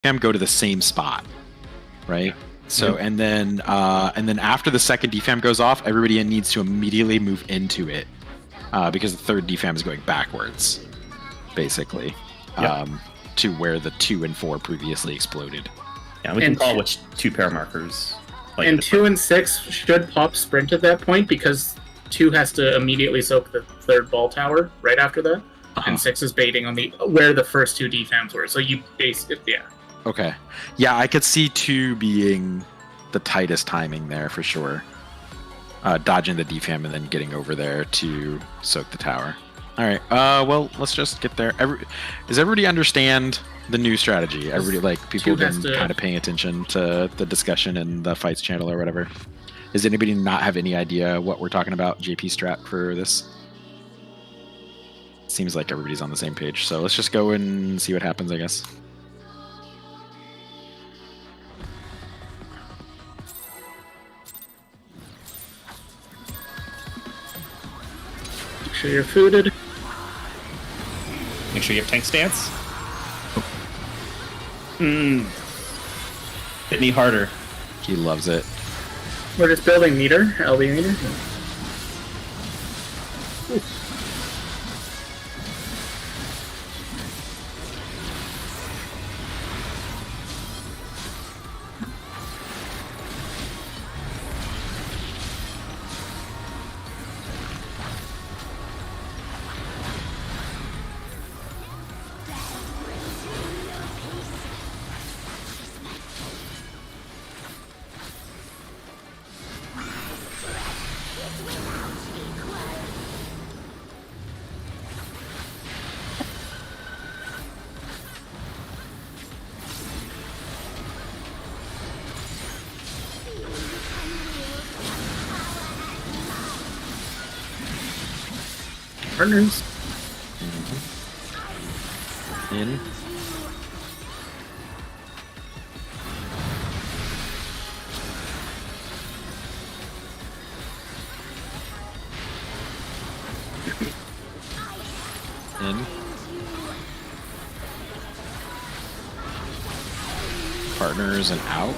defam go to the same spot, right? So and then after the second defam goes off, everybody needs to immediately move into it because the third defam is going backwards, basically, to where the 2 and 4 previously exploded. Yeah, we can call which 2 pair markers. Like and 2 and 6 should pop sprint at that point because 2 has to immediately soak the third ball tower right after that, and 6 is baiting on the where the first 2 defams were. So you basically, Okay. Yeah, I could see 2 being the tightest timing there for sure. Dodging the defam and then getting over there to soak the tower. All right. Well, let's just get there. Does everybody understand the new strategy? Everybody, like, people have been kind of paying attention to the discussion in the fights channel or whatever. Does anybody not have any idea what we're talking about, JP strat, for this? Seems like everybody's on the same page. So let's just go and see what happens, I guess. Make sure you're fooded. Make sure you have tank stance. Hit me harder. He loves it. We're just building meter, LB meter. Ooh. Partners. In. In. Partners and out.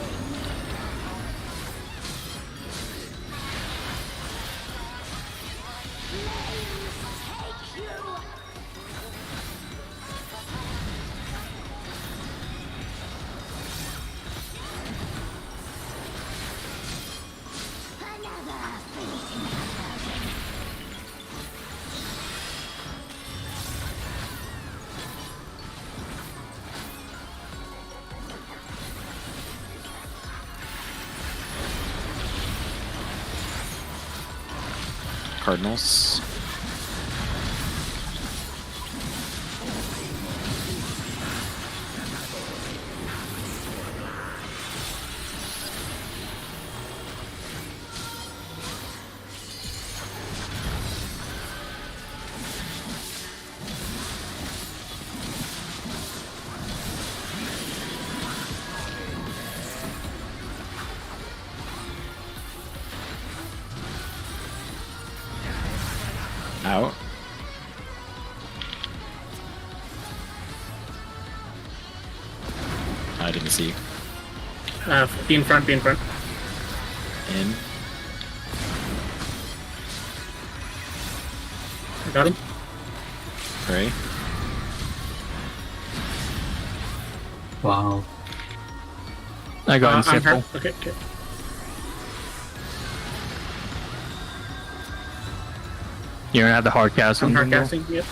Cardinals. Out. I didn't see. Be in front, be in front. In. I got him. Pray. Wow. I got him simple. Okay, okay. You're gonna have the hard casting. I'm hard casting, yep.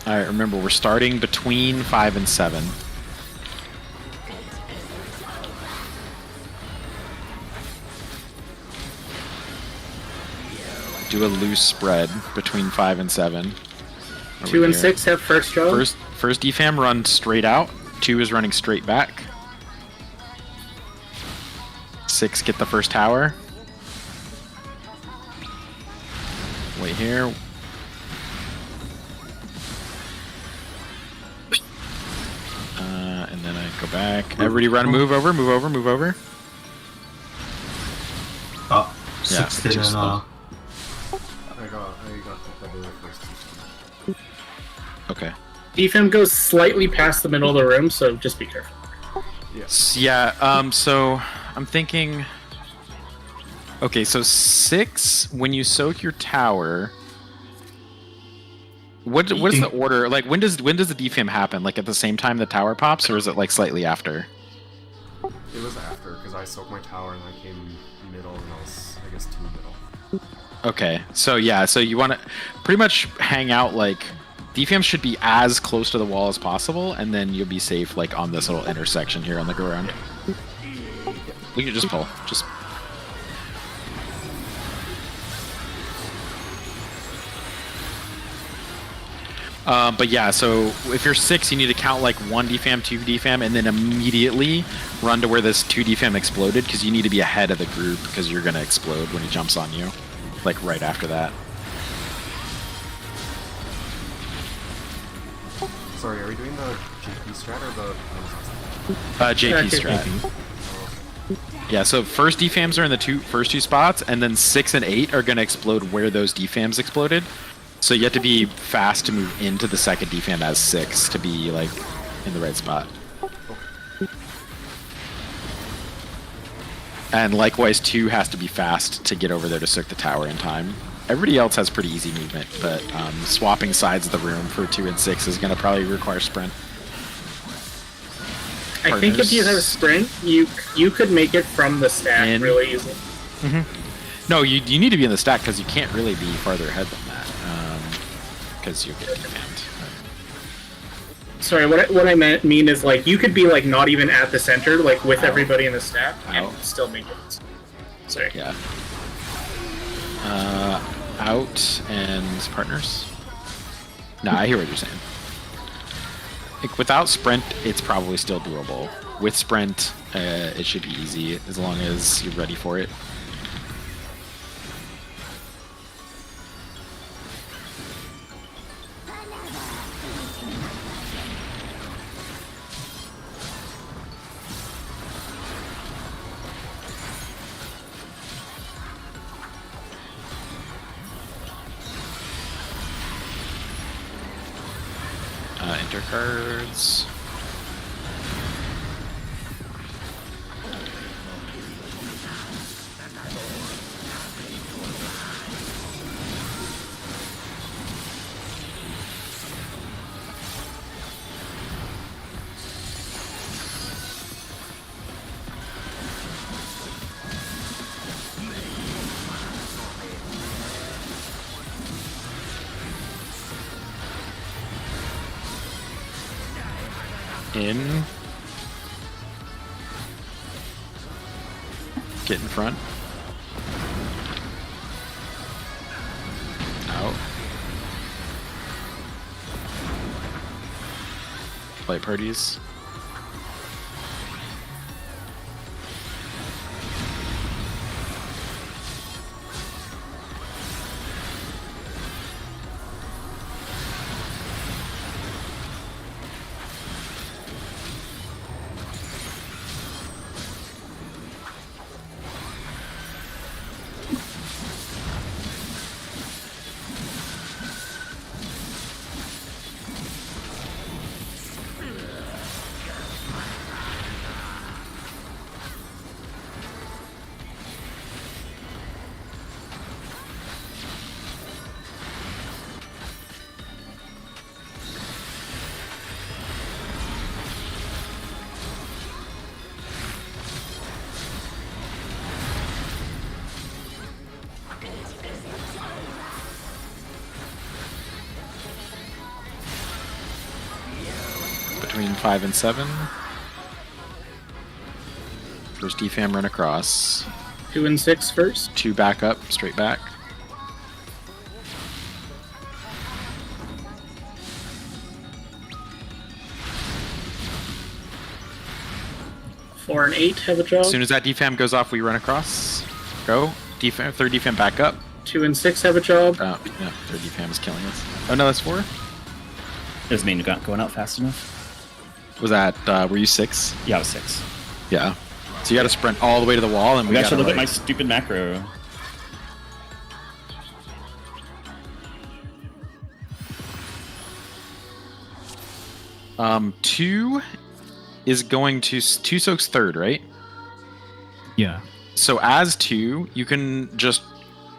Alright, remember, we're starting between 5 and 7. Do a loose spread between 5 and 7. 2 and 6 have first draw. First defam run straight out. 2 is running straight back. 6 get the first tower. Wait here. And then I go back. Everybody run, move over, move over, move over. Oh, Yeah, 16 too and slow. I got the double first. Okay. Defam goes slightly past the middle of the room, so just be careful. Yeah, so I'm thinking... Okay, so 6, when you soak your tower... What is the order? Like, when does the defam happen? Like, at the same time the tower pops, or is it, like, slightly after? It was after, because I soaked my tower and I came middle and I was, I guess, 2 middle. Okay, so yeah, so you want to pretty much hang out, like... Defam should be as close to the wall as possible, and then you'll be safe, like, on this little intersection here on the go around. We can just pull. Just... but yeah, so if you're 6, you need to count like 1 defam, 2 defam, and then immediately run to where this 2 defam exploded, because you need to be ahead of the group, because you're going to explode when he jumps on you. Like right after that. Sorry, are we doing the JP strat or the... JP strat. Yeah, so first defams are in the first two spots, and then 6 and 8 are going to explode where those defams exploded. So you have to be fast to move into the second defam as 6 to be, like, in the right spot. And likewise, 2 has to be fast to get over there to soak the tower in time. Everybody else has pretty easy movement, but swapping sides of the room for 2 and 6 is going to probably require sprint. I think if you have a sprint, you could make it from the stack really easily. No, you need to be in the stack because you can't really be farther ahead than that, because you get defammed. Sorry, what I mean is, like, you could be, like, not even at the center, like, with everybody in the stack, and still make it. Sorry. Yeah. Out and partners. No, I hear what you're saying. Like, without sprint, it's probably still doable. With sprint, it should be easy as long as you're ready for it. Enter cards. In. Get in front. Out. Play parties. Between 5 and 7. First defam run across. 2 and 6 first. 2 back up, straight back. 4 and 8 have a job. As soon as that defam goes off, we run across. Go. Defam, third defam back up. 2 and 6 have a job. Oh, no, third defam is killing us. Oh no, that's 4. Doesn't mean you're not going out fast enough. Was that, were you 6? Yeah, I was 6. Yeah. So you gotta sprint all the way to the wall, and we I gotta should look at like, my stupid macro. Two is going to... 2 soaks third, right? Yeah. So as 2, you can just...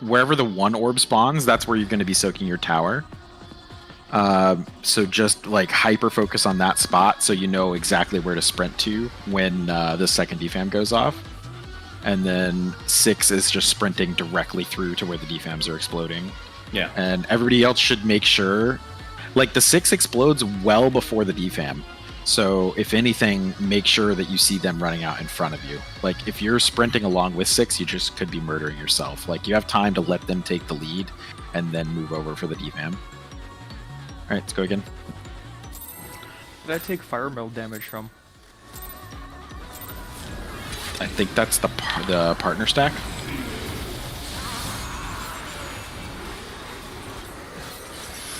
Wherever the 1 orb spawns, that's where you're going to be soaking your tower. So just like hyper focus on that spot so you know exactly where to sprint to when the second defam goes off. And then 6 is just sprinting directly through to where the defams are exploding. Yeah. And everybody else should make sure... Like, the 6 explodes well before the defam. So, if anything, make sure that you see them running out in front of you. Like, if you're sprinting along with 6, you just could be murdering yourself. Like, you have time to let them take the lead and then move over for the defam. Alright, let's go again. Did I take fire mill damage from? I think that's the partner stack.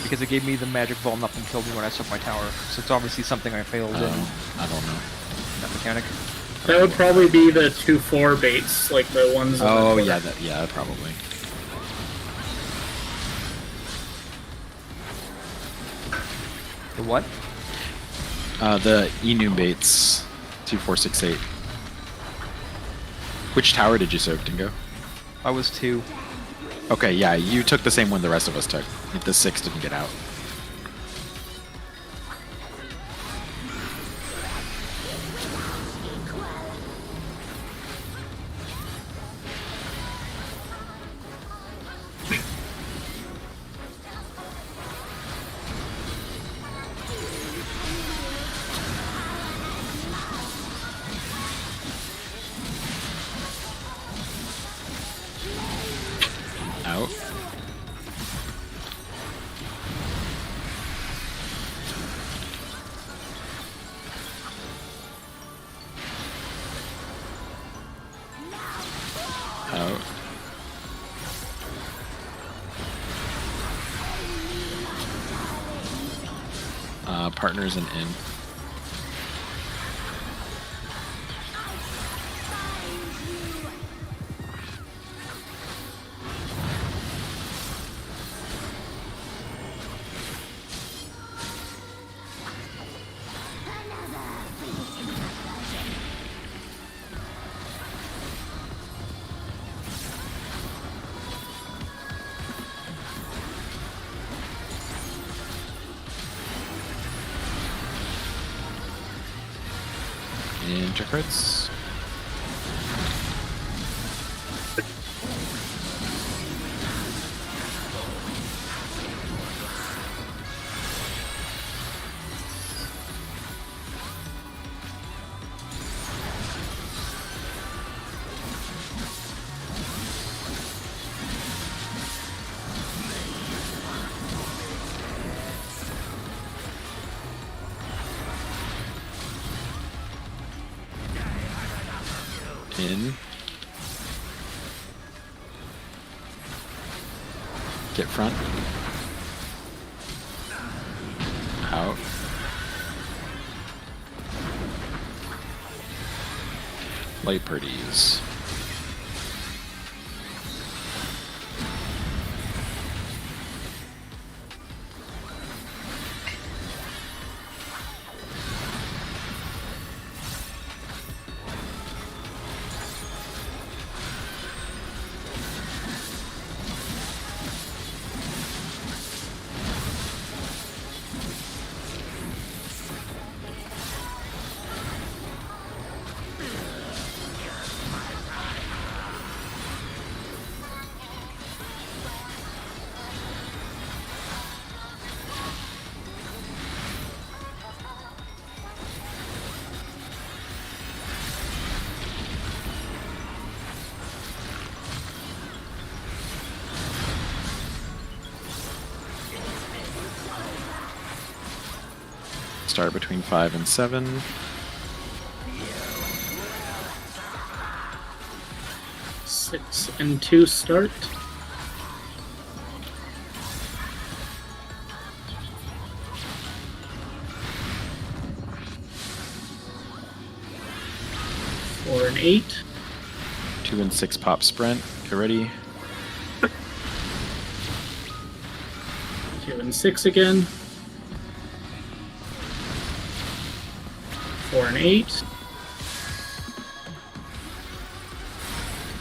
Because it gave me the magic ball, nothing killed me when I took my tower. So it's obviously something I failed in I don't know. that mechanic. That would probably be the 2-4 baits, like the ones. Oh, yeah, yeah, probably. The what? The Enum baits, 2, 4, 6, 8. Which tower did you soak, Dingo? I was 2. Okay, yeah, you took the same one the rest of us took. The 6 didn't get out. Out. Out. Partners and in. Intercrits. In. Get front. Out. Light pretties. Start between 5 and 7. 6 and 2 start. Four and 8. 2 and 6 pop sprint. Get ready. 2 and 6 again. 4 and 8.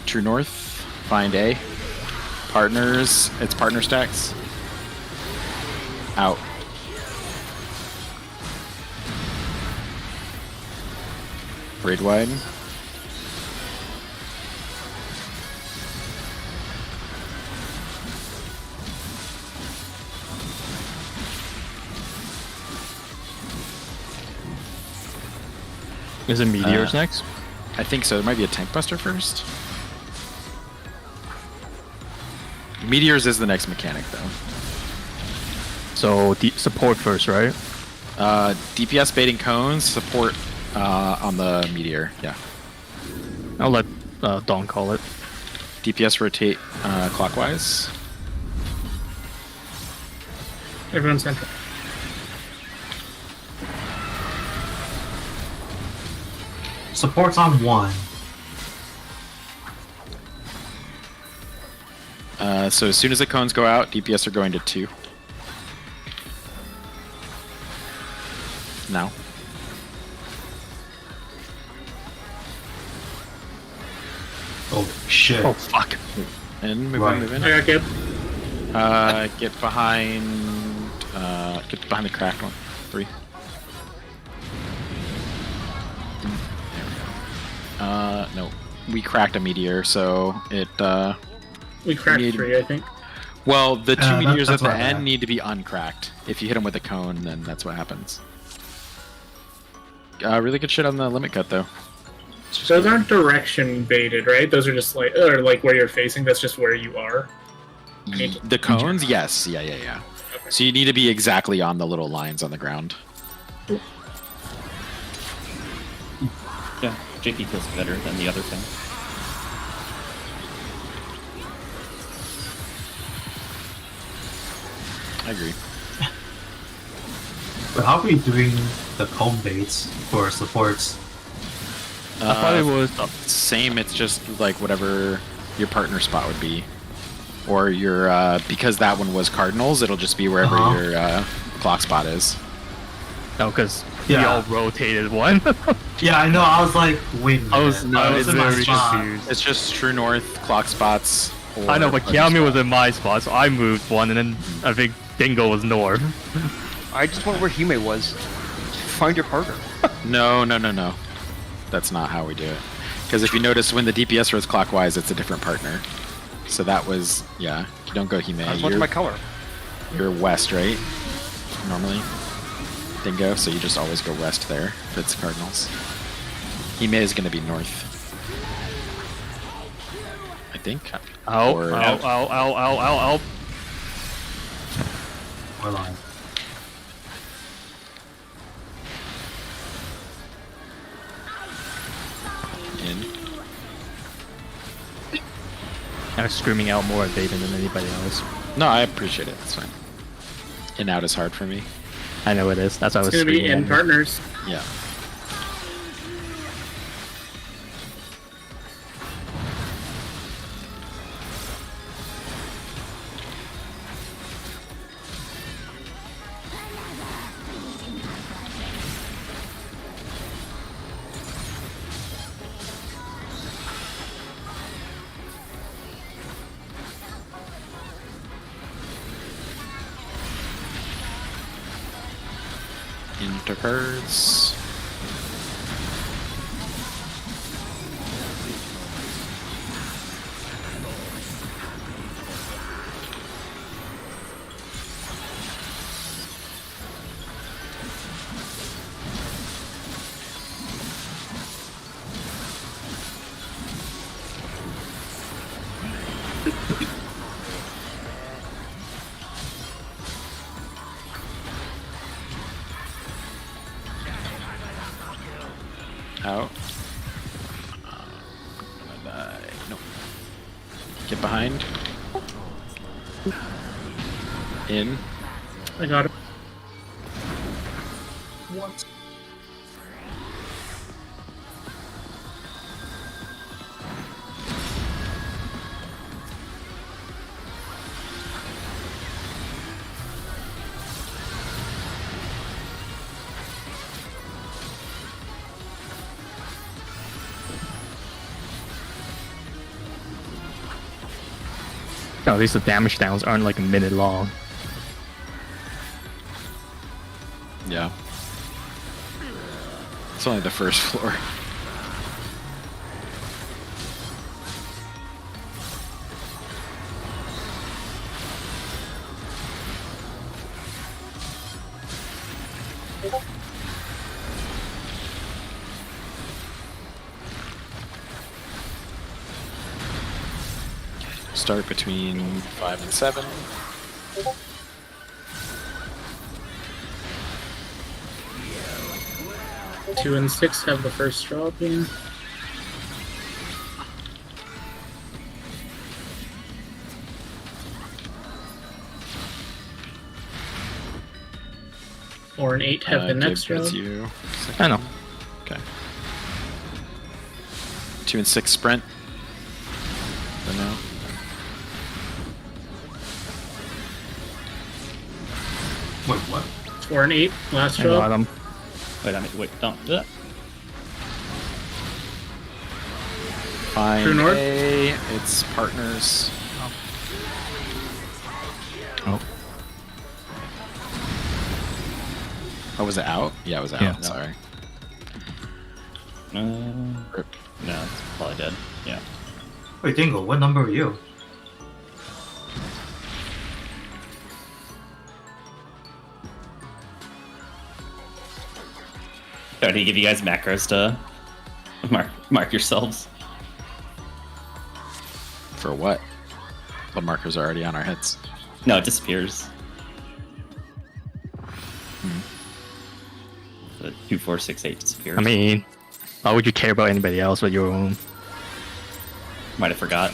True north. Find A. Partners. It's partner stacks. Out. Braid wide. Is it meteors next? I think so. There might be a tank buster first. Meteors is the next mechanic, though. So support first, right? DPS baiting cones, support on the meteor. Yeah. I'll let Dawn call it. DPS rotate clockwise. Everyone's central. Support's on 1. So as soon as the cones go out, DPS are going to 2. Now. Oh shit. Oh fuck! And move Right. in, move in. I got Gib. Get behind the cracked one. 3. No. We cracked a meteor, so it, We cracked need- 3, I think. well, the two meteors at that's the what I end meant. need to be uncracked. If you hit them with a cone, then that's what happens. Really good shit on the limit cut, though. Those aren't direction baited, right? Those are just like, or like where you're facing. That's just where you are. I need to- The cones, yes. Yeah. Okay. So you need to be exactly on the little lines on the ground. Yeah, JP feels better than the other thing. I agree. But how are we doing the comb baits for supports? I thought it was. Same, it's just like whatever your partner spot would be. Or your, because that one was Cardinals, it'll just be wherever Uh-huh. your clock spot is. No, because we Yeah. all rotated one. Yeah, I know. I was like, wait a minute. I was in my very spot. confused. It's just true north, clock spots. Or I know, but partner Kiami was spot. in my spot, so I moved one, and then I think Dingo was north. I just went where Hime was. Find your partner. No. That's not how we do it. Because if you notice, when the DPS rows clockwise, it's a different partner. So that was, yeah. You don't go Hime. I just went to my color. You're west, right? Normally. Dingo, so you just always go west there if it's Cardinals. Hime is going to be north. I think. Ow, Or- ow, ow, ow, ow, ow, ow. Hold on. In. I was screaming out more at Baden than anybody else. No, I appreciate it. It's fine. In out is hard for me. I know it is. That's why I was It's gonna be screaming. in at partners. Yeah. Intercards. Out. I'm gonna die. Nope. Get behind. In. I got it. No, at least the damage downs aren't like a minute long. Yeah. It's only the first floor. Start between 5 and 7. Two and 6 have the first drop in. Four and 8 have the next Gabe, that's drop. you. I know. Okay. 2 and 6 sprint. Don't know. Wait, what? 4 and 8, last I got drop. him. Wait, don't do that. Fine. True North? A, it's partners. Oh. Oh, was it out? Yeah, it was out. Yeah. Sorry. No, it's probably dead. Yeah. Wait, Dingo, what number are you? Try to give you guys macros to mark yourselves. For what? The markers are already on our heads. No, it disappears. The 2, 4, 6, 8 disappears. I mean, why would you care about anybody else but your own? Might have forgot.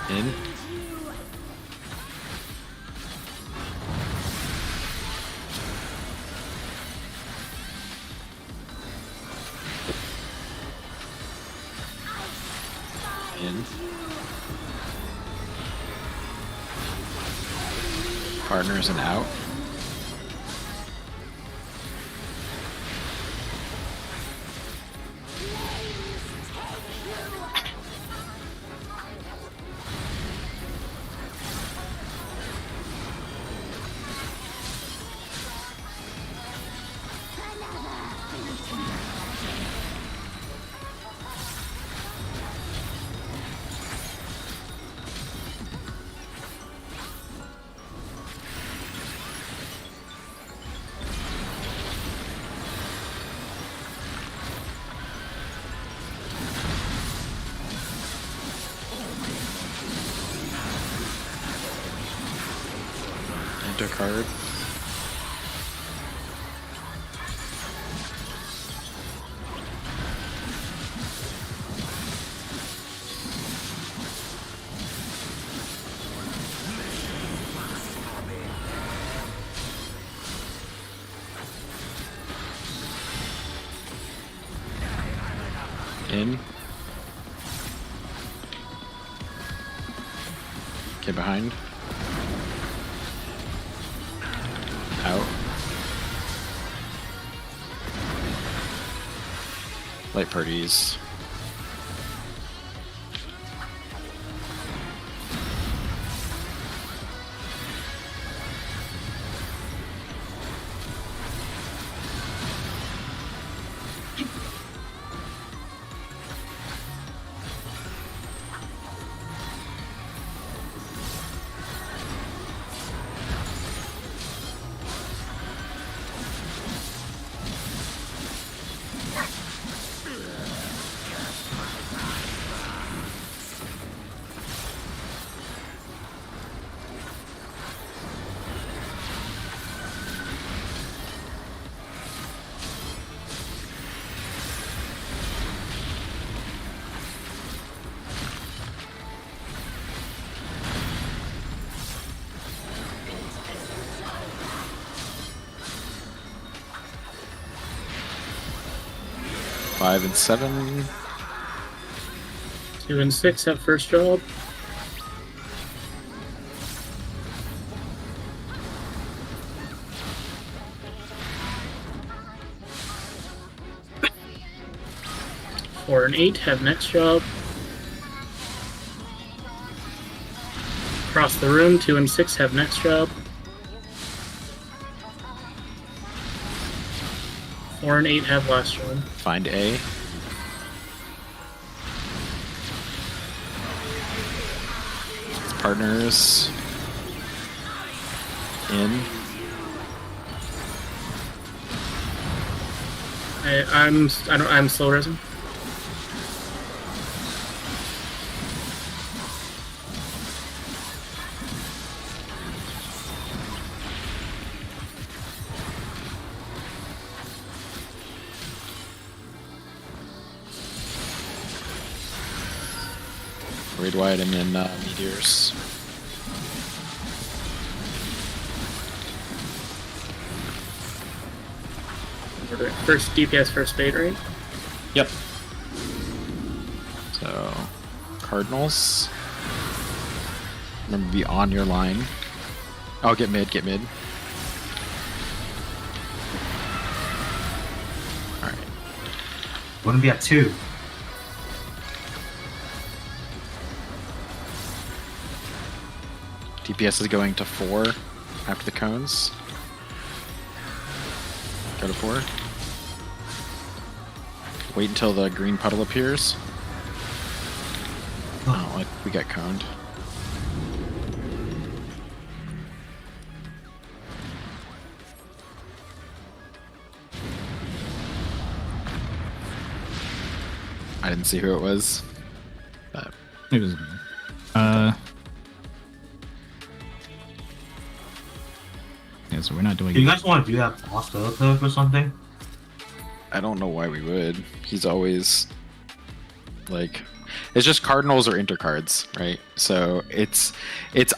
In. In. Partners and out. Enter card. In. Get behind. Out. Light parties. Five and 7. 2 and 6 have first job. Four and 8 have next job. Across the room, 2 and 6 have next job. 4 and 8 have last job. Find A. Partners. In. I'm slow resing. Raid wide and then meteors. First DPS, first bait, right? Yep. So, Cardinals. Remember to be on your line. Oh, get mid, get mid. Alright. Wouldn't be at 2. DPS is going to 4 after the cones. Go to 4. Wait until the green puddle appears. Oh, we got coned. I didn't see who it was. But It was me. Yeah, so we're not doing Do you it. guys want to do that boss Philip or something? I don't know why we would. He's always like, it's just cardinals or intercards, right? So it's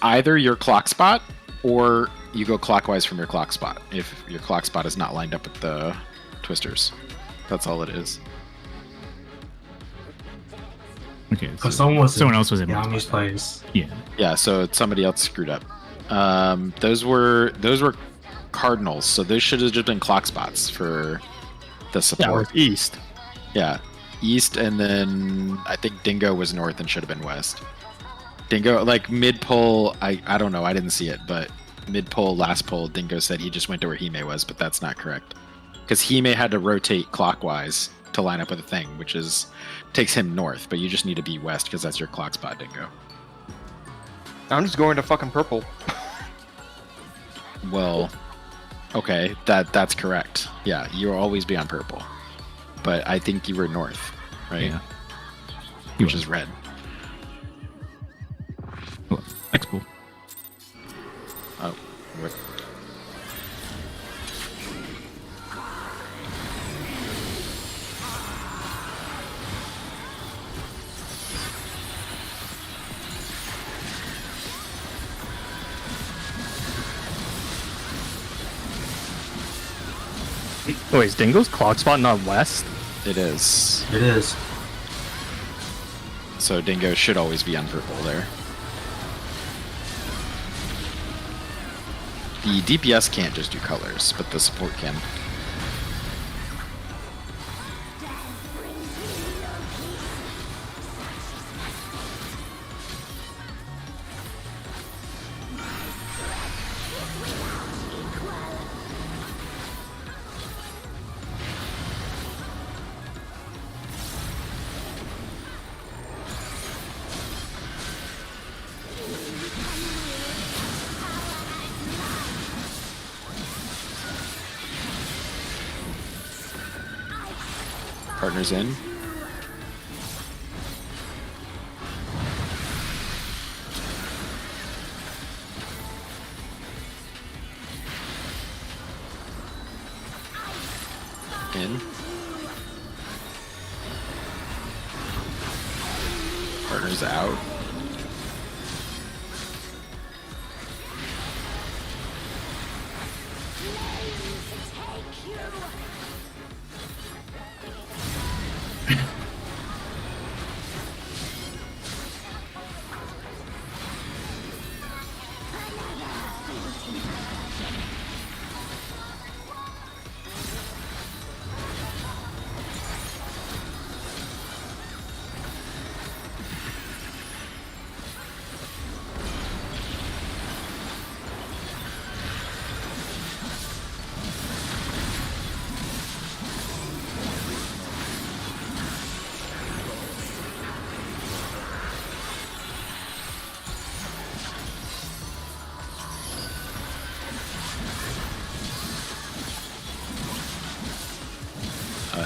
either your clock spot or you go clockwise from your clock spot if your clock spot is not lined up with the twisters. That's all it is. Okay, so Because someone else was in Yami's place. Yeah. Yeah, so somebody else screwed up. Those were cardinals, so those should have just been clock spots for the support. East. Yeah, east, and then I think Dingo was north and should have been west. Dingo, like mid pull, I don't know, I didn't see it, but mid pull, last pull, Dingo said he just went to where Hime was, but that's not correct. Because Hime had to rotate clockwise to line up with the thing, which takes him north, but you just need to be west because that's your clock spot, Dingo. I'm just going to fucking purple. Well, okay, that's correct. Yeah, you'll always be on purple. But I think you were north, right? Yeah. Which is red. Well, X-Pool. Oh, what? Oh, is Dingo's clock spot not west? It is. It is. So Dingo should always be on purple there. The DPS can't just do colors, but the support can. Partners in. In. Partners out.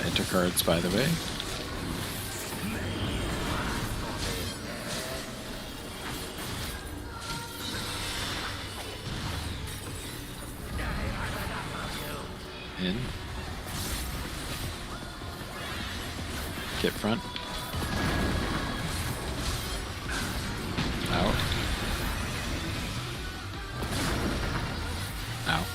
Enter cards, by the way. In. Get front. Out. Out.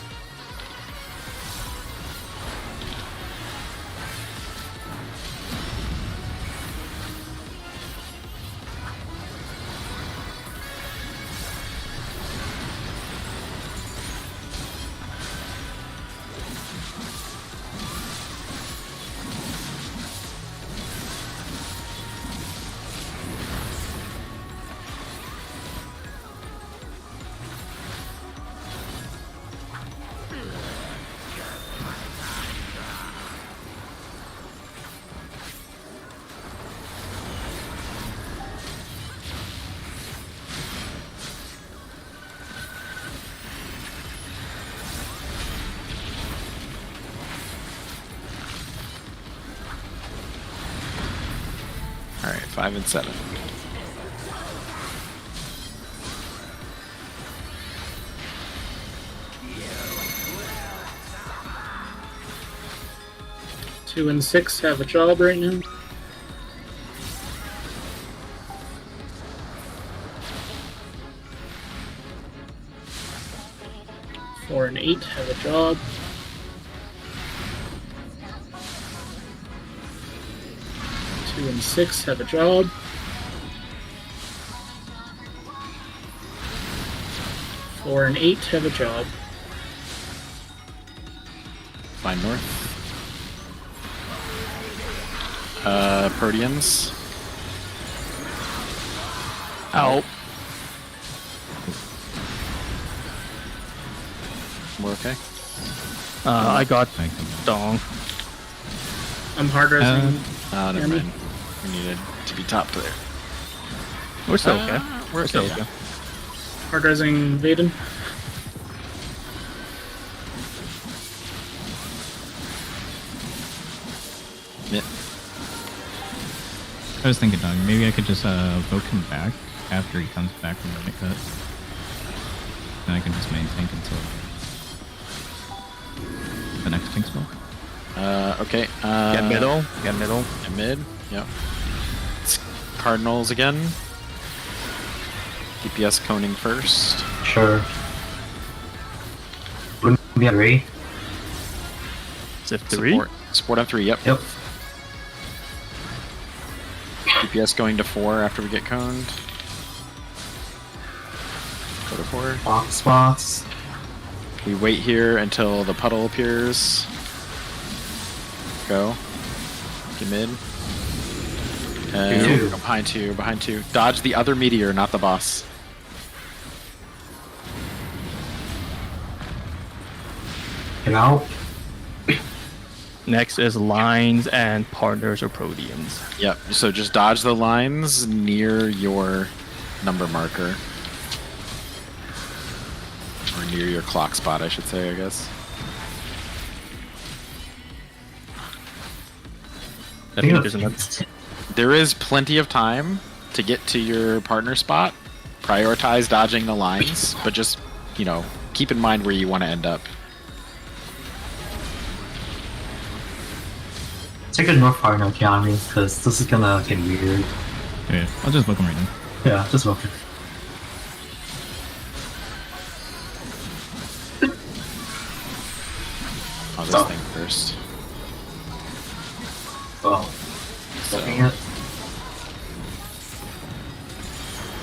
All right, 5 and 7. Two and 6 have a job right now. Four and 8 have a job. Two and 6 have a job. Four and 8 have a job. Fine north. Proteans. Out. We're okay. I got Thank you. dong. I'm hard resing. Never Yummy. mind. We needed to be top there. We're still okay. We're Still okay. okay. Hard resing Vaden. Yeah. I was thinking, Doug, maybe I could just vote him back after he comes back from the mid cut. Then I can just main tank until the next tank spell. Okay. Get middle. Get middle. And mid. Yep. It's Cardinals again. DPS coning first. Sure. Wouldn't be at 3. Ziff 3. Support on 3. Yep. Yep. DPS going to 4 after we get coned. Go to 4. Box. We wait here until the puddle appears. Go. Get mid. And Two. go behind two, behind two. Dodge the other meteor, not the boss. Get out. Next is lines and partners or Proteans. Yep, so just dodge the lines near your number marker. Or near your clock spot, I should say, I guess. I think there's another. There is plenty of time to get to your partner spot. Prioritize dodging the lines, but just, you know, keep in mind where you want to end up. Take a north part now, Kiami, because this is gonna get weird. Yeah, I'll just book him right now. Yeah, just walk it. I'll just Oh. think first. Well, looking at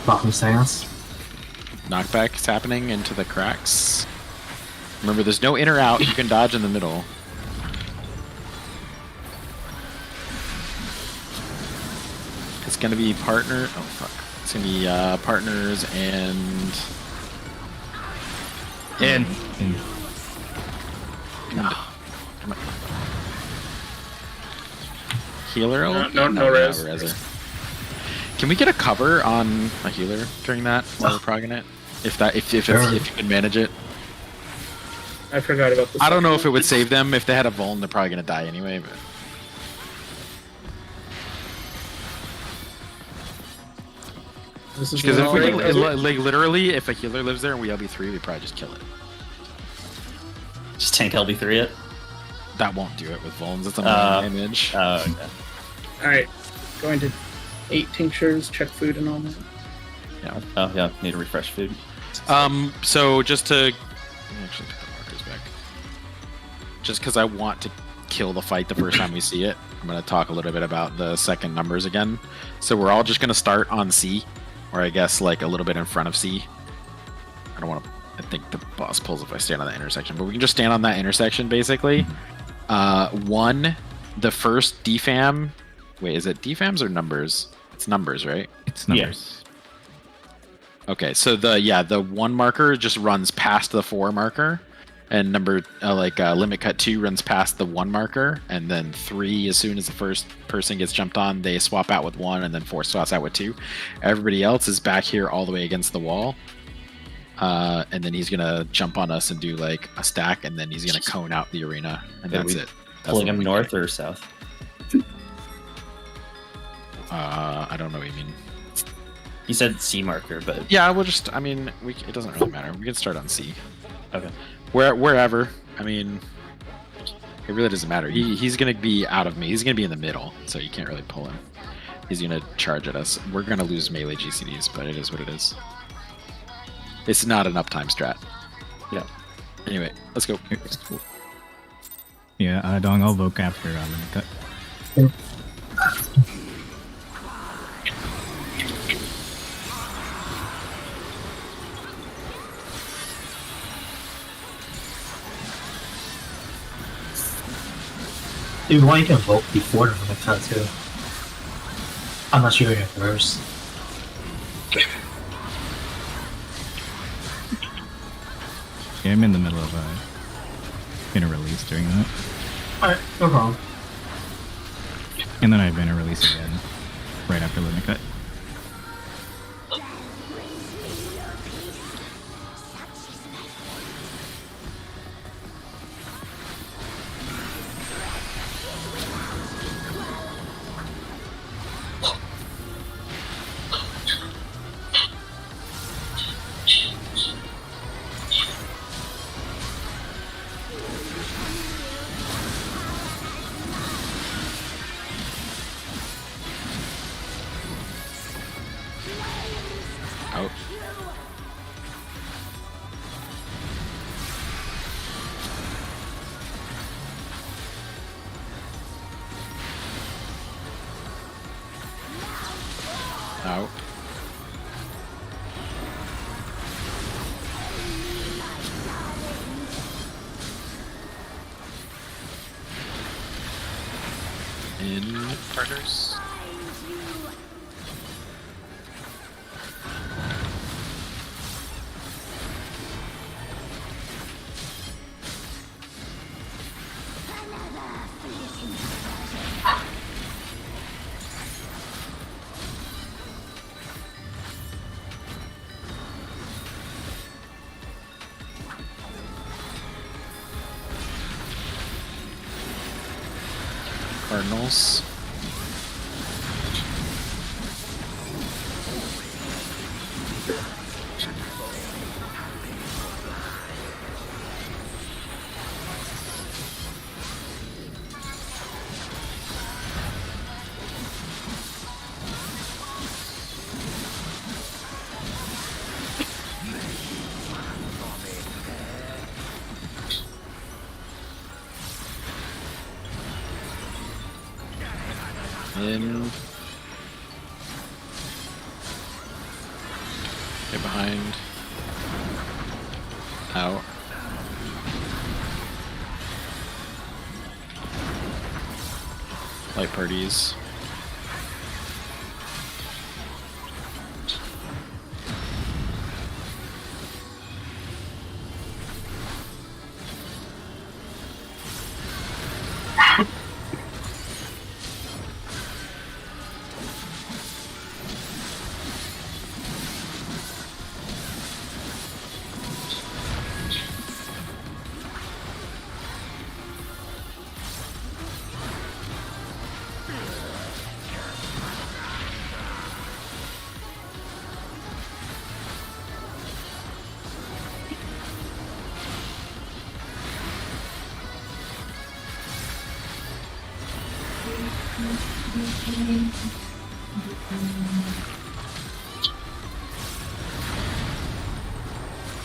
bottom stance. Knockback is happening into the cracks. Remember, there's no in or out. You can dodge in the middle. It's gonna be partner. Oh fuck! It's gonna be partners and In. And come on. Healer. No res. reser. Can we get a cover on a healer during that while we're progging it? If you can manage it. I forgot about this. I don't know if it would save them. If they had a vuln, they're probably gonna die anyway. But This is because if we already- like literally, if a healer lives there and we LB3, we probably just kill it. Just tank LB3 it. That won't do it with vulns. It's a million damage. Oh, okay. All right, going to 8 tinctures, check food and all that. Oh, yeah. Need to refresh food. So just to let me actually put the markers back. Just because I want to kill the fight the first time we see it, I'm going to talk a little bit about the second numbers again. So we're all just going to start on C, or I guess like a little bit in front of C. I don't want to. I think the boss pulls if I stand on that intersection, but we can just stand on that intersection basically. One, the first defam. Wait, is it defams or numbers? It's numbers, right? it's numbers. Okay, so the 1 marker just runs past the 4 marker, and number limit cut 2 runs past the 1 marker, and then 3, as soon as the first person gets jumped on, they swap out with 1, and then 4 swaps out with 2. Everybody else is back here all the way against the wall, and then he's gonna jump on us and do like a stack, and then he's gonna cone out the arena, and that's it. That's Pulling what him we north get. or south? I don't know what you mean. You said C marker, but Yeah, we'll just. I mean, it doesn't really matter. We can start on C. okay. Wherever. I mean, it really doesn't matter. He's gonna be out of me. He's gonna be in the middle, so you can't really pull him. He's gonna charge at us. We're gonna lose melee GCDs, but it is what it is. It's not an uptime strat. Yeah. Anyway, let's go. Yeah, Dong, I'll vote after limit cut. If you want, you can vote before the limit cut too. I'm not sure if first. Yeah, I'm in the middle of in a release during that. Alright, no problem. And then I've been a release again right after limit cut. Out. Out. in partners. Cardinals. In. Get behind. Out. Light parties.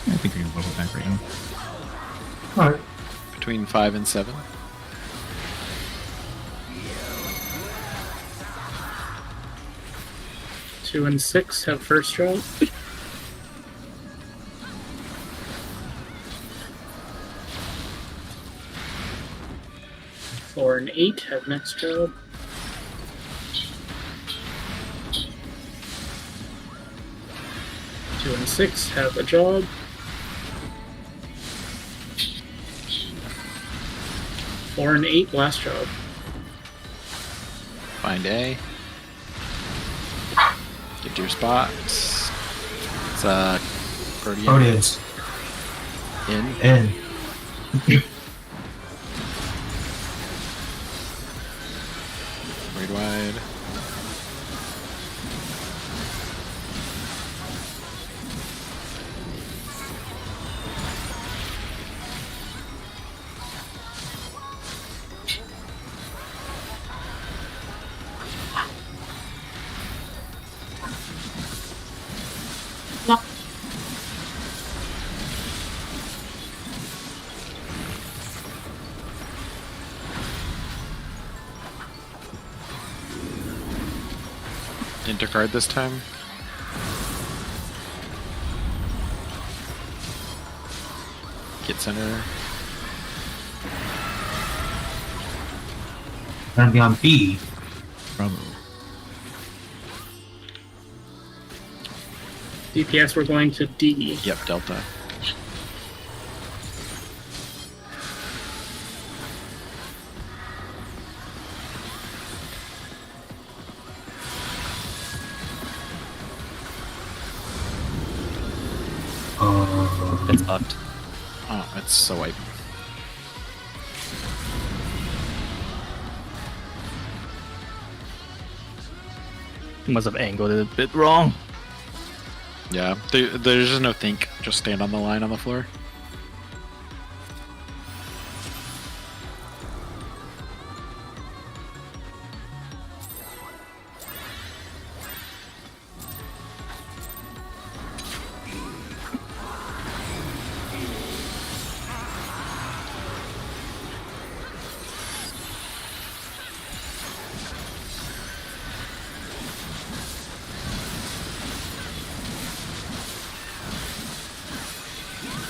I think you're gonna level back right now. Alright. Between 5 and 7. Two and 6 have first job. 4 and 8 have next job. 2 and 6 have a job. 4 and 8 last job. Find A. Get to your spots. It's Protean. Proteans. In. In. Raid wide. Intercard this time. Get center. Gonna be on B. Bravo. DPS, we're going to D. Yep, Delta. It's fucked. Oh, it's so wipe. Must have angled it a bit wrong. Yeah, there's just no think. Just stand on the line on the floor.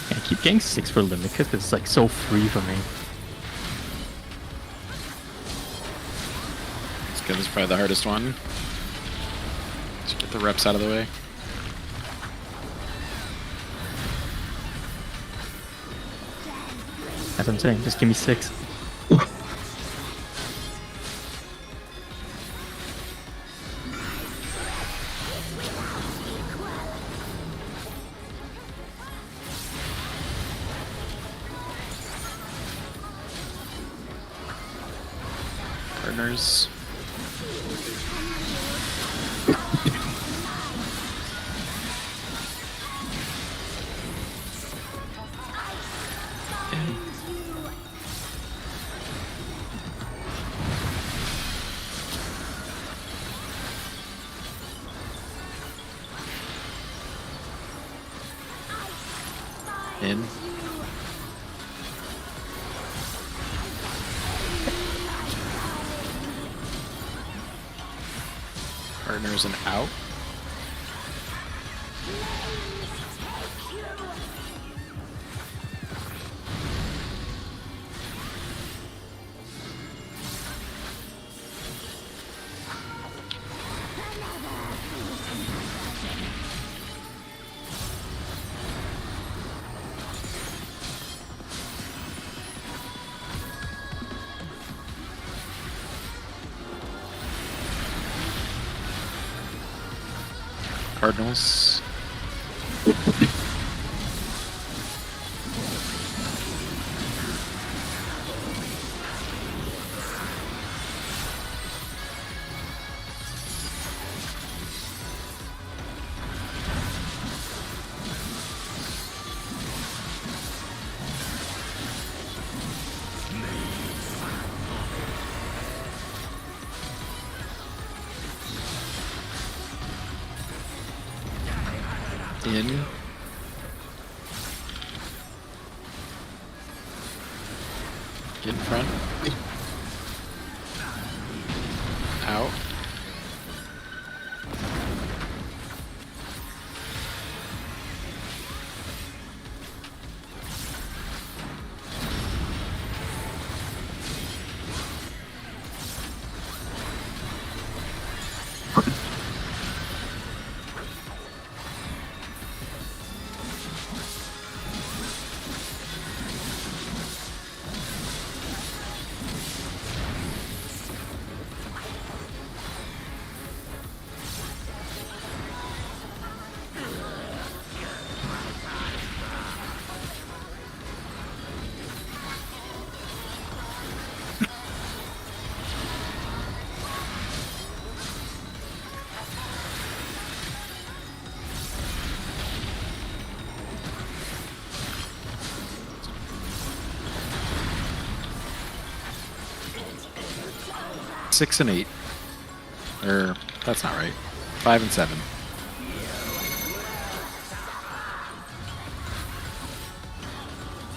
I keep getting 6 for limit because it's like so free for me. Okay, this is probably the hardest one. Let's get the reps out of the way. That's what I'm saying. Just give me 6. Partners. In. Partners and out. Cardinals. In. Get in front. Out. Six and 8. Or that's not right. 5 and 7.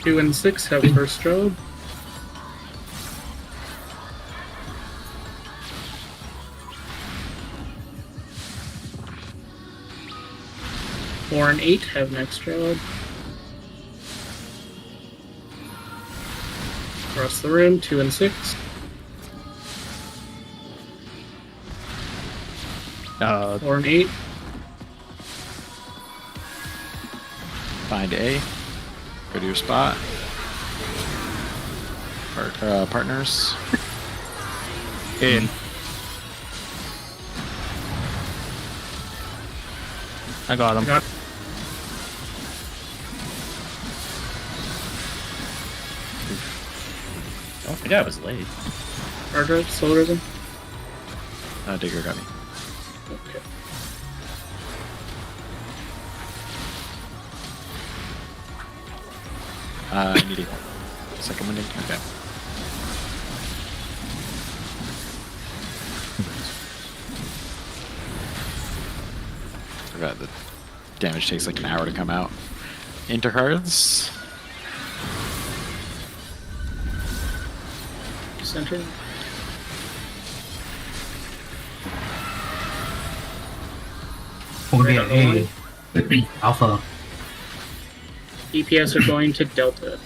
Two and 6 have first job. Four and 8 have next job. Across the room, 2 and 6. Four and 8. Find A. Go to your spot. Partners. In. I got him. Got Oh, my God, I was late. hard drive, soul risen. Digger got me. Okay. I need a second one. Okay. Forgot the damage takes like an hour to come out. Into cards. Center. We'll be at A. Alpha. DPS are going to Delta.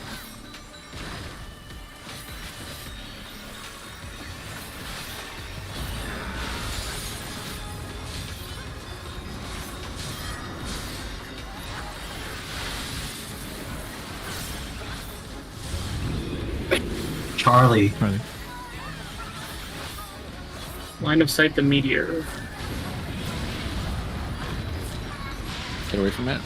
Charlie. Charlie. Line of sight the meteor. Get away from it.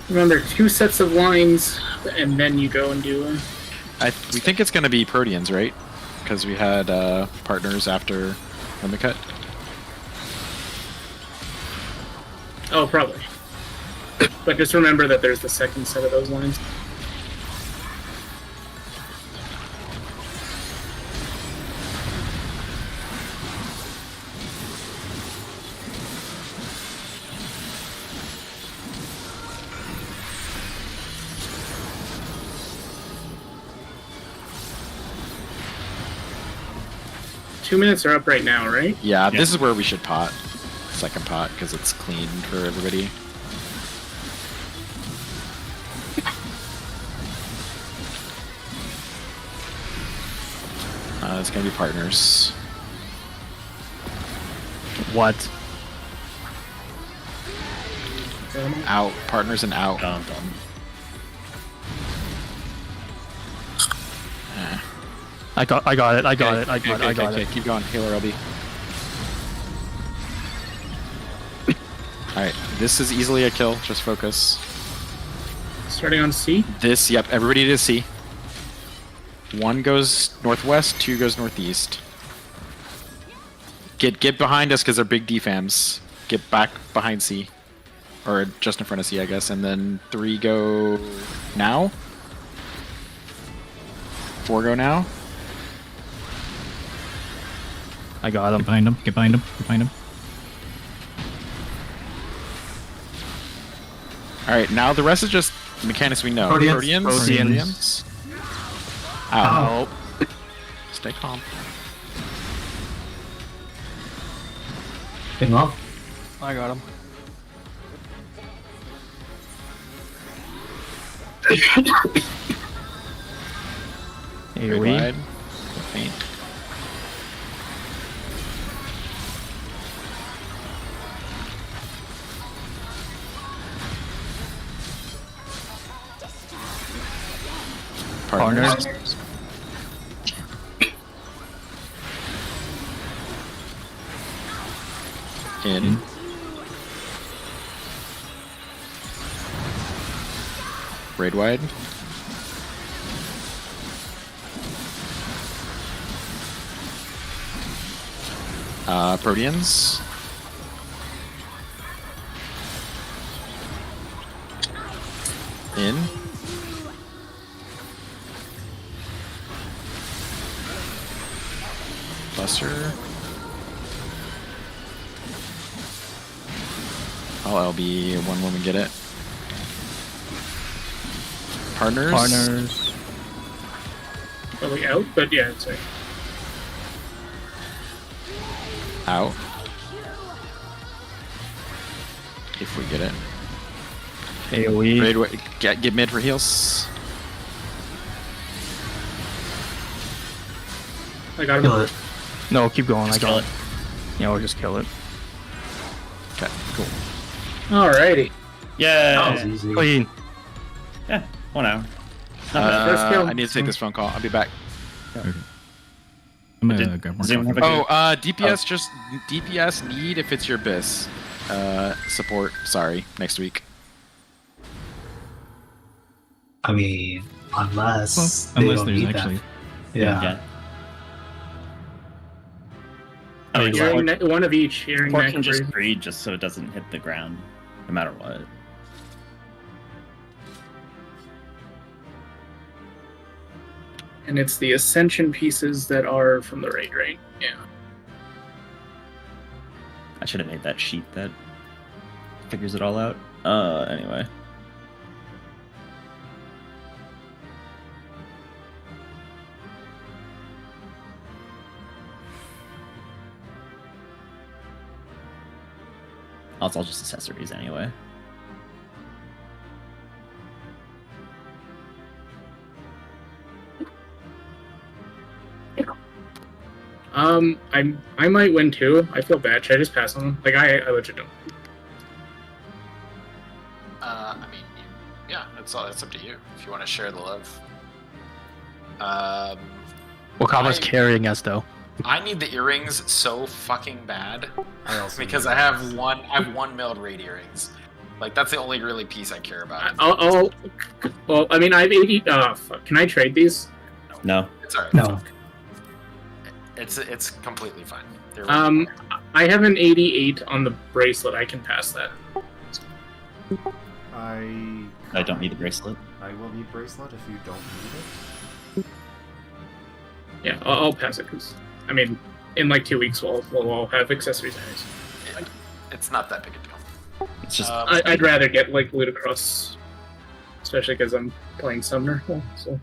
Remember, 2 sets of lines, and then you go and do it. We think it's going to be Proteans, right? Because we had partners after Limit Cut. Oh, probably. But just remember that there's the second set of those lines. Two minutes are up right now, right? Yeah, this is where we should pot. Second pot, because it's clean for everybody. It's going to be partners. What? Out. Partners and out. Dum. I got it. I got it. I Okay, got it. keep going. Healer LB. Alright, this is easily a kill. Just focus. Starting on C. This, yep, everybody to C. 1 goes northwest, 2 goes northeast. Get behind us because they're big defams. Get back behind C. Or just in front of C, I guess. And then 3 go now. 4 go now. I got Get him. behind him. Get behind him. Get behind him. Alright, now the rest is just mechanics we know. Proteans. Proteans. Out. Oh. Stay calm. Ping off. I got him. Here Very we. wide. Faint. Partners. In. Raid wide. Proteans. In. Buster. I'll LB one when we get it. Partners. Partners. Probably out, but yeah, it's right. Out. If we get it. AoE. Raid wi- get mid for heals. I got Kill him. it. No, keep going. Just I kill got it. Yeah, we'll just kill it. Okay, cool. Alrighty. Oh, That was Yeah. easy. Clean. Yeah. 1 hour. Not bad. First kill. I need to take this phone call. I'll be back. I'm gonna Did- grab more does anyone coffee. have a Oh, DPS just DPS need if it's your BIS. Support. Sorry, next week. I mean, unless Well, they unless don't there's need actually. that. Yeah. Yeah. I mean, Hearing support, one of each. Hearing support neck can and just breathe. breed just so it doesn't hit the ground, no matter what. And it's the ascension pieces that are from the raid, right? Yeah. I should have made that sheet that figures it all out. Anyway. It's all just accessories anyway. I might win too. I feel bad. Should I just pass on them? Like I legit don't. I mean, yeah, it's up to you if you want to share the love. Wakama's I- carrying us though. I need the earrings so fucking bad I also because need I have one milled raid earrings. Like that's the only really piece I care about. Well, I mean, I have 80. Fuck. Can I trade these? No. It's alright. No. It's completely fine. They're I have an 88 on the bracelet. I can pass that. I don't need the bracelet. I will need bracelet if you don't need it. Yeah, I'll pass it because I mean, in like 2 weeks we'll all have accessories anyways. yeah, it's not that big a deal. It's just I'd rather get like Ludicrous, especially because I'm playing Summoner. So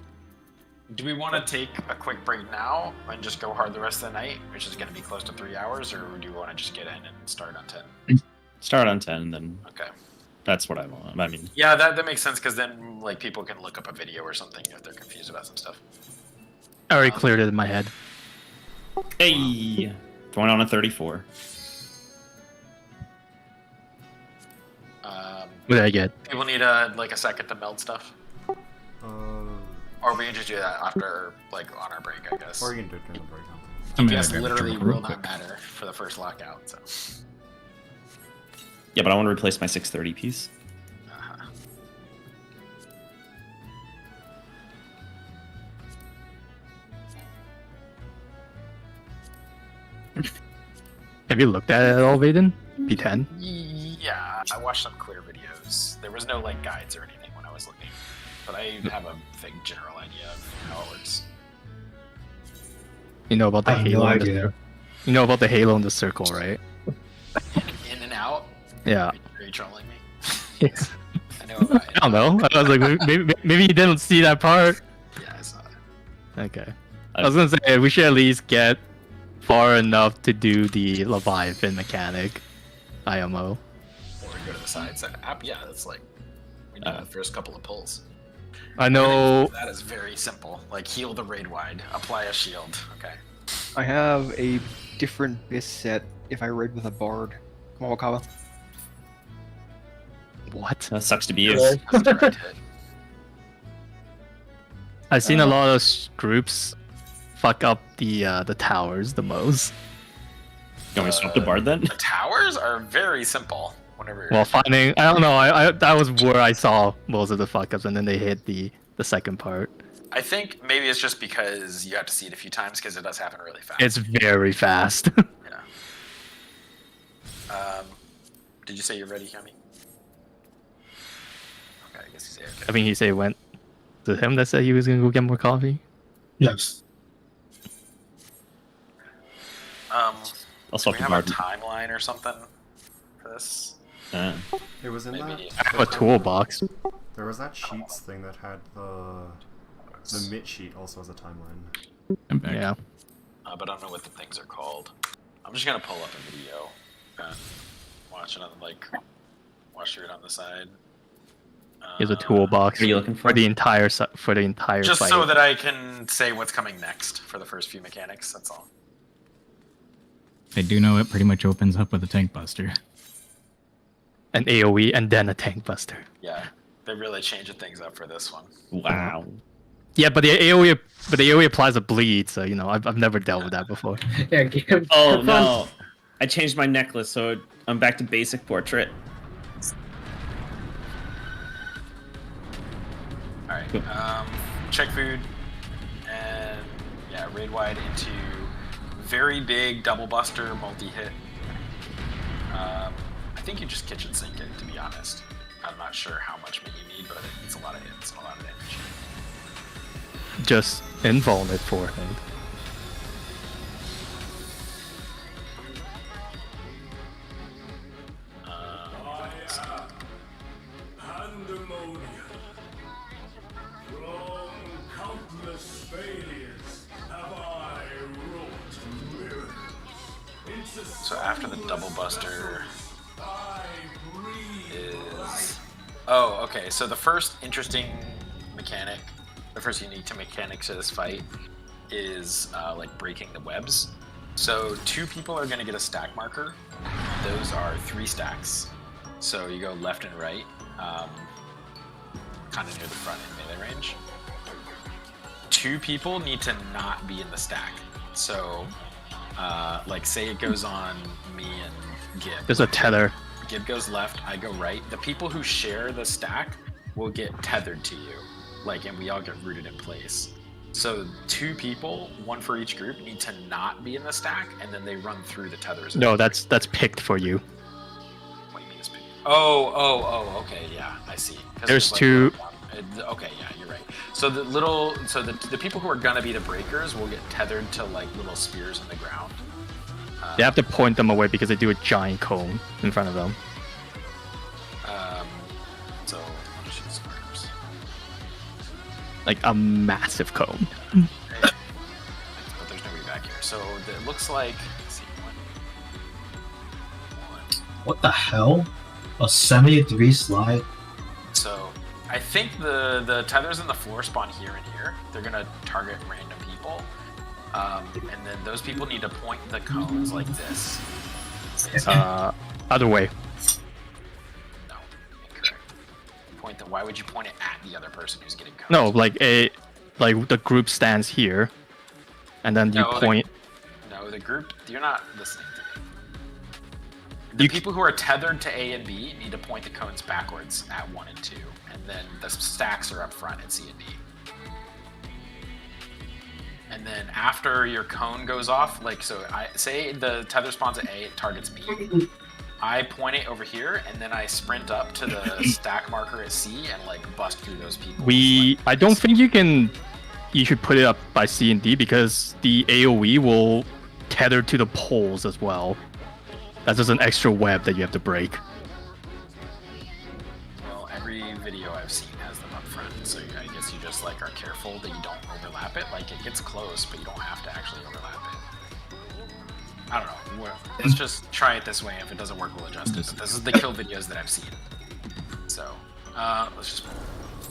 Do we want to take a quick break now and just go hard the rest of the night, which is going to be close to 3 hours, or do you want to just get in and start on 10? start on 10, and then Okay. that's what I want. I mean, Yeah, that makes sense because then like people can look up a video or something if they're confused about some stuff. I already cleared it in my head. hey, going on a 34. What did I get? People need like a second to meld stuff, Uh, or we can just do that after like on our break, I guess. or you can do it during the break. I'm gonna TPS grab a literally drink real will not quick. matter for the first lockout. So. Yeah, but I want to replace my 630 piece. Uh-huh. Have you looked at it at all, Vaden? P10? Yeah, I watched some clear videos. There was no like guides or anything when I was looking, but I have a vague general idea of how it works. You know about the I have halo. no in the idea. You know about the halo in the circle, right? In and out. Yeah. Are you trolling me? Yes. I know about it. I don't know. I was like, maybe you didn't see that part. Yeah, I saw it. Okay. I was gonna say we should at least get far enough to do the Leviathan mechanic, IMO. Or go to the side side app. Yeah, that's like we do the first couple of pulls. I know. That is very simple. Like heal the raid wide, apply a shield. Okay. I have a different bis set if I raid with a bard. Come on, Wakaba. What? That sucks to be you. Well, That's a direct hit. I've seen a lot of groups fuck up the towers the most. You want me to swap the bard then? The towers are very simple. Whenever you're Well, finding I don't know. I that was where I saw most of the fuck ups, and then they hit the second part. I think maybe it's just because you have to see it a few times because it does happen really fast. It's very fast. Yeah. Did you say you're ready, Yami? Okay, I guess you say okay. I think he said went to him that said he was gonna go get more coffee. Yes. I'll Do swap we the have a bard. timeline or something for this? It was in Maybe. that. I have a toolbox. There was that sheets thing that had the mid sheet also has a timeline. I'm back. Yeah. But I don't know what the things are called. I'm just gonna pull up a video and watch it on watch it on the side. Here's a toolbox What are you looking for? the entire for the entire Just fight. so that I can say what's coming next for the first few mechanics. That's all. I do know it pretty much opens up with a tank buster. An AOE and then a tank buster. Yeah, they really changed things up for this one. Wow. Yeah, but the AOE applies a bleed, so you know I've never dealt with that before. yeah, give, Oh have fun. no! I changed my necklace, so I'm back to basic portrait. All right. Check food, and yeah, raid wide into very big double buster multi-hit. I think you just kitchen sink it, to be honest. I'm not sure how much meat you need, but it's a lot of hits and a lot of damage. Just invuln it for him. Pandemonium. From countless failures have I wrought miracles. So after the double buster I breathe is... Oh, okay. So the first interesting mechanic, the first unique to mechanics of this fight is like breaking the webs. So 2 people are going to get a stack marker. Those are 3 stacks. So you go left and right, kind of near the front in melee range. 2 people need to not be in the stack. So, like, say it goes on me and Gib. There's a tether. Gib goes left, I go right. The people who share the stack will get tethered to you, like, and we all get rooted in place. So 2 people, 1 for each group, need to not be in the stack, and then they run through the tethers. No, that's picked for you. What do you mean it's big? Oh, okay, yeah, I see. There's 2. Okay, yeah, you're right. So the people who are gonna be the breakers will get tethered to like little spears in the ground. They have to point them away because they do a giant cone in front of them. So I'll just use squares. Like a massive cone. But there's nobody back here. So it looks like. Let's see, one. What the hell? A 73 slide? So I think the tethers in the floor spawn here and here. They're gonna target random people, and then those people need to point the cones like this. Other way. No, incorrect. Point the. Why would you point it at the other person who's getting cones? No, like the group stands here, and then you point. No, the group. You're not listening to me. The people who are tethered to A and B need to point the cones backwards at 1 and 2, and then the stacks are up front at C and D. And then after your cone goes off, like, so I say the tether spawns at A, it targets me. I point it over here, and then I sprint up to the stack marker at C and like bust through those people. I don't think you should put it up by C and D because the AoE will tether to the poles as well. That's just an extra web that you have to break. Well, every video I've seen has them up front, so I guess you just like are careful that you don't overlap it. Like it gets close, but you don't have to actually overlap it. I don't know. Let's just try it this way. If it doesn't work, we'll adjust it. But this is the kill videos that I've seen. So let's just.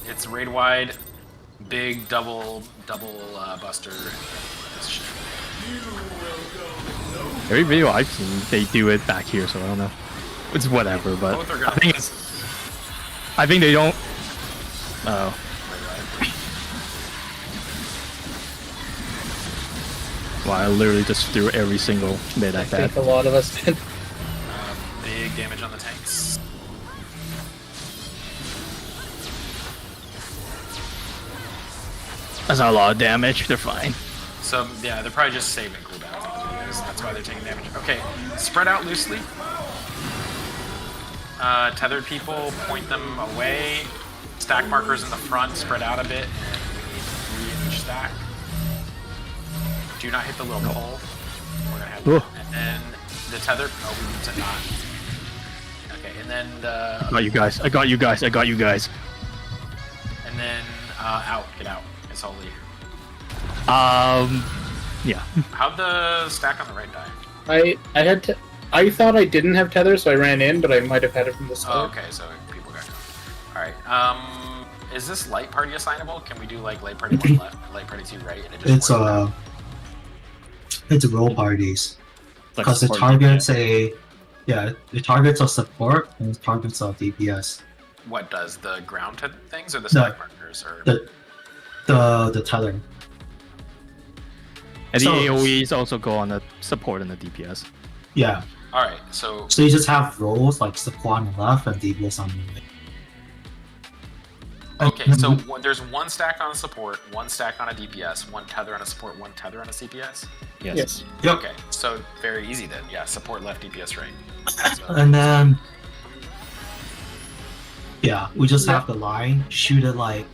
It's raid wide, big double buster. This shit. Every video I've seen, they do it back here, so I don't know. It's whatever, but I think they don't. Oh. Wow, I literally just threw every single mid at that. I think a lot of us did. Big damage on the tanks. That's not a lot of damage. They're fine. So yeah, they're probably just saving cooldowns. That's why they're taking damage. Okay, spread out loosely. Tethered people, point them away. Stack markers in the front, spread out a bit, and we need 3 in each stack. Do not hit the little pole. We're gonna have Ugh. and then the tether. Oh, we need to not. Okay, and then the. I got you guys. I got you guys. I got you guys. And then out. Get out. It's holy. Yeah. How'd the stack on the right die? I thought I didn't have tether, so I ran in, but I might have had it from the Oh, start. okay, so people got caught. Alright, is this light party assignable? Can we do like light party 1 left, light party 2 right, and it just It's roll parties. Like Because it support targets DPS. it targets a support and it targets a DPS. What does the ground things or the stack markers or The tether. And So- the AoEs also go on the support and the DPS. Yeah. Alright, so So you just have rolls like support on the left and DPS on the right. okay, so there's 1 stack on a support, 1 stack on a DPS, 1 tether on a support, 1 tether on a CPS. Yes. Yep. Okay, so very easy then. Yeah, support left, DPS right. So, And then we just have the line, shoot it like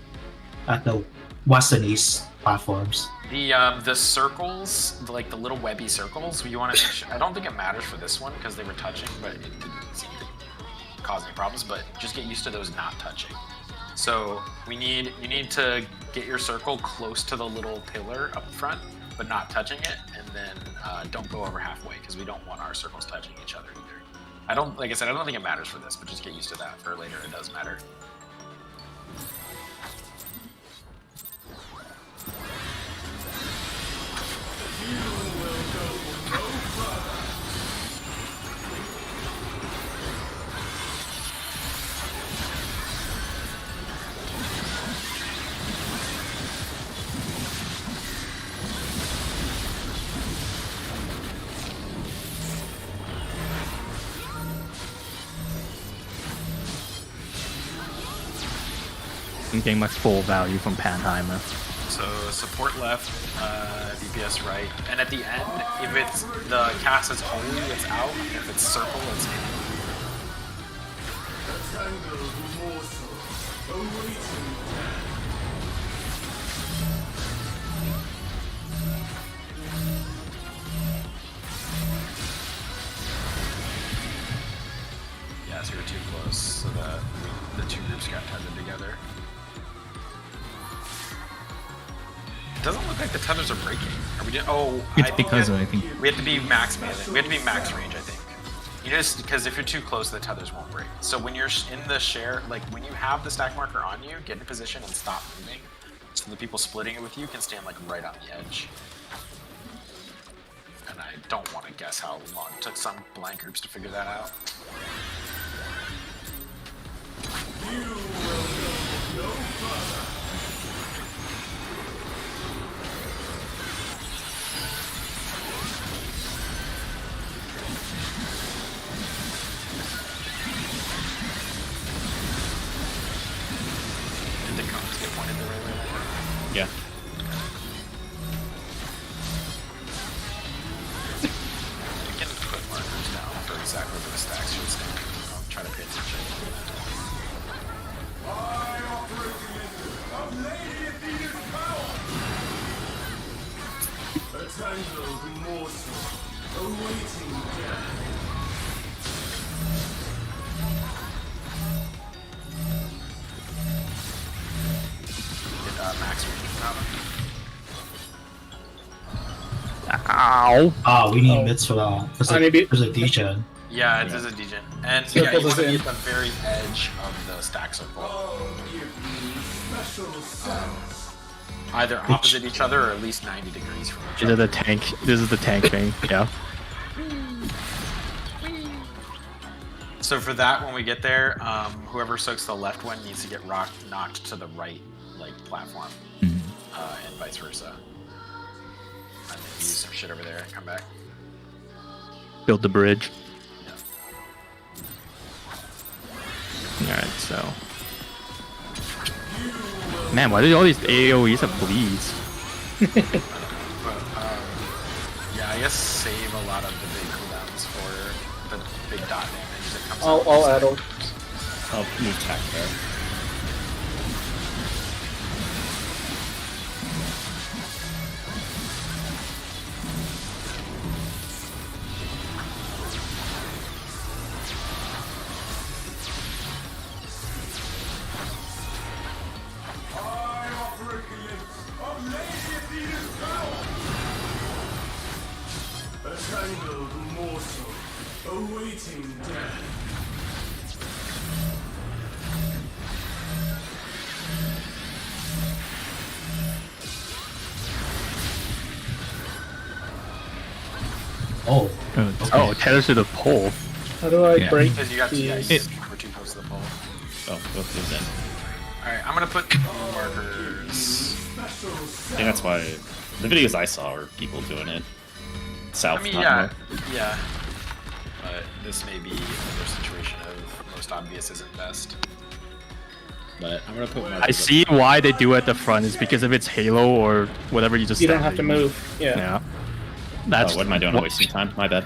at the west and east platforms. the circles, like the little webby circles, you want to make sure. I don't think it matters for this one because they were touching, but it didn't seem to cause any problems. But just get used to those not touching. So you need to get your circle close to the little pillar up front, but not touching it, and then don't go over halfway because we don't want our circles touching each other either. Like I said, I don't think it matters for this, but just get used to that. For later, it does matter. and getting my full value from Panheimer. So support left, DPS right, and at the end, if it's the cast is holy, it's out. If it's circle, it's in. Tangled morsel awaiting death. Yeah, so you're too close, so that the two groups got tethered together. It doesn't look like the tethers are breaking. Are we doing? Oh, It's because I think we have to be max melee. We have to be max range, I think. You just because if you're too close, the tethers won't break. So when you're in the share, like when you have the stack marker on you, get in position and stop moving, so the people splitting it with you can stand like right on the edge. And I don't want to guess how long it took some blind groups to figure that out. Did the cones get pointed the right way? Yeah. We can put markers down for exactly where the stacks should stand. I'll try to pay attention. I operate of Lady Athena's power. A tangled morsel awaiting death. Did max range come out? Ow! Ah, we need mids for that. Maybe- There's a degen. Yeah, it is a degen. And Circles yeah, you want is to be in. at the very edge of the stack circle. Oh, give me special sense. Either opposite each other or at least 90 degrees from each This is other. the tank. This is the tank thing. Yeah. So for that, when we get there, whoever soaks the left one needs to get knocked to the right, like, platform. And vice versa. And then use some shit over there and come back. Build the bridge. Yeah. Alright, so. Man, why do all these AoEs have bleeds? But, yeah, I guess save a lot of the big cooldowns for the big dot damage that comes out. I'll add on. I'll move tack there. I operate of Lady Athena's power. A tangled morsel awaiting death. Oh, Oh, tethers to the pole. How do I Yeah. break Because you got these? TIs. We're too close to the pole. Oh, both these in. Alright, I'm gonna put markers. I think that's why the videos I saw were people doing it. South, I mean, not yeah, north. yeah. But this may be another situation of most obvious isn't best. But I'm gonna put markers. I see why they do it at the front is because if it's Halo or whatever, you just You don't stand have to there. move. Yeah. Yeah. That's Oh, what am I doing? I'm wasting time. My bad.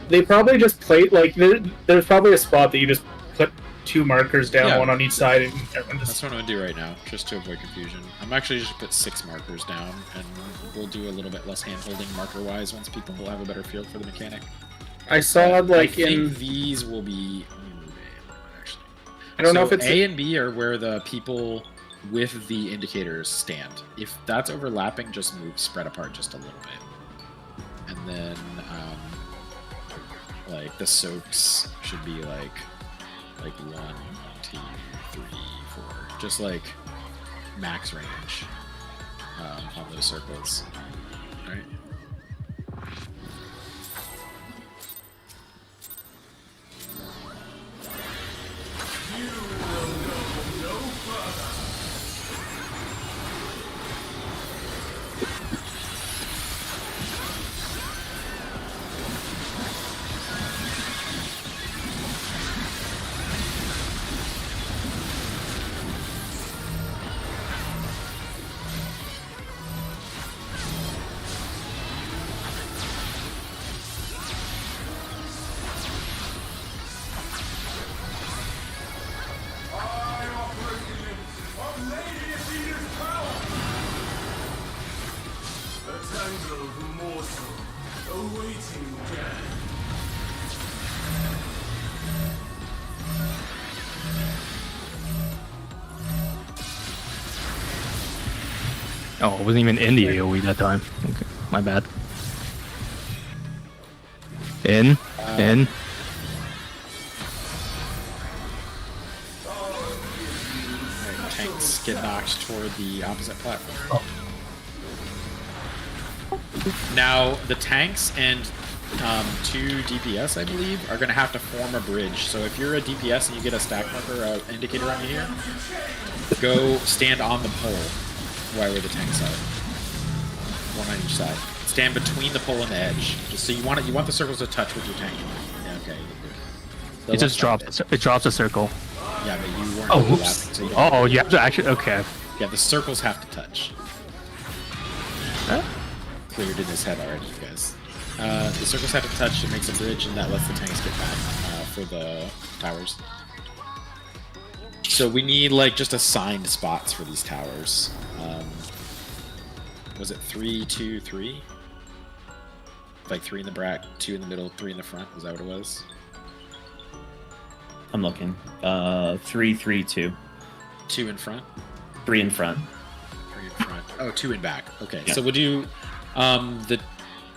They probably just play like there's probably a spot that you just put two markers down, Yeah. one on each side, and everyone That's just. what I'm gonna do right now, just to avoid confusion. I'm actually just put 6 markers down, and we'll do a little bit less hand-holding marker-wise once people will have a better feel for the mechanic. I saw like I think in. these will be. Actually, I don't know So if it's A and B are where the people with the indicators stand. If that's overlapping, just move, spread apart just a little bit, and then like the soaks should be like 1, 2, 3, 4, just like max range on those circles. All right. tangled mortal, awaiting death. Oh, I wasn't even in the AoE that time. Okay, my bad. In. Alright, tanks get knocked toward the opposite platform. Now, the tanks and 2 DPS, I believe, are going to have to form a bridge. So if you're a DPS and you get a stack marker indicator on you here, go stand on the pole right where the tanks are. One on each side. Stand between the pole and the edge. Just so you want the circles to touch with your tank. Yeah, okay. The It just left drops. side It drops a circle. Yeah, but you weren't Oh, overlapping, whoops. so you don't Oh, you have to actually. Okay. Yeah, the circles have to touch. Cleared in his head already, you guys. The circles have to touch, it makes a bridge, and that lets the tanks get back for the towers. So we need, like, just assigned spots for these towers. Was it 3, 2, 3? Like 3 in the back, 2 in the middle, 3 in the front? Was that what it was? I'm looking. 3, 3, 2. 2 in front? 3 in front. 3 in front. Oh, 2 in back. Okay, Yeah. so we'll do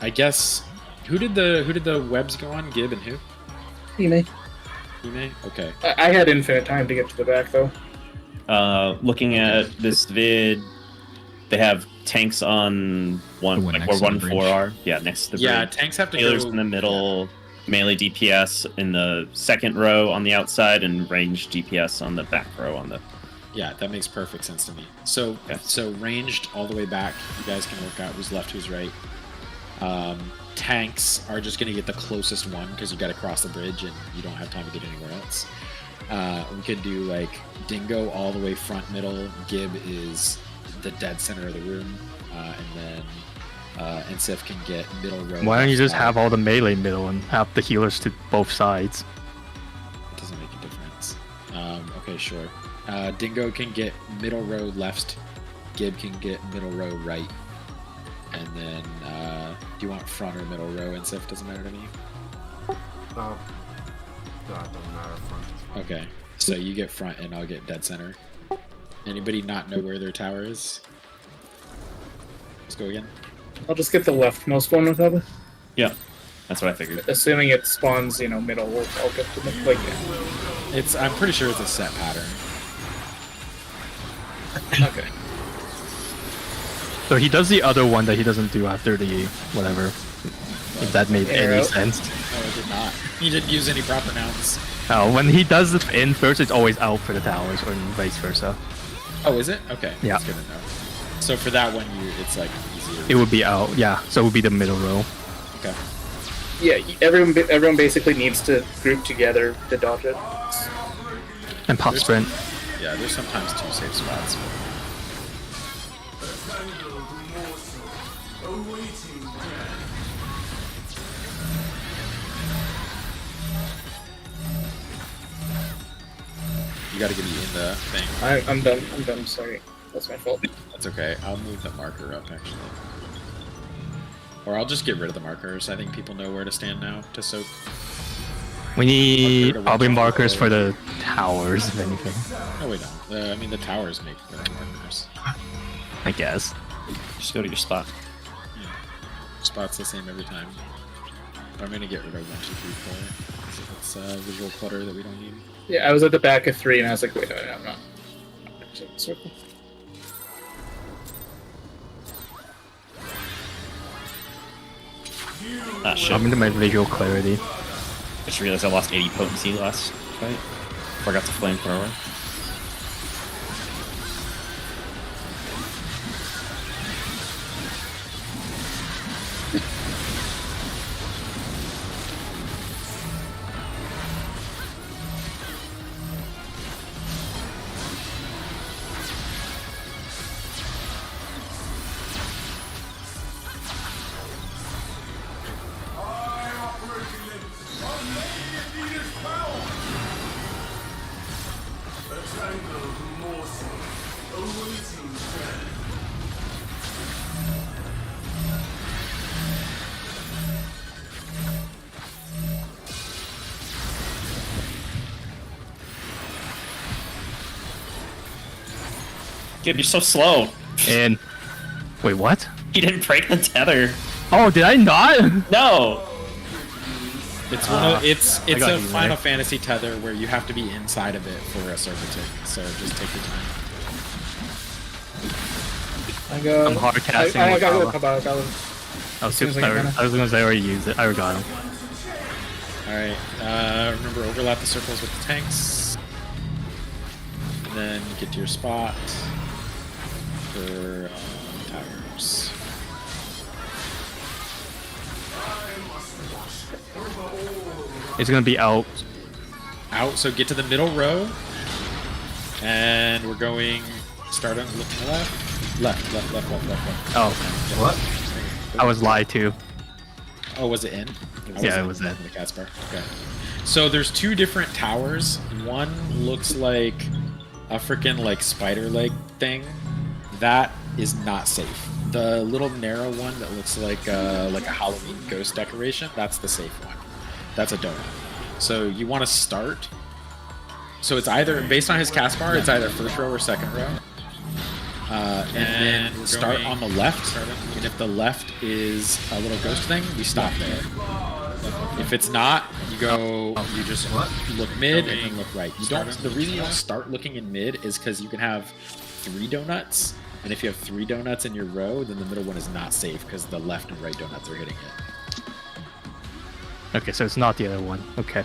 I guess who did the webs go on? Gib and who? You Ime? Okay. I had infinite time to get to the back though. Looking at this vid, they have tanks on one, The one like next where to the 1 4 bridge. are. Yeah, next to the Yeah, bridge. tanks have to Healers go in the middle, melee DPS in the second row on the outside, and ranged DPS on the back row on the. Yeah, that makes perfect sense to me. So, Okay. so ranged all the way back. You guys can work out who's left, who's right. Tanks are just gonna get the closest one because you got to cross the bridge and you don't have time to get anywhere else. We could do like Dingo all the way front middle. Gib is the dead center of the room, and then Insif can get middle row. Why don't you left just side. have all the melee middle and have the healers to both sides? It doesn't make a difference. Okay, sure. Dingo can get middle row left. Gib can get middle row right. And then, do you want front or middle row? And stuff doesn't matter to me. No, that doesn't matter. Front. Okay, so you get front, and I'll get dead center. Anybody not know where their tower is? Let's go again. I'll just get the leftmost one with other. Yeah, that's what I figured. Assuming it spawns, middle, I'll get to the I'm pretty sure it's a set pattern. Okay. So he does the other one that he doesn't do after the whatever. If that made any Arrow. No, sense. it did not. He didn't use any proper nouns. Oh, when he does it in first, it's always out for the towers, or vice versa. Oh, is it? Okay. Yeah. That's good to know. So for that one, it's like easier. It would be out, yeah. So it would be the middle row. Okay. Yeah, everyone basically needs to group together to dodge it. And pop sprint. Yeah, there's sometimes 2 safe spots. Tangled mortal, awaiting death. You gotta get me in the thing. I'm done, sorry. That's my fault. That's okay. I'll move the marker up, actually. Or I'll just get rid of the markers. I think people know where to stand now to soak. We need Okay, probably watch out. markers for the towers, if anything. No, we don't. I mean, the towers make their own markers. I guess. Just go to your spot. Spot's the same every time. But I'm gonna get rid of 1, 2, 3, 4. It's visual clutter that we don't need. Yeah, I was at the back of 3 and I was like, wait, I'm not. Circle. Ah, shit. I'm into my visual clarity. I just realized I lost 80 potency last fight. Forgot to flamethrower. I operate in unlimited power. Dude, you're so slow. And wait, what? You didn't break the tether. Oh, did I not? No. It's one of it's I got a you Final there. Fantasy tether where you have to be inside of it for a servitude. So just take your time. I got. I'm hard casting. I with got Kala. it. About Kala. I was soon as I get mana. I was gonna say I already used it. I got him. All right. Remember, overlap the circles with the tanks. And then get to your spot for towers. It's gonna be out. Out. So get to the middle row, and we're going. Start on look to the left. Left. Oh, okay. What? I was lied to. Oh, was it in? Yeah, it was in. The cat's bar. Okay. So there's two different towers. One looks like a freaking like spider leg thing. That is not safe. The little narrow one that looks like a Halloween ghost decoration. That's the safe one. That's a donut. So you want to start. So it's either based on his cast bar. It's either first row or second row. And then start on the left. And if the left is a little ghost thing, we stop there. If it's not, you just look mid and then look right. You don't. The reason you don't start looking in mid is because you can have 3 donuts, and if you have 3 donuts in your row, then the middle one is not safe because the left and right donuts are hitting it. Okay, so it's not the other one. Okay.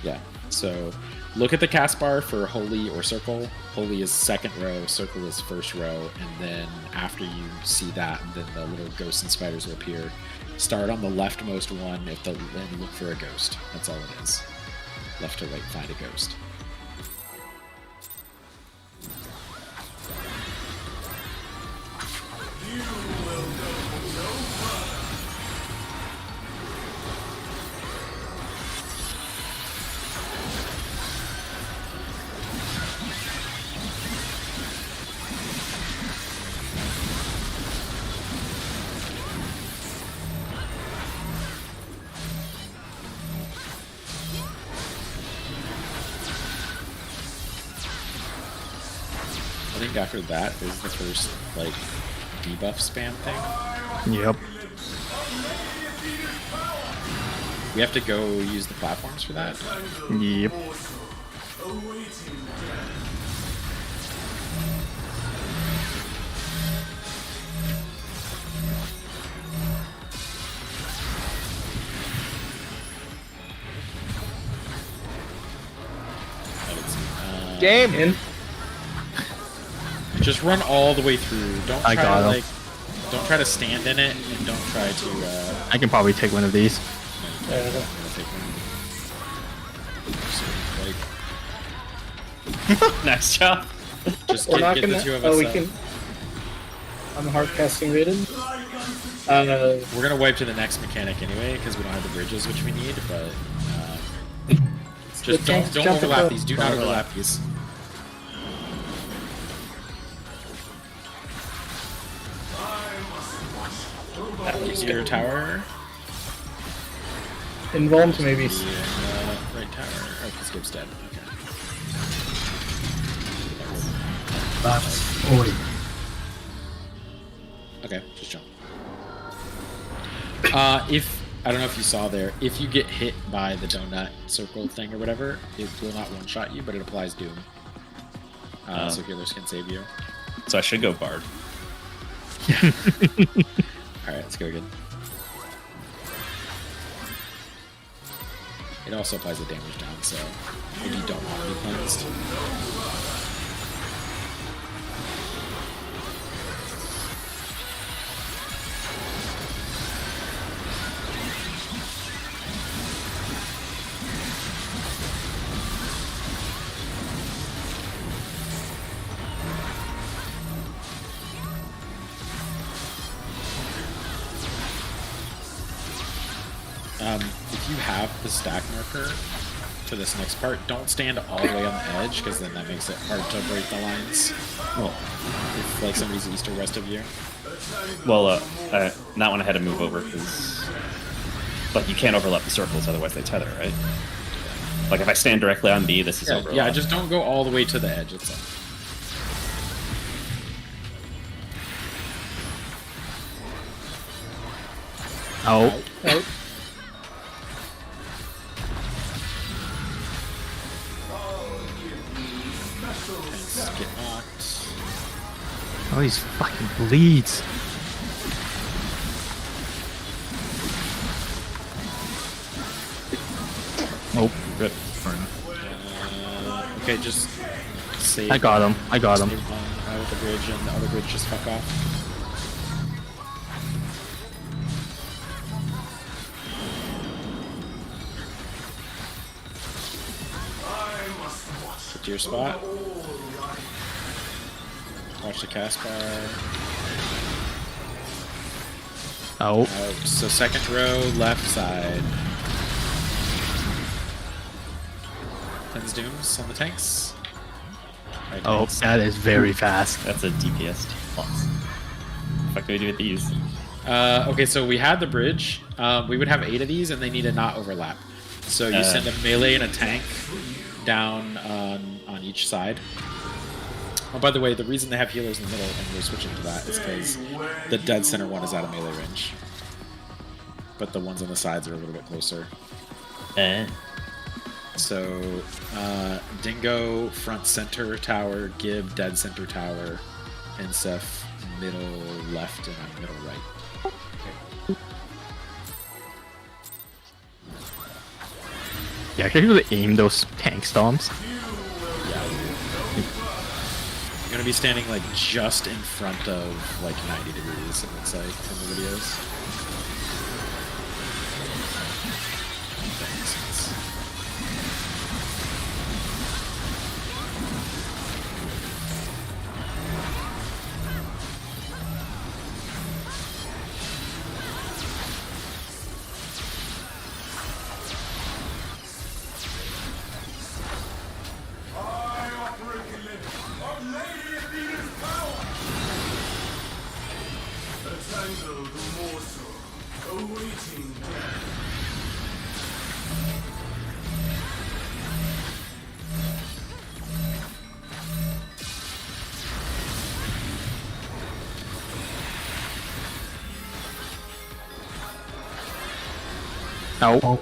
Yeah. So look at the cast bar for holy or circle. Holy is second row, circle is first row, and then after you see that, then the little ghosts and spiders will appear. Start on the leftmost one and look for a ghost. That's all it is. Left to right, find a ghost. I think after that is the first like debuff spam thing. Yep. We have to go use the platforms for that. Yep. Game in. Just run all the way through. Don't I try got to him. like, don't try to stand in it, and don't try to. I can probably take one of these. I'm gonna take one. Nice job. Just We're not get the gonna. two of Oh, us we up. can. I'm hard casting rated. We're gonna wipe to the next mechanic anyway because we don't have the bridges which we need. But just don't jump overlap across. these. Do not overlap these. Your tower. Involved maybe. Right tower. Oh, because Skip's dead. Okay. That's already. Okay, just jump. If I don't know if you saw there, if you get hit by the donut circle thing or whatever, it will not one-shot you, but it applies Doom. So healers can save you. So I should go Bard. Alright, let's go again. It also applies the damage down, so maybe you don't want to be cleansed. If you have the stack marker to this next part, don't stand all the way on the edge, because then that makes it hard to break the lines. Well, If like somebody's east or west of you. well, not when I had to move over because, like, you can't overlap the circles, otherwise they tether, right? Like if I stand directly on B, this is overlap. Yeah, just don't go all the way to the edge. It's Oh. Out. Tanks get knocked. Oh, these fucking bleeds. Nope. Rip. Burn. Okay, just save. I got him. I got him. Save one out of the bridge, and the other bridge just fuck off. Get to your spot. Watch the cast bar. Oh. Out. So second row, left side. 10s dooms on the tanks. Right, Oh, tanks. that is very fast. That's a DPS plus. What the fuck do we do with these? Okay, so we had the bridge. We would have 8 of these, and they need to not overlap. So you send a melee and a tank down on each side. Oh, by the way, the reason they have healers in the middle and we're switching to that is because the dead center one is out of melee range. But the ones on the sides are a little bit closer. So, Dingo, front center tower, Gib, dead center tower, Insef, middle left, and I'm middle right. Yeah, can you really aim those tank stomps? You're gonna be standing like just in front of like 90 degrees, it looks like, from the videos. I operate the limit of Lady Athena's power. A tangled morsel awaiting death. Oh.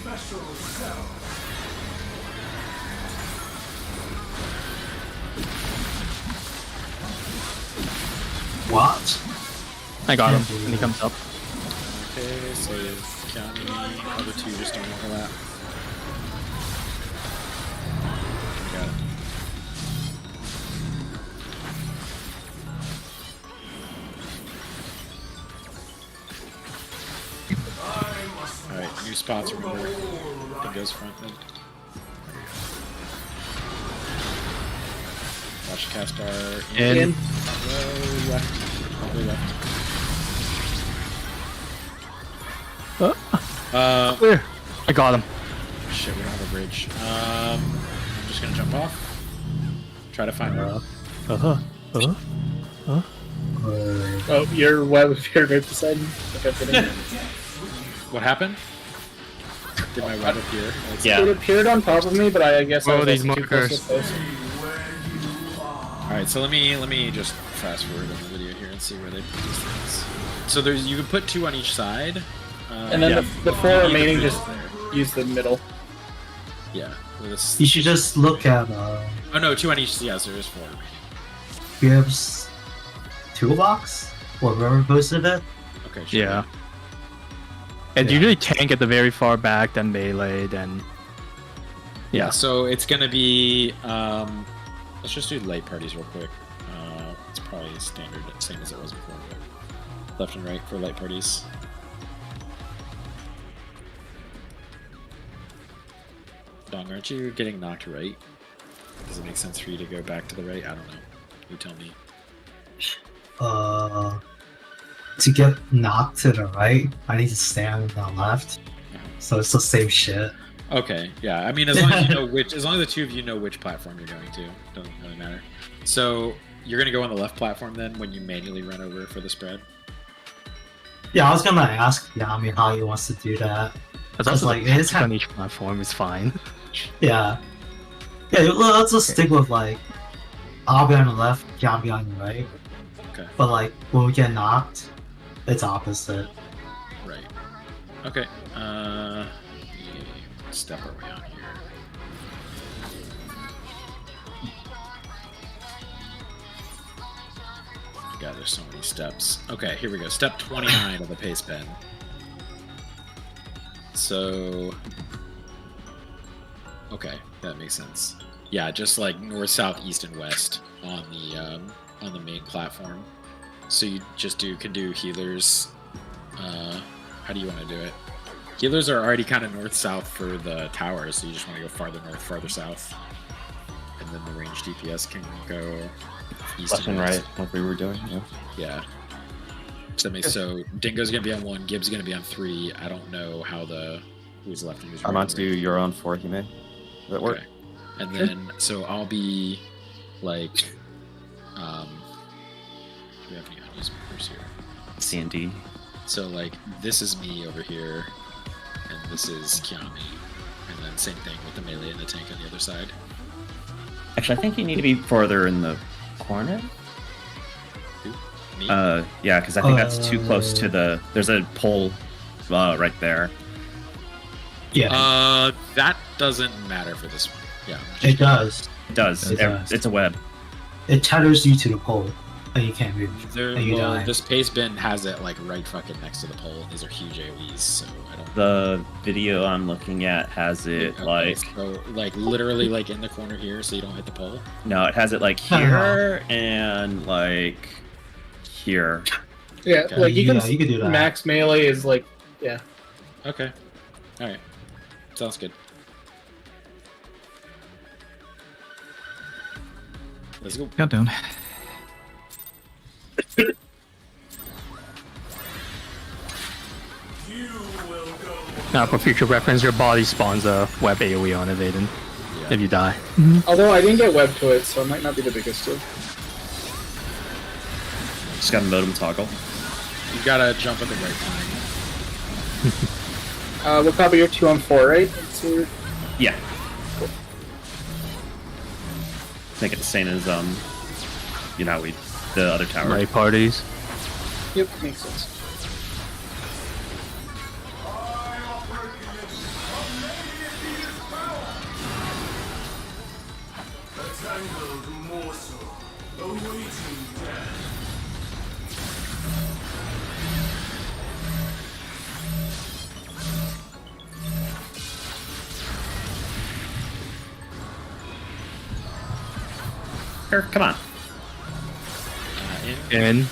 Special cell. What? I got him. And he comes up. Okay, so Kiani, other two just don't overlap. Got it. Alright, new spots, remember. Dingo's front mid. Watch the cast bar In. Front row, left. Probably left. Clear. I got him. Shit, we don't have a bridge. I'm just gonna jump off. Try to find her. Oh, your web appeared right beside me. Okay, What happened? Did my web appear? Yeah. It appeared on top of me, but I guess I Oh, was these also too close markers. to post. Alright, so let me just fast forward in the video here and see where they put these things. So there's you can put 2 on each side. And then the 4 remaining just use the middle. Yeah. With this, You should just look at oh no, 2 on each. Yes, there is 4 remaining. Gibbs' toolbox or whoever posted it. Okay. Sure. Yeah. And Yeah. usually tank at the very far back, then melee, then... Yeah. So it's gonna be. Let's just do light parties real quick. It's probably standard, same as it was before. But left and right for light parties. Dong, aren't you getting knocked right? Does it make sense for you to go back to the right? I don't know. You tell me. To get knocked to the right, I need to stand on the left. So it's the same shit. Okay, yeah. I mean, as long as you know which, as long as the two of you know which platform you're going to, doesn't really matter. So you're gonna go on the left platform then when you manually run over for the spread. Yeah, I was gonna ask Yami how he wants to do that. That's also like like, it is on each platform is fine. Yeah. Yeah, let's just stick with like I'll be on the left, John be on the right. Okay. But like when we get knocked, it's opposite. Right. Okay. What step are we on here? God, there's so many steps. Okay, here we go. Step 29 of the pace pen. So, okay, that makes sense. Yeah, just like north, south, east, and west on the main platform. So you just can do healers. How do you want to do it? Healers are already kind of north, south for the towers, so you just want to go farther north, farther south, and then the range DPS can go east Left and west. right, like we were doing. Yeah. Yeah. So Dingo's gonna be on 1, Gibbs gonna be on 3. I don't know how who's left and who's right. Armando, you're on 4, Hime. Does that work? Okay. And then so I'll be like do we have any unused members here? C and D. So like this is me over here and this is Kiami. And then same thing with the melee and the tank on the other side. Actually, I think you need to be further in the corner. Who? Me? Yeah, because I think that's too close to the. There's a pole right there. Yeah, That doesn't matter for this one. Yeah. it does. It does. It does. It's a web. It tethers you to the pole, and you can't move. And you die. This pace bin has it like right fucking next to the pole. These are huge AoEs, so I don't. The video I'm looking at has it Okay, like. so, like literally like in the corner here, so you don't hit the pole. No, it has it like here and like here. Yeah, Okay. like you can, Yeah, you can do that. max melee is like, yeah. Okay. All right. Sounds good. Let's go. Countdown. Now, for future reference, your body spawns a web AoE on it, Aiden, if you die. Although I didn't get web to it, so it might not be the biggest deal. Just got a modem toggle. You gotta jump at the right time. We'll probably your 2 on 4, right? That's your... Yeah. Make it the same as you know, the other tower. Right parties. Yep, makes sense. A tangled morsel awaiting death. Here, come on. In.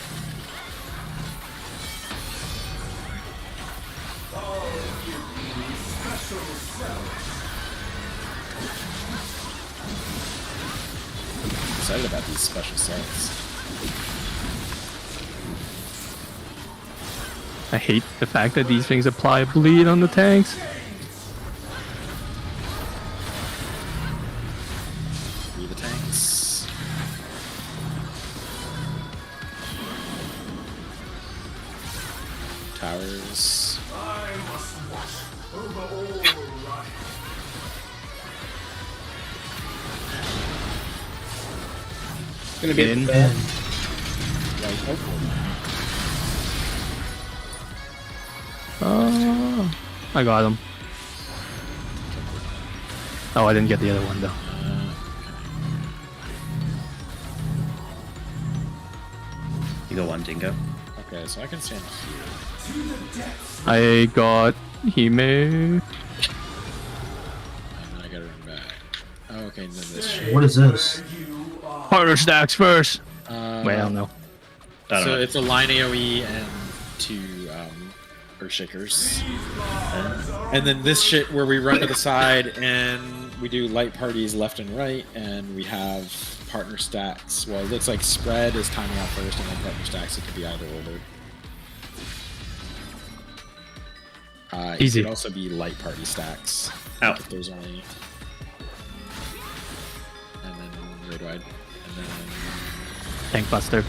I'm excited about these special sets. I hate the fact that these things apply bleed on the tanks. Free the tanks. Towers. I must watch over all life. It's gonna be In. bad. Oh, I got him. Oh, I didn't get the other one though. You go one, Dingo. Okay, so I can stand here. I got Hime. And then I gotta run back. Oh, okay, and then this shit. What is this? Partner stacks first. Well, no. I don't So know. it's a line AoE and 2 Earthshakers. And then this shit where we run to the side and we do light parties left and right, and we have partner stacks. Well, it looks like spread is timing out first, and then partner stacks, it could be either order. Easy. It could also be light party stacks. Ow. If there's only... And then raid wide. And then Tank Buster.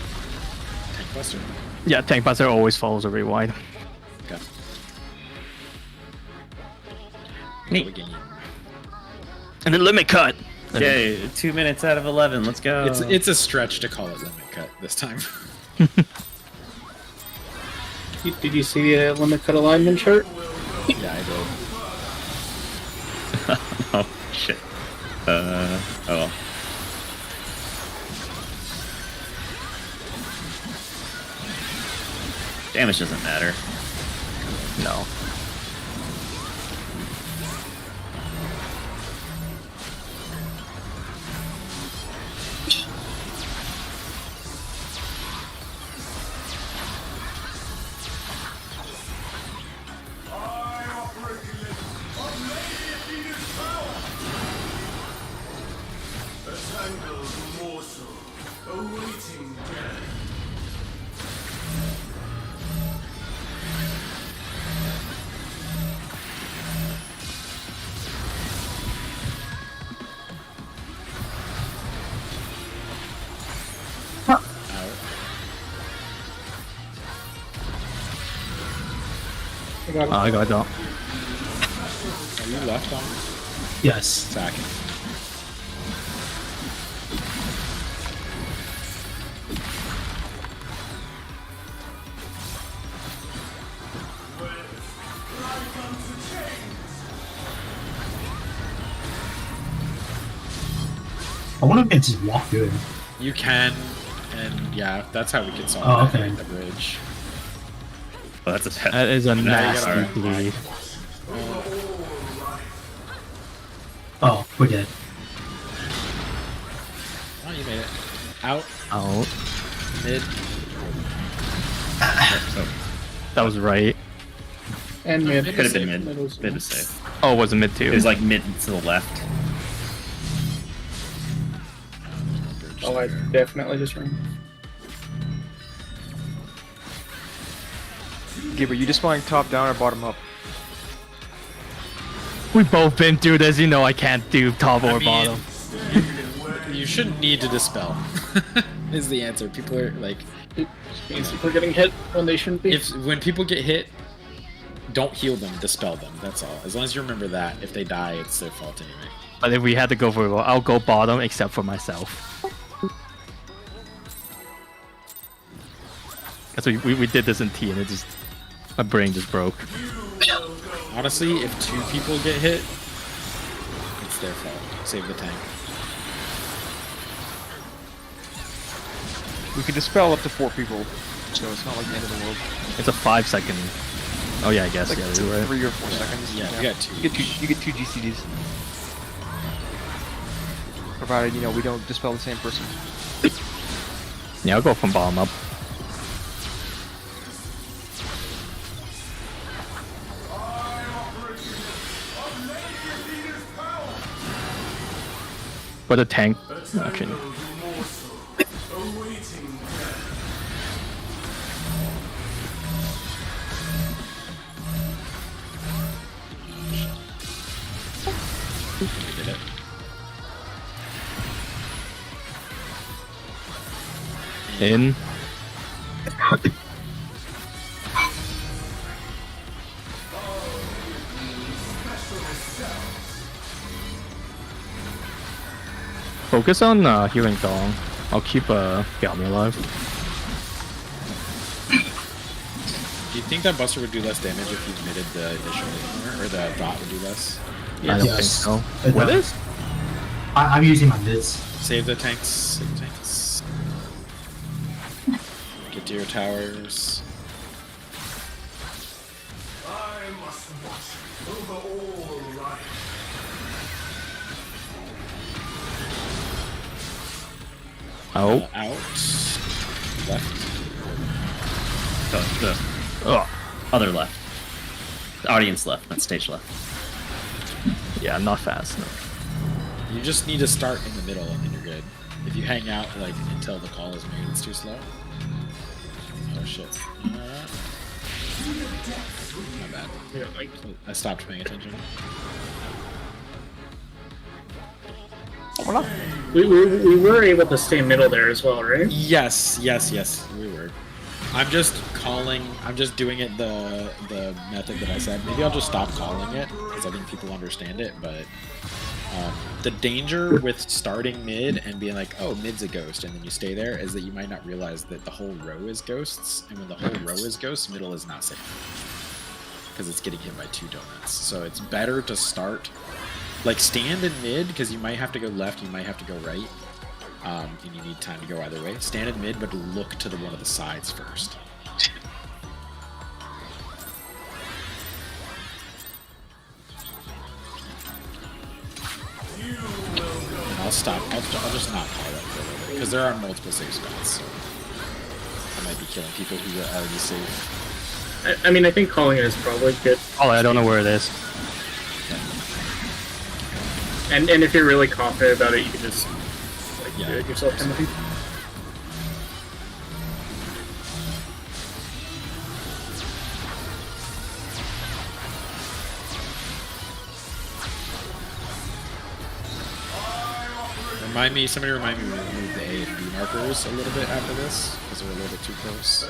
tank buster. Yeah, Tank Buster always follows a rewind. Okay. Neat. Go again. And then limit cut. Okay, 2 minutes out of 11. Let's go. It's a stretch to call it limit cut this time. Did you see the limit cut alignment chart? Yeah, I did. Oh shit. Oh well. Damage doesn't matter. No. I operate the limit of Lady Athena's power. A tangled morsel awaiting death. I got that. Are you left on Yes. attacking? I wonder if I can just walk through it. You can, and yeah, that's how we can solve Oh, that, okay. like the bridge. Oh, that's a pet. That is a you nasty gotta- bleed. Oh, we're dead. Oh, you made it. Out, Out. mid. That was right. And mid. Could have been mid. Middle's Mid was safe. Oh, was it mid It too? was like mid to the left. Oh, I definitely just ran. Gabe, are you just playing top down or bottom up? We both been through this. You know I can't do top or mean, bottom. You shouldn't need to dispel. Is the answer. People are like, It means people are getting hit when they shouldn't be. when people get hit, don't heal them, dispel them. That's all. As long as you remember that, if they die, it's their fault anyway. But if we had to go for it, I'll go bottom except for myself. Because we did this in T and it just my brain just broke. Honestly, if 2 people get hit, it's their fault. Save the tank. We can dispel up to 4 people, so it's not like the end of the world. It's a 5-second. Oh yeah, I guess. Like Yeah, you're right. 3 or 4 seconds. Yeah, we got 2. You get two GCDs. Provided, you know, we don't dispel the same person. Yeah, I'll go from bottom up. For the tank action. We did it. In. Focus on healing Dong. I'll keep Galmi alive. Do you think that Buster would do less damage if he committed the initial ignore, or the dot would do less? I don't think Yes. so. It What does. is? I'm using my mids. Save the tanks. Save the tanks. Get to your towers. I must watch over all life. Oh. Out. Left. The Oh. other left. The audience left, not stage left. Yeah, not fast. No. You just need to start in the middle and you're good. If you hang out like until the call is made, it's too slow. Oh shit. My bad. Yeah, like, I stopped paying attention. we were able to stay middle there as well, right? Yes, we were. I'm just doing it the method that I said. Maybe I'll just stop calling it, because I think people understand it, but The danger with starting mid and being like, oh, mid's a ghost, and then you stay there, is that you might not realize that the whole row is ghosts, and when the whole row is ghosts, middle is not safe. Because it's getting hit by 2 donuts. So it's better to start, like, stand in mid, because you might have to go left, you might have to go right, and you need time to go either way. Stand in mid, but look to one of the sides first. And I'll stop. I'll just not call that for a little bit, because there are multiple safe spots, so I might be killing people who are already safe. I mean, I think calling it is probably good. Oh, I don't know where it is. And if you're really confident about it, you can just like Yeah. do it yourself kind of thing. Somebody remind me to move the A and B markers a little bit after this, because they're a little bit too close.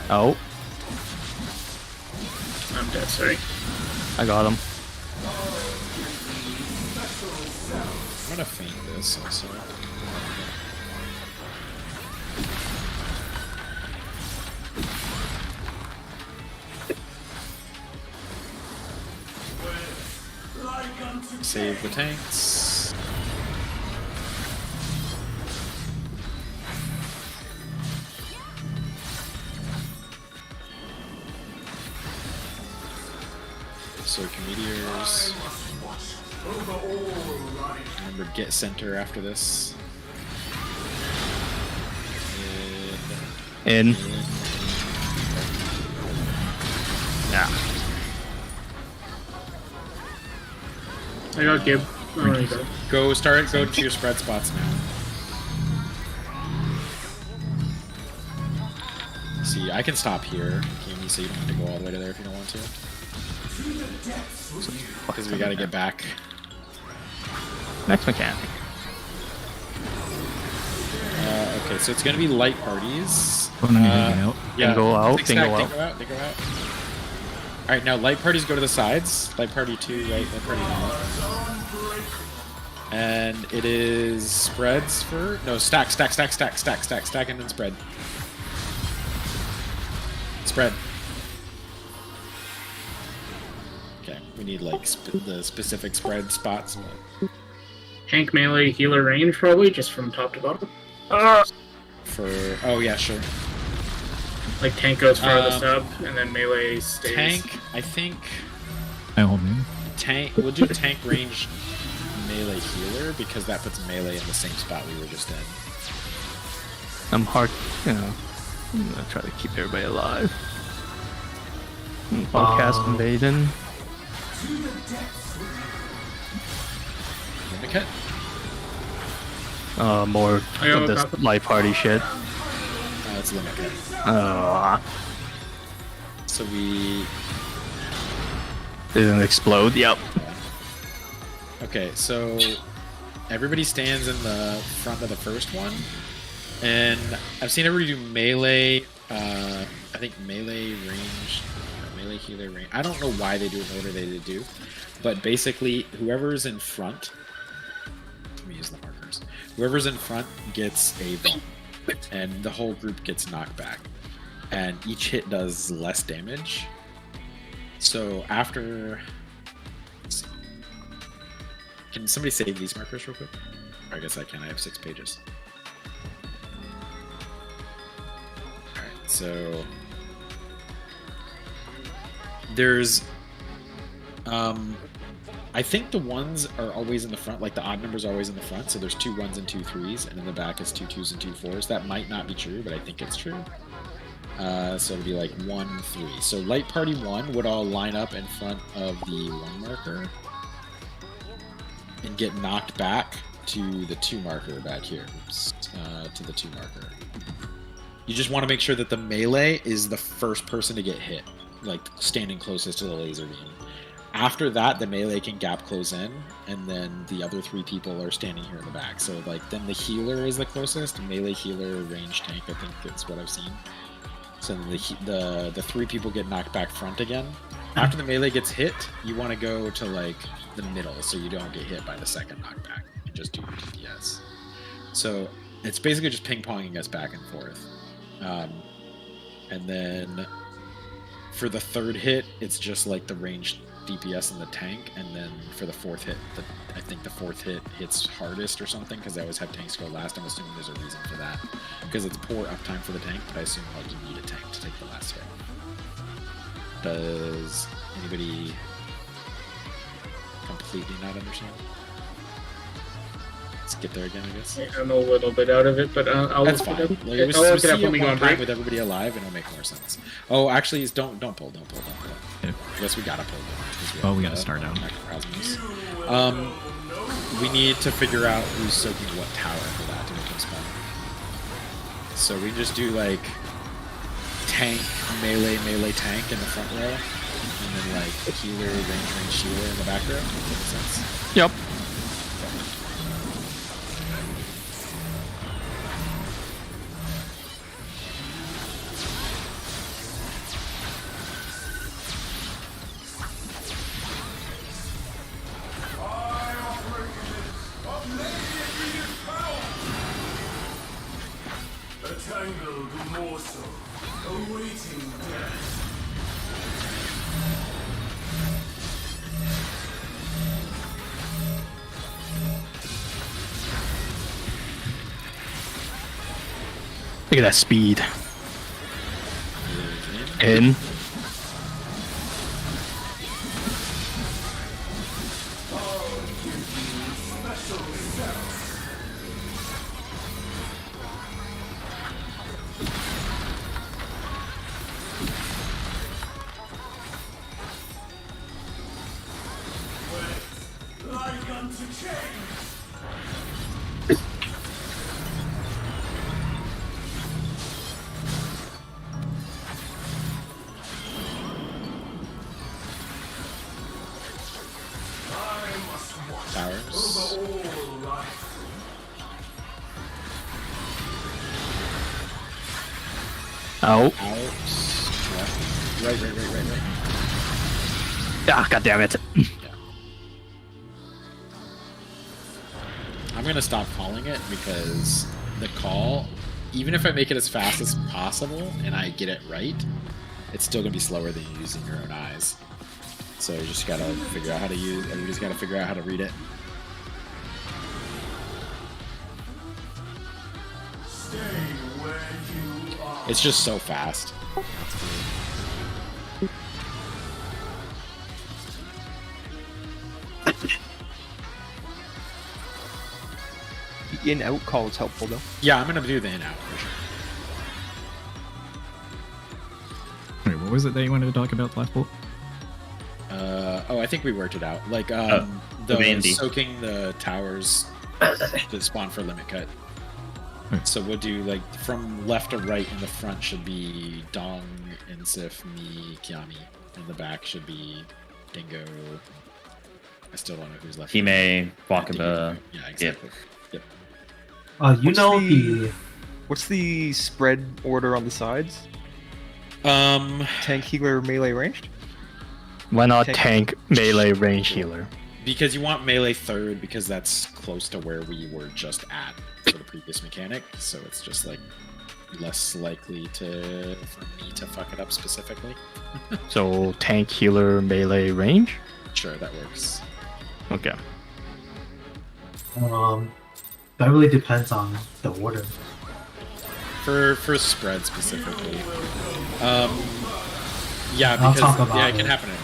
Oh, I'm dead, sorry. I got him. I'm gonna feint this also. Save the tanks. Soak meteors. Remember, get center after this. In. Yeah. I got Gib. Oh, there you go. Go to your spread spots now. See, I can stop here, Kimi, so you don't have to go all the way to there if you don't want to. Because we gotta get back. Next mechanic. Okay, so it's gonna be light parties. Oh, no, no, no. Dingo out, Zigzag, dingo out. Dingo out. Alright, now light parties go to the sides. Light party 2, right? Light party 1. And it is spreads for... No, stack, and then spread. Spread. Okay, we need, like, the specific spread spots. Tank, melee, healer, range, probably, just from top to bottom. For... Oh, yeah, sure. Like, tank goes farthest up, and then melee stays. Tank, I think... I hold me. Tank... We'll do tank range melee healer, because that puts melee in the same spot we were just in. I'm hard, you know. I'm gonna try to keep everybody alive. Podcast invasion. Limit More I got of this copy. light party shit. It's limit cut. So we... Didn't explode. Yep. Okay, so everybody stands in the front of the first one, and I've seen everybody do melee. I think melee range, melee healer range. I don't know why they do it in the order they do, but basically, whoever's in front. Let me use the markers. Whoever's in front gets a bump, and the whole group gets knocked back, and each hit does less damage. So after. Can somebody save these markers real quick? Or I guess I can. I have 6 pages. Alright, so... There's... I think the ones are always in the front, like the odd numbers are always in the front, so there's 2 1s and 2 3s, and in the back is 2 2s and 2 4s. That might not be true, but I think it's true. So it'll be like 1 3. So light party 1 would all line up in front of the 1 marker. And get knocked back to the 2 marker back here. Oops. To the 2 marker. You just want to make sure that the melee is the first person to get hit, like standing closest to the laser beam. after that, the melee can gap close in, and then the other 3 people are standing here in the back. So like then the healer is the closest. Melee, healer, range, tank. I think is what I've seen. So then the 3 people get knocked back front again. After the melee gets hit, you want to go to like the middle, so you don't get hit by the second knockback. And just do your DPS. So it's basically just ping-ponging us back and forth. And then for the 3rd hit, it's just like the ranged DPS and the tank, and then for the 4th hit, I think the 4th hit hits hardest or something, because they always have tanks go last. I'm assuming there's a reason for that, because it's poor uptime for the tank, but I assume like you need a tank to take the last hit. Does anybody completely not understand? Let's get there again, I guess. I'm a little bit out of it, but I'll That's look fine. it up. Like, I'll look it up see when we go on break. with everybody alive, and it'll make more sense. Oh, actually, don't pull. Yeah. I guess we gotta pull. Well, we gotta start out. We need to figure out who's soaking what tower for that to make him spawn. So we just do like tank, melee, tank in the front row, and then like healer, range, healer in the back row. Does that make sense? Yep. Tangled morsel, awaiting death. Look at that speed. In. Like unto change. Towers. All life. Out. Out. Right. Ah, god damn it. I'm gonna stop calling it because the call, even if I make it as fast as possible and I get it right, it's still gonna be slower than you using your own eyes. So you just gotta figure out how to use. Everybody's gotta figure out how to read it. Stay where you are. It's just so fast. The in-out call is helpful though. Yeah, I'm gonna do the in-out for sure. Wait, what was it that you wanted to talk about last bolt? Oh, I think we worked it out. Like the the Vandy. soaking the towers to spawn for limit cut. So we'll do like from left to right in the front should be Dong, Insif, me, Kiami. In the back should be Dingo. I still don't know who's left. Hime, Wakaba. Yeah, exactly. Yep. You know the What's the spread order on the sides? Tank, healer, melee, ranged? Why not Tank. tank, melee, range, healer? Because you want melee third because that's close to where we were just at for the previous mechanic. So it's just like less likely for me to fuck it up specifically. So tank, healer, melee, range? Sure, that works. Okay. that really depends on the order. For spread specifically. Yeah, I'll because talk about it can it. happen in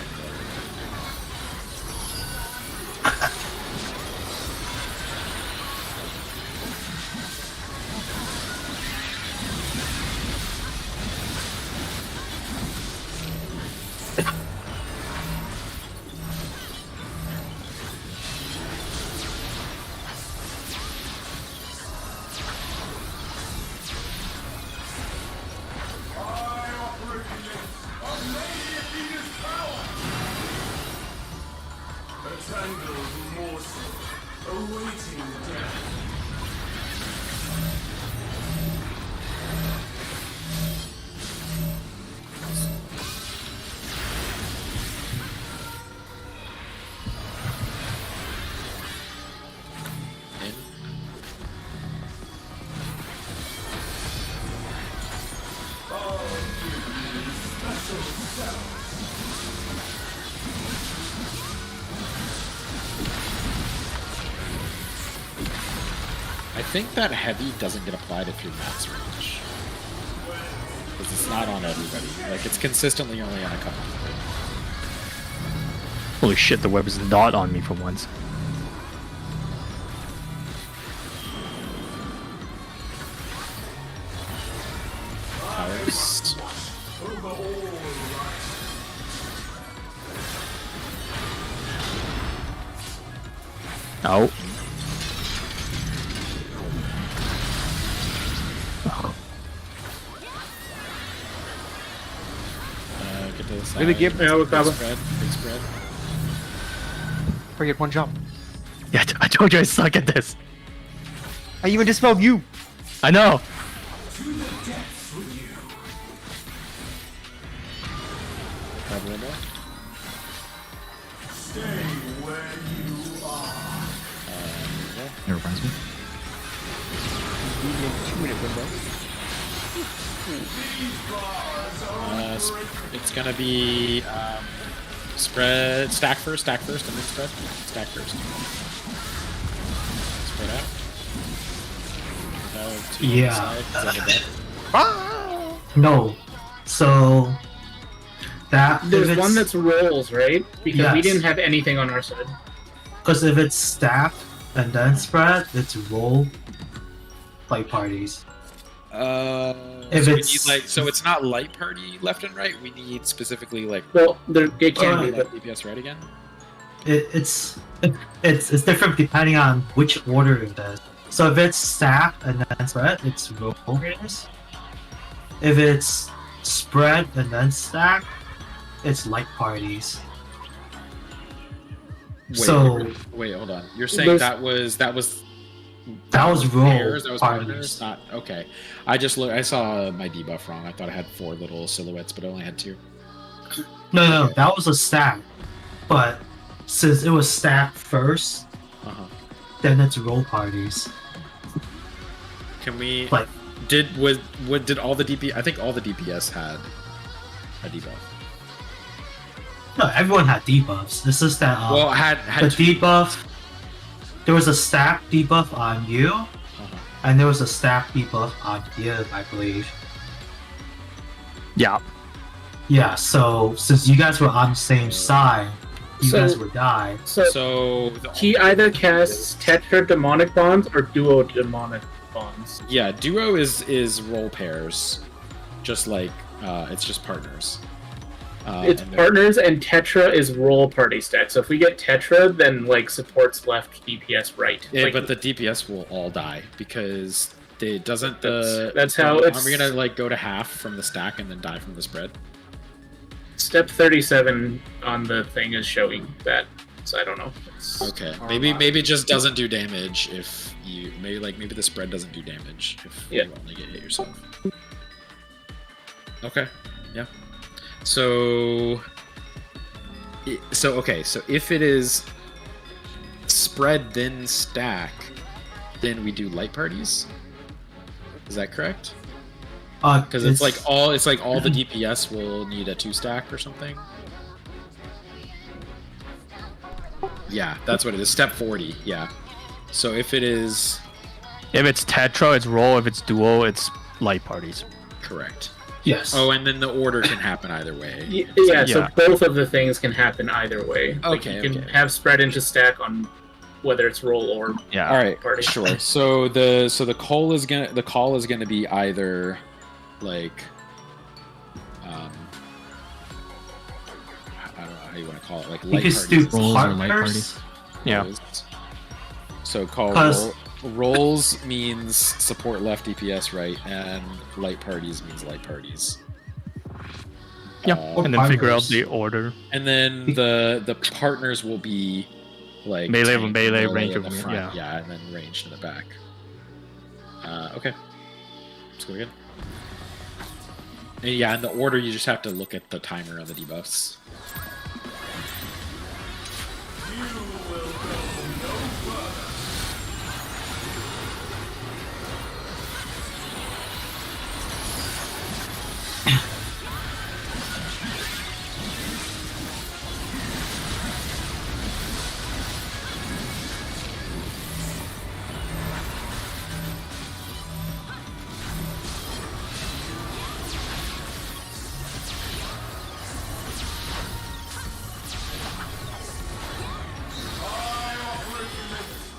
mangled morsel, awaiting death. I think that heavy doesn't get applied if you're max range. Because it's not on everybody. Like, it's consistently only on a couple people. Holy shit, the web is not on me for once. Towers. Oh. Get to the side. Really give Yeah, we'll Big cover. spread. Big spread. Forget one jump. Yeah, I told you I suck at this. I even dispelled you. I know. Have one more. It reminds me. Leave me in 2-minute window. It's gonna be spread, stack first, and then spread. Stack first. Spread out. Two on the Yeah. side, 'cause of the bed. No. So that There's if one it's, that's rolls, right? Because we Yes. didn't have anything on our side. because if it's stack and then spread, it's roll like parties. If So we it's- need, like, so it's not light party left and right. We need specifically like Well, it can be, light but DPS right again. It's different depending on which order it is. So if it's stack and then spread, it's roll parties. If it's spread and then stack, it's light parties. Wait, hold on. You're saying There's- that was That was roll pairs, that was parties. partners, not okay. I just look. I saw my debuff wrong. I thought I had 4 little silhouettes, but I only had 2. No, that was a stack. But since it was stack first, Uh-huh. then it's roll parties. Can we? Like- Did all the DP? I think all the DPS had a debuff. No, everyone had debuffs. It's just that Well, had the 2. debuff. There was a stack debuff on you, Uh-huh. and there was a stack debuff on you, I believe. Yeah. Yeah, so since you guys were on the same side, you So- guys would die. So he either casts Tetra Demonic Bonds or Duo Demonic Bonds. yeah, duo is roll pairs, just like it's just partners. It's and then- partners, and Tetra is roll party stack. So if we get Tetra, then like supports left, DPS right. Yeah, Like, but the DPS will all die because it doesn't the. That's how Are it's- we gonna like go to half from the stack and then die from the spread? step 37 on the thing is showing that. So I don't know. It's, Okay, maybe it just doesn't do damage if you maybe the spread doesn't do damage if Yeah. you only get hit yourself. Okay, yeah. So if it is spread then stack, then we do light parties. Is that correct? Because it's like all the DPS will need a 2-stack or something. Yeah, that's what it is. Step 40. Yeah. So if it is If it's Tetra, it's roll. If it's duo, it's light parties. correct. Yes. Oh, and then the order can happen either way. yeah, so Yeah. both of the things can happen either way. Like Okay, you can okay. have spread into stack on whether it's roll or Yeah. All right, party. sure. So the call is gonna be either like I don't know how you want to call it, like you light can parties. do Rolls or light partners. Yeah. So call 'Cause- rolls means support left DPS right, and light parties means light parties. Yeah. Uh, And then figure out partners. the order. And then the partners will be like Melee tank with melee, range in with the me- front, yeah. and then ranged in the back. Okay, let's go again. And yeah, in the order, you just have to look at the timer on the debuffs.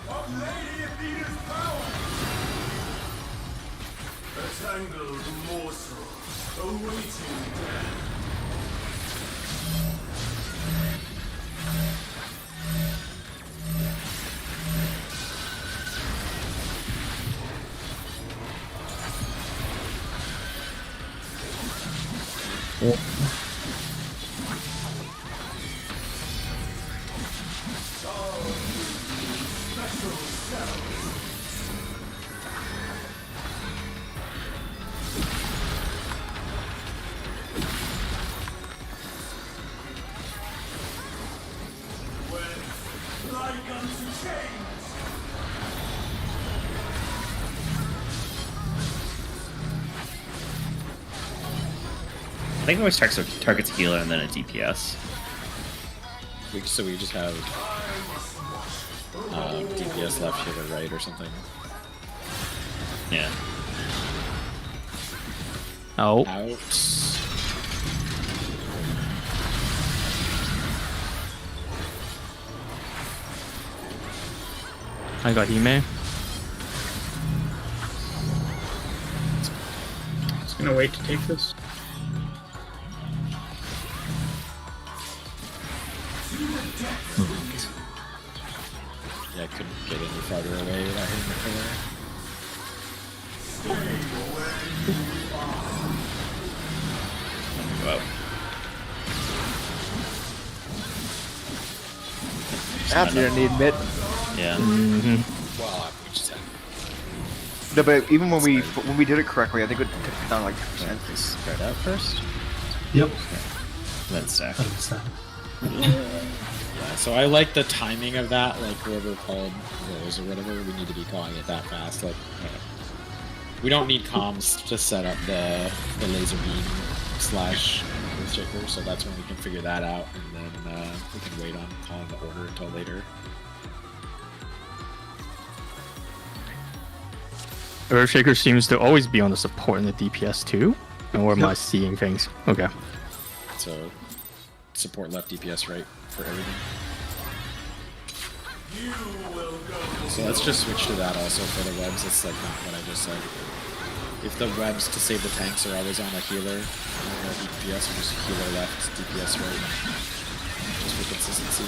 Of Lady Athena's power! A tangled morsel awaiting death. Like unto chains! I think it always targets healer and then a DPS. So we just have DPS left, healer right, or something. Yeah. Oh, Out. I got Hime. Just gonna wait to take this. Yeah, I couldn't get any farther away without hitting the pillar. Go out. After you need mid. Yeah. Well, we just had No, but even when we did it correctly, I think it took it down like 10%. Spread out first, Yep. then stack. Understand. Yeah, so I like the timing of that, like whoever called Rose or whatever, we need to be calling it that fast. Like, we don't need comms to set up the laser beam slash Earthshaker, so that's when we can figure that out, and then we can wait on calling the order until later. Earthshaker seems to always be on the support and the DPS too. Or am I seeing things? Okay. So, support left, DPS right for everything. So let's just switch to that also for the webs. It's like not what I just said. If the webs to save the tanks are always on a healer, no DPS, or just healer left, DPS right, just for consistency.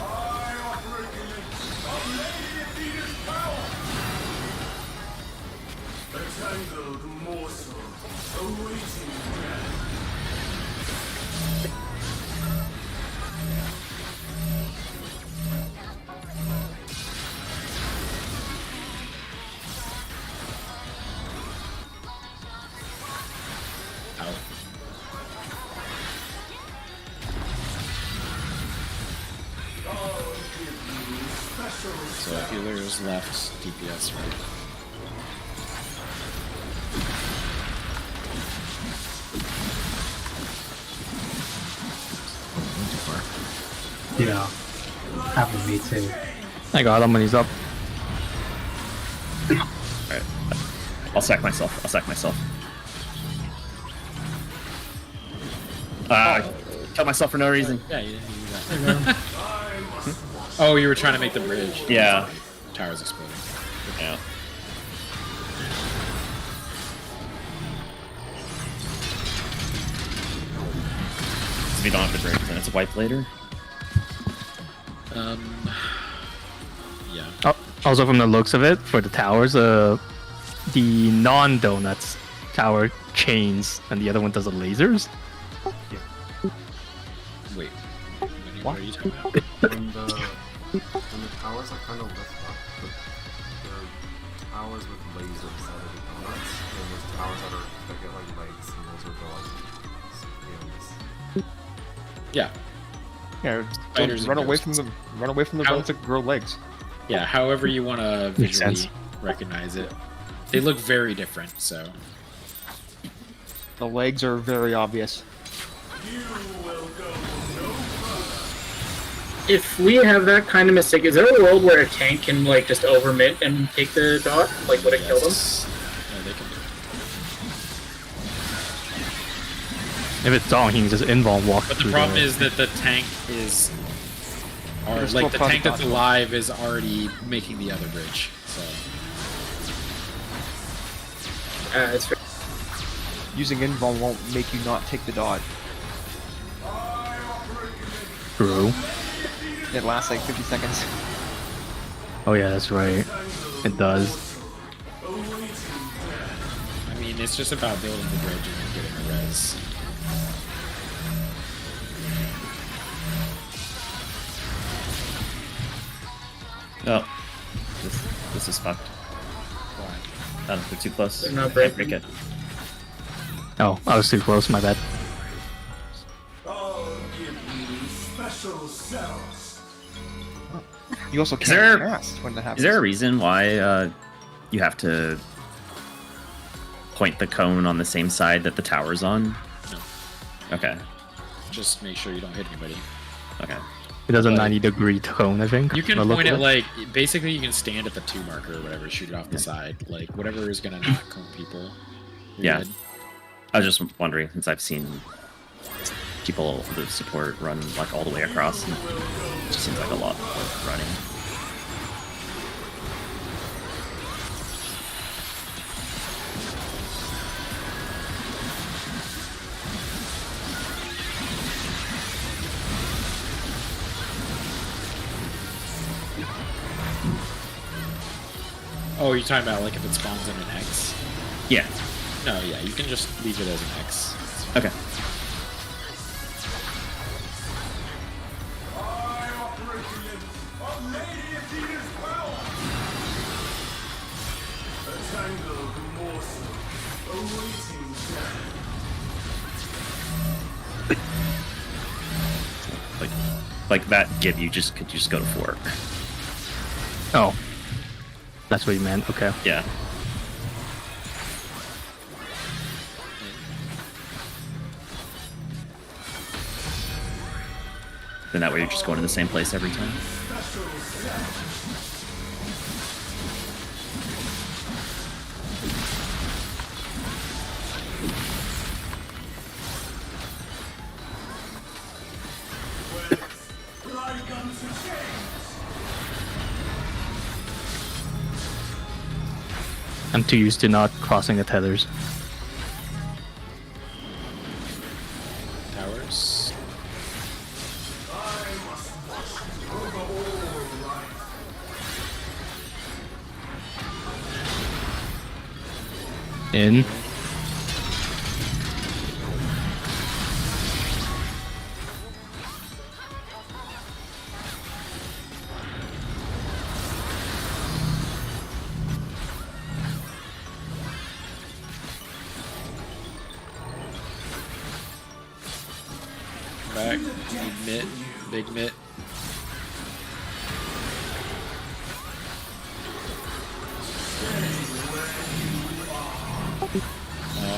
I operate in it of Lady Athena's power! A tangled morsel awaiting death. Out. So healers left, DPS right. Yeah. Happened to me too. I got him when he's up. Alright. I'll sack myself. Kill myself for no reason. Yeah, you didn't do that. Oh, you were trying to make the bridge. Yeah. Tower's exploding. Yeah. If you don't have the bridge, then it's a wipe later. Yeah. Also, from the looks of it, for the towers, the non-donuts tower chains, and the other one does the lasers. Wait. What are you talking about? And the towers are kind of lift up, but there are towers with lasers that are the donuts, and there's towers that get like legs, and those are the like p10s. Yeah. Yeah, Spiders run and away ghosts. from the How- ones that grow legs. Yeah, however you want to Makes sense. visually recognize it. They look very different, so. The legs are very obvious. If we have that kind of mistake, is there a world where a tank can like just overmit and take the dot? Like, would it kill them? Yes. Yeah, they can do it. If it's Dong, he can just invuln walk But the through problem there. is that the tank is. Or, There's like, still the probably tank that's dodge. alive is already making the other bridge, so. It's fair. Using invuln won't make you not take the dodge. True. It lasts like 50 seconds. Oh yeah, that's right. It does. I mean, it's just about building the bridge and then getting the res. Oh, this is fucked. Why? They're too close. They're not Can't breaking. break it. Oh, I was too close. My bad. I'll give you special cells. You also Is can't there- pass when that happens. Is there a reason why you have to point the cone on the same side that the tower's on? No. Okay. Just make sure you don't hit anybody. Okay. It does a But- 90-degree cone, I think. You can by the look point of it like, basically you can stand at the 2 marker or whatever, shoot it off the side. Like, whatever is gonna not cone people. You're Yeah. good. I was just wondering, since I've seen people with support run like all the way across, and it just seems like a lot of running. Oh, you're talking about like if it spawns in an X? Yeah. No, yeah, you can just leave it as an X. Okay. I operate to live of Lady Athena's power. A tangled morsel awaiting death. Like that give you just could just go to fork. Oh. That's what you meant. Okay. Yeah. Then that way you're just going to the same place every time. Like unto chains. I'm too used to not crossing the tethers. Towers. In. Back. Big mitt. Big mitt.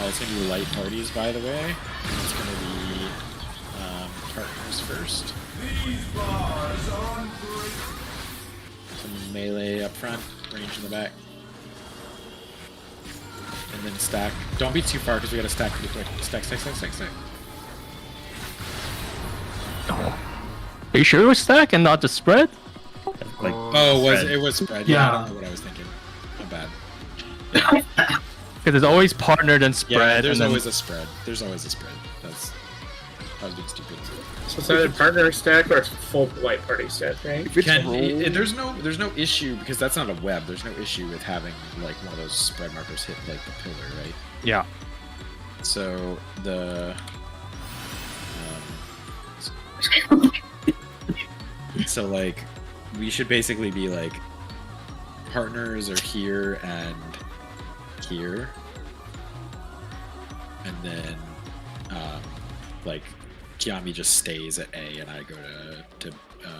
It's gonna be light parties, by the way. And it's gonna be partners first. These bars are unbreakable. Some melee up front, range in the back. And then stack. Don't be too far because we gotta stack pretty quick. Stack, stack, stack, stack, stack. Are you sure it was stack and not the spread? Like Oh, spread. it was spread. Yeah, I Yeah. don't know what I was thinking. My bad. Because it's always partnered and spread. Yeah, there's and then, always a spread. There's always a spread. That's I was being stupid. So it's either partner stack or it's full light party stack, right? If it's There's no issue because that's not a web. There's no issue with having like one of those spread markers hit like the pillar, right? Yeah. So the so like we should basically be like partners are here and here, and then like Kiami just stays at A and I go to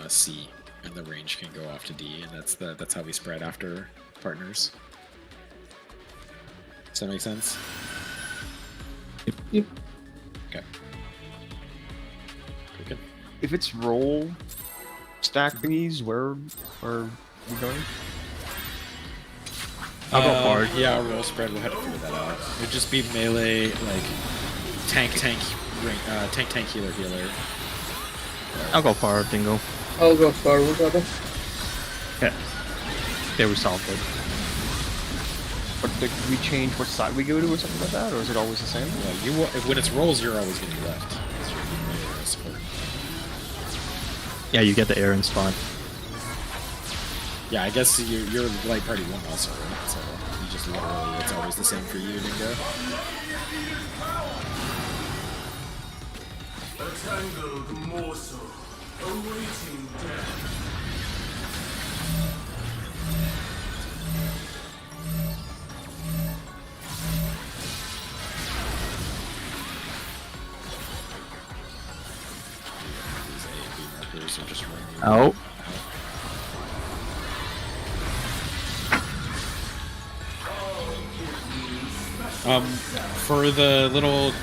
C, and the range can go off to D, and that's how we spread after partners. Does that make sense? Yep. Okay. Okay. If it's roll stack thingies, where are we going? I'll go hard. Yeah, roll spread. We'll have to figure that out. It'd just be melee, like tank, healer. I'll go far, Dingo. I'll go forward, brother. Okay. They resolved it. But like, we change what side we go to or something like that, or is it always the same? Yeah, when it's rolls, you're always going to be left. Yeah, you get the Aaron spot. Yeah, I guess you're light party 1 also, right? So you just literally, it's always the same for you, Dingo. A tangled morsel, awaiting death. So just Oh. For the little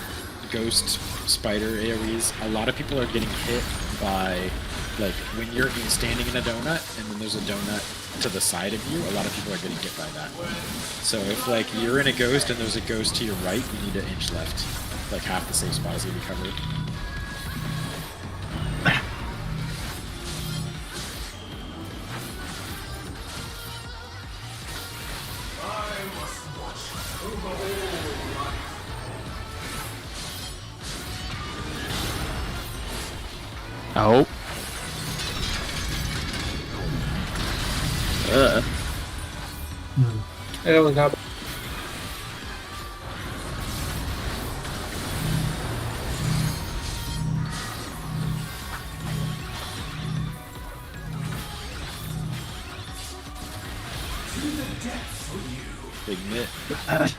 ghost spider AoEs, a lot of people are getting hit by, like, when you're standing in a donut and then there's a donut to the side of you, a lot of people are getting hit by that. So if, like, you're in a ghost and there's a ghost to your right, you need to inch left. Like, half the safe spot is going to be covered. Oh. I only got. Big mitt. Get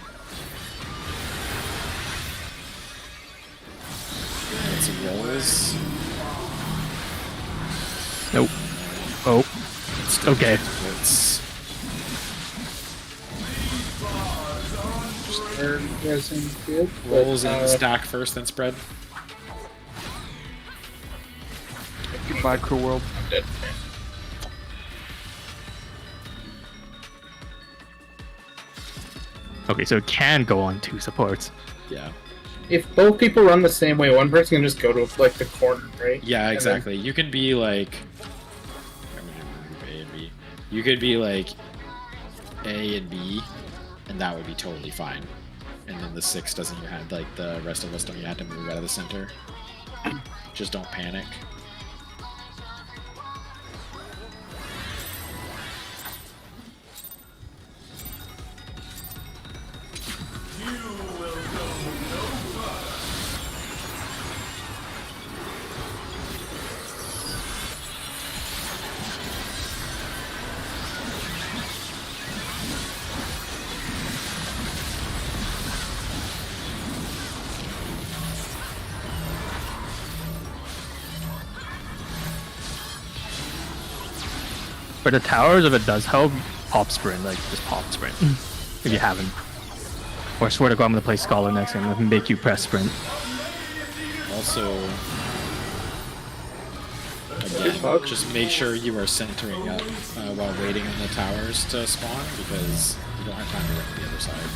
some rolls. Nope. Oh. Okay. It's Good. rolls and stack first, then spread. Goodbye, Cruel World. Okay, so it can go on 2 supports. Yeah. If both people run the same way, one person can just go to like the corner, right? Yeah, exactly. You can be like, I'm gonna remove A and B. You could be like A and B, and that would be totally fine. And then the 6 doesn't even have, like, the rest of us don't even have to move out of the center. Just don't panic. For the towers, if it does help, pop sprint, like just pop sprint. If you haven't. Or I swear to God, I'm gonna play Scholar next game and make you press sprint. Also, again, just make sure you are centering up while waiting on the towers to spawn, because you don't have time to run to the other side.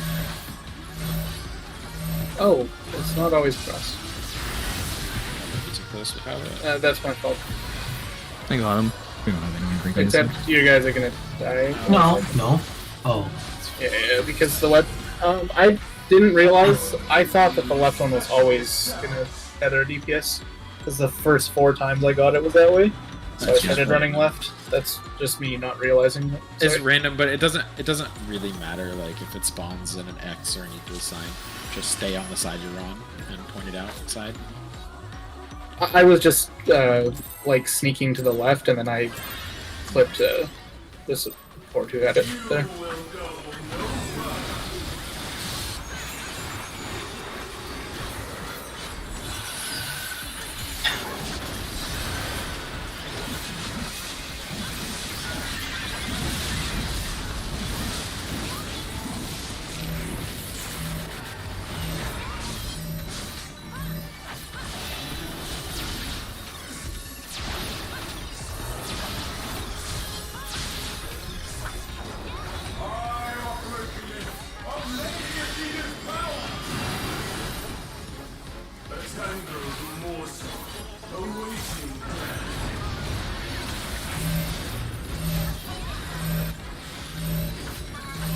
Oh, it's not always press. Too close with how That's my fault. I got him. We don't have anyone drinking. Except you guys are gonna die. No. Oh. Yeah, because the left. I didn't realize. I thought that the left one was always gonna tether DPS. Because the first 4 times I got it was that way. So That's I started just running random. left. That's just me not realizing it. It's Sorry. random, but it doesn't really matter. Like if it spawns in an X or an equal sign, just stay on the side you're on and point it outside. I was just like sneaking to the left, and then I clipped the support who had it there.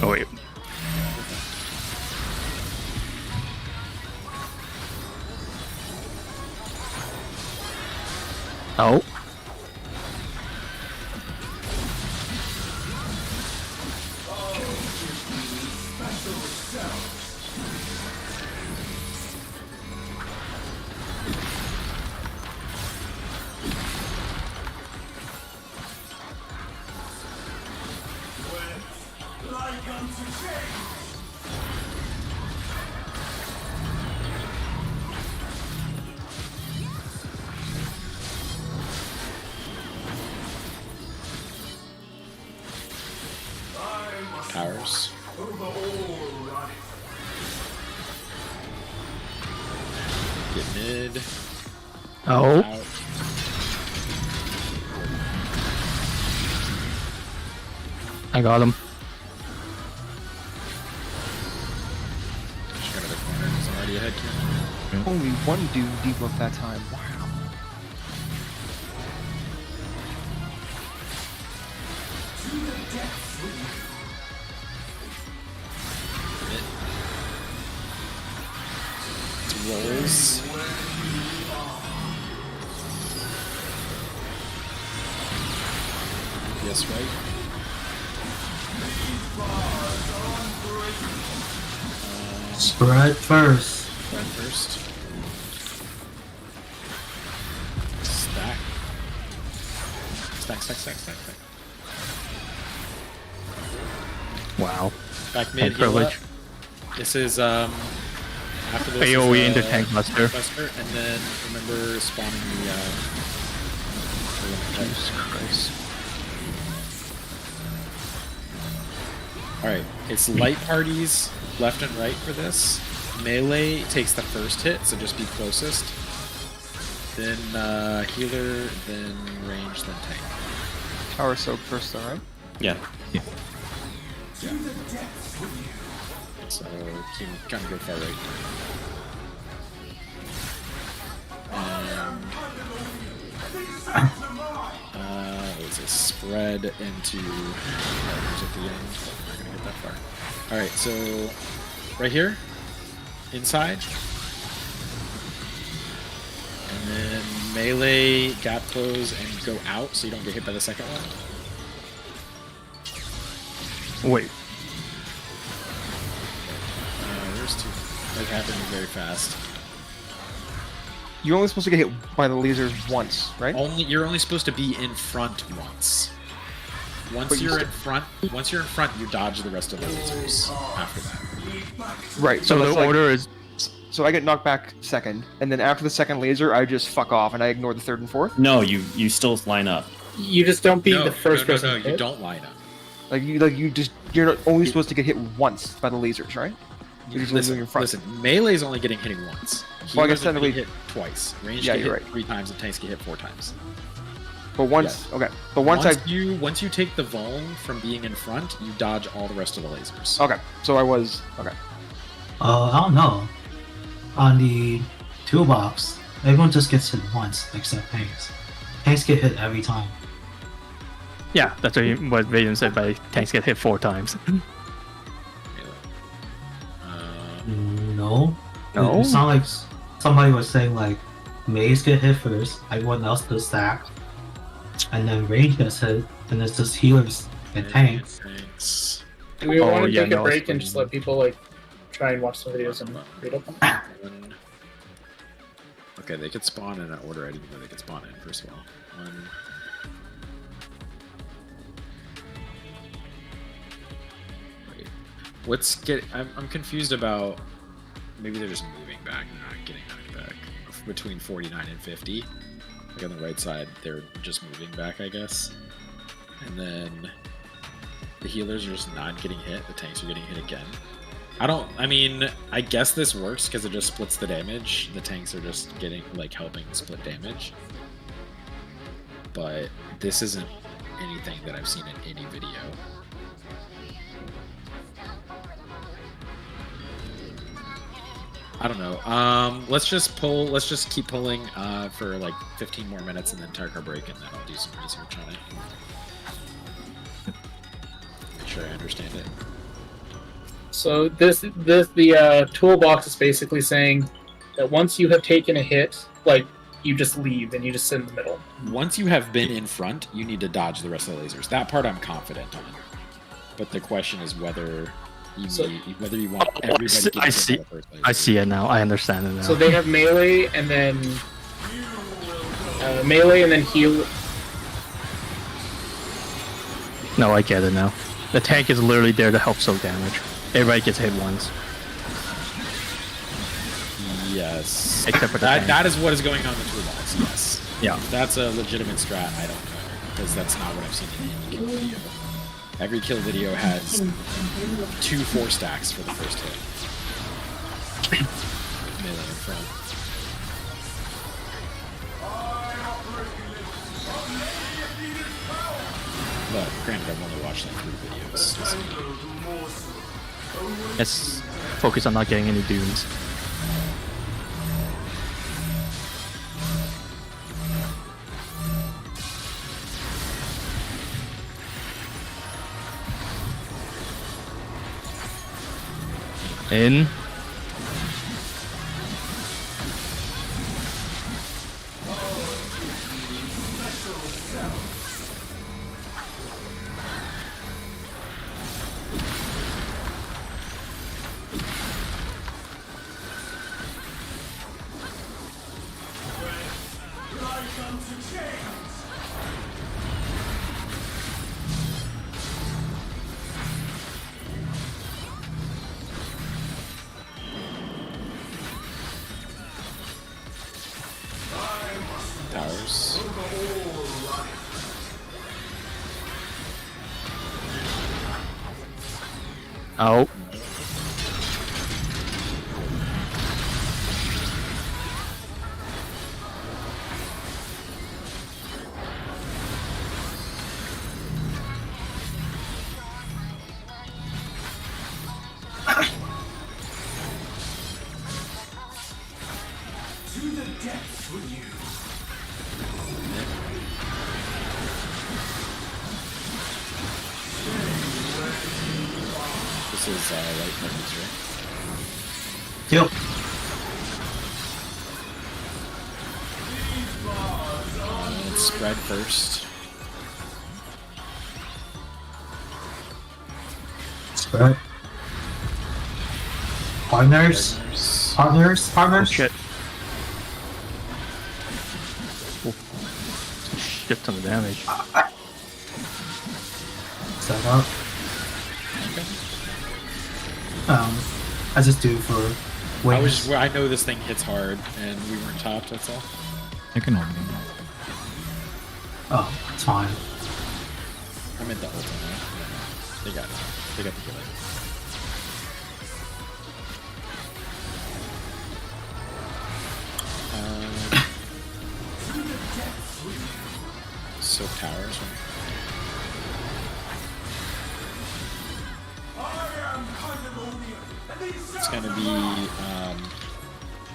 Oh wait. Oh. Like unto change. Powers. Get mid. Oh. Out. I got him. Just go to the corner. He's already ahead. Kieran. Only one dude debuffed that time. Wow. Rolls. Yes, right. Spread first. Run first. Stack. Stack, stack, stack, stack, stack. Wow. Back mid, And heal up. privilege. This is after this AoE is, into tank buster. and then remember spawning the Jesus Christ. Alright, it's light parties left and right for this. Melee takes the first hit, so just be closest. Then healer, then range, then tank. Tower soak first, though, right? Yeah. So keep kind of go far right. And what was it? Spread into partners at the end. We're not gonna get that far. Alright, so right here, inside. And then melee, gap close, and go out so you don't get hit by the second one. Wait. There's two. That happened very fast. You're only supposed to get hit by the lasers once, right? You're only supposed to be in front once. Once But you you're st- in front, you dodge the rest of the lasers after that. Right. So that's the order is So I get knocked back second, and then after the second laser, I just fuck off and I ignore the third and fourth. No, you still line up. You just don't be No, the first person. no, hit. you don't line up. You're not only supposed to get hit once by the lasers, right? You're just moving in front. Listen, melee's only getting hitting once. Well, I guess Healers are getting technically- hit twice. Range Yeah, get you're hit right. 3 times, and tanks get hit 4 times. But once, okay. But once once you take the vuln from being in front, you dodge all the rest of the lasers. okay. So I was okay. I don't know. On the toolbox, everyone just gets hit once, except tanks. Tanks get hit every time. yeah. That's what Vaden said. By tanks get hit 4 times. No. No? It sounded like somebody was saying like Maze get hit first, everyone else does stack, and then range gets hit, and it's just healers and tanks. Thanks. Do we want to yeah, take a no, break it's and just let people like try and watch some videos and read up on them? Okay, they could spawn in an order I didn't know they could spawn in, first of all. Wait. I'm confused about... Maybe they're just moving back and not getting knocked back. Between 49 and 50. Like on the right side, they're just moving back, I guess. And then the healers are just not getting hit. The tanks are getting hit again. I mean, I guess this works because it just splits the damage. The tanks are just getting, like, helping split damage. But this isn't anything that I've seen in any video. I don't know. Let's just keep pulling for like 15 more minutes and then take our break, and then I'll do some research on it. Make sure I understand it. So the toolbox is basically saying that once you have taken a hit, like, you just leave and you just sit in the middle. Once you have been in front, you need to dodge the rest of the lasers. That part I'm confident on. But the question is whether you want everybody to get hit by the first laser. I see it now. I understand it now. So they have melee and then heal. No, I get it now. The tank is literally there to help soak damage. Everybody gets hit once. Yes. Except for the tank. That is what is going on in the toolbox, yes. Yeah. If that's a legitimate strat, I don't know. Because that's not what I've seen in any kill video. Every kill video has 2 4 stacks for the first hit. Melee in front. But granted, I've only watched like 3 videos. So. Let's focus on not getting any dunes. In. Towers. Oh. To the depths with you. This is right buttons, right? Yep. Let's spread first. Spread. Partners. Partners. Oh, Partners. shit. Oh. Shit ton of damage. Set up. I just do for wings. I know this thing hits hard, and we weren't topped. That's all. I can hold it. Oh, it's fine. I'm in the ultimate now. They got the killing. Soak towers, right? It's gonna be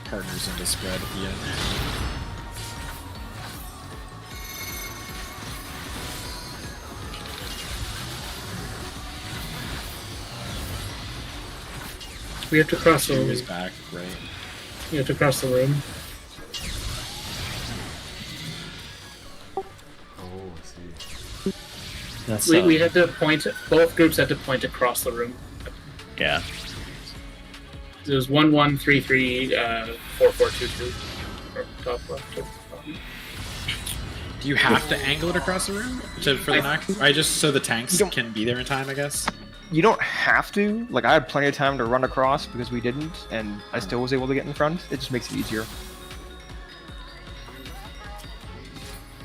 partners in the spread at the end. We have to cross the Two room. is back, right? We have to cross the room. That's We had to point. Both groups had to point across the room. yeah. It was 1-1-3-3 4-4-2-2. Or top left. Do you have to angle it across the room for the knock? I just so the tanks can be there in time, I guess. You don't have to. Like, I had plenty of time to run across because we didn't, and I still was able to get in front. It just makes it easier.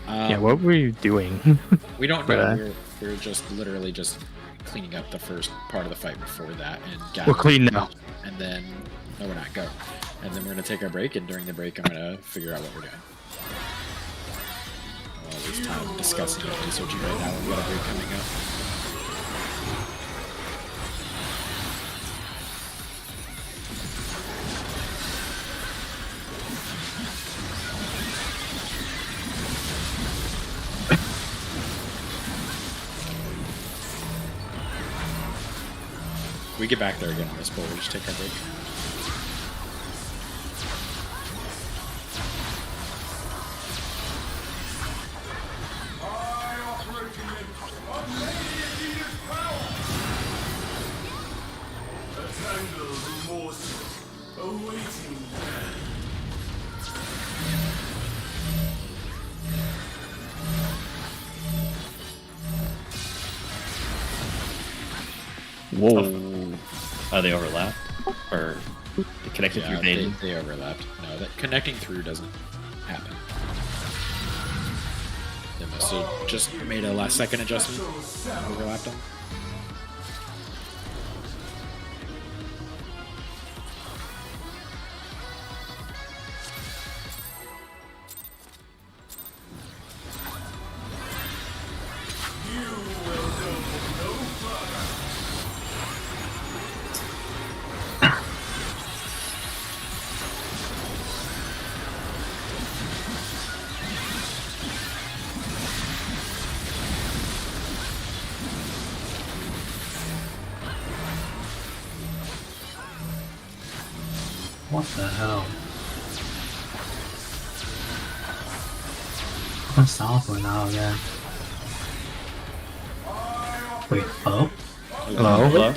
Yeah, what were you doing? We don't know. We're just literally just cleaning up the first part of the fight before that, and We're clean now. And then no, we're not. Go. And then we're gonna take our break, and during the break, I'm gonna figure out what we're doing. All this time discussing and researching right now. We've got a break coming up. We get back there again on this bowl. We just take our break. I operate in a lady of Venus power. A tangled morsel awaiting death. Whoa. Are they overlapped? Or connected through Vaden? They overlapped. No, that connecting through doesn't happen. They must have just made a last second adjustment. Overlapped them. What the hell? I'm south right now again. Wait, hello? Hello? Hello?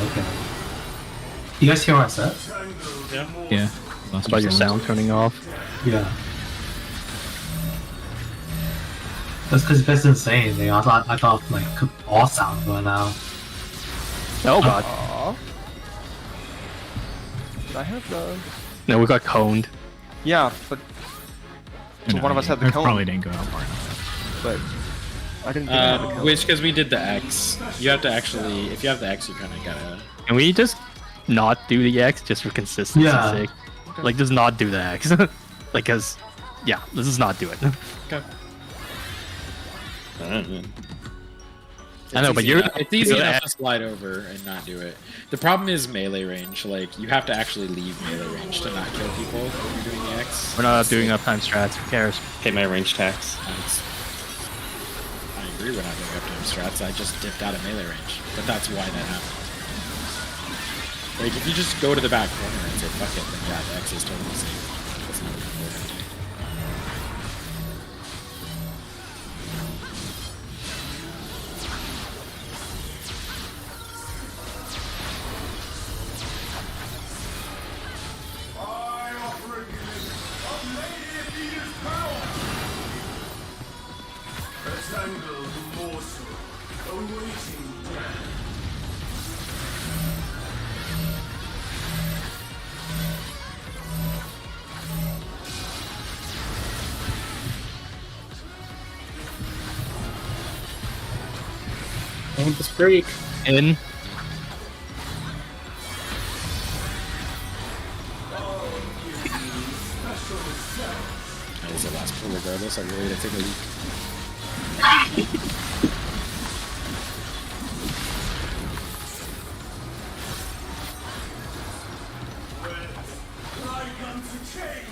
Okay. You guys hear what I said? Yeah. Lost About your sound. sound turning off? Yeah. That's because you guys didn't say anything. I thought like all sound went out. Oh god. Aww. Did I have the... No, we got coned. Yeah, but so No, one of us had the ours cone, probably didn't go out far enough. but I didn't think I had the cone. Which, because we did the X, you have to actually, if you have the X, you kind of gotta. Can we just not do the X just for consistency's Yeah. sake? Like, just not do the X. Like, cause, yeah, let's just not do it. Okay. I know, but easy you're- enough- it's easy you're enough at- to slide over and not do it. The problem is melee range. Like, you have to actually leave melee range to not kill people when you're doing the X. We're not doing uptime strats, who cares? Hit my range tax. I agree we're not doing uptime strats. I just dipped out of melee range. But that's why that happened. Like, if you just go to the back corner and say, fuck it, then yeah, the X is totally safe. That's not what we're gonna do. I operate in a lady of Venus power. A tangled morsel awaiting death. On this break. In. That was the last pull regardless. Are you ready to take a leak? I come to change.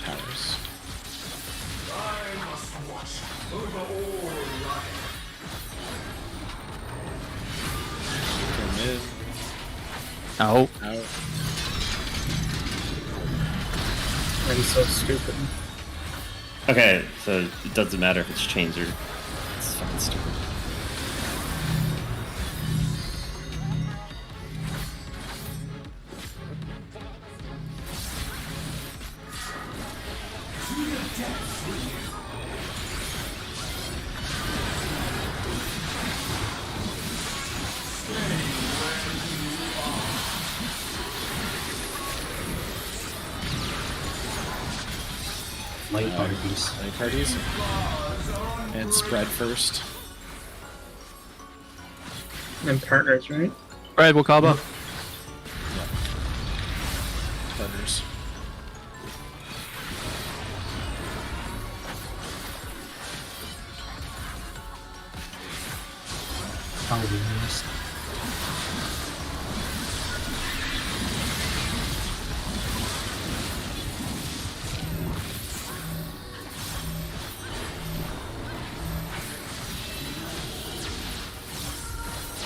Towers. I must watch over all life. Kill mid. Oh, Out. That is so stupid. Okay, so it doesn't matter if it's chains or it's fucking stupid. Light parties. Light parties. And spread first. And partners, right? Alright, Wakaba. Partners. Halloweeners.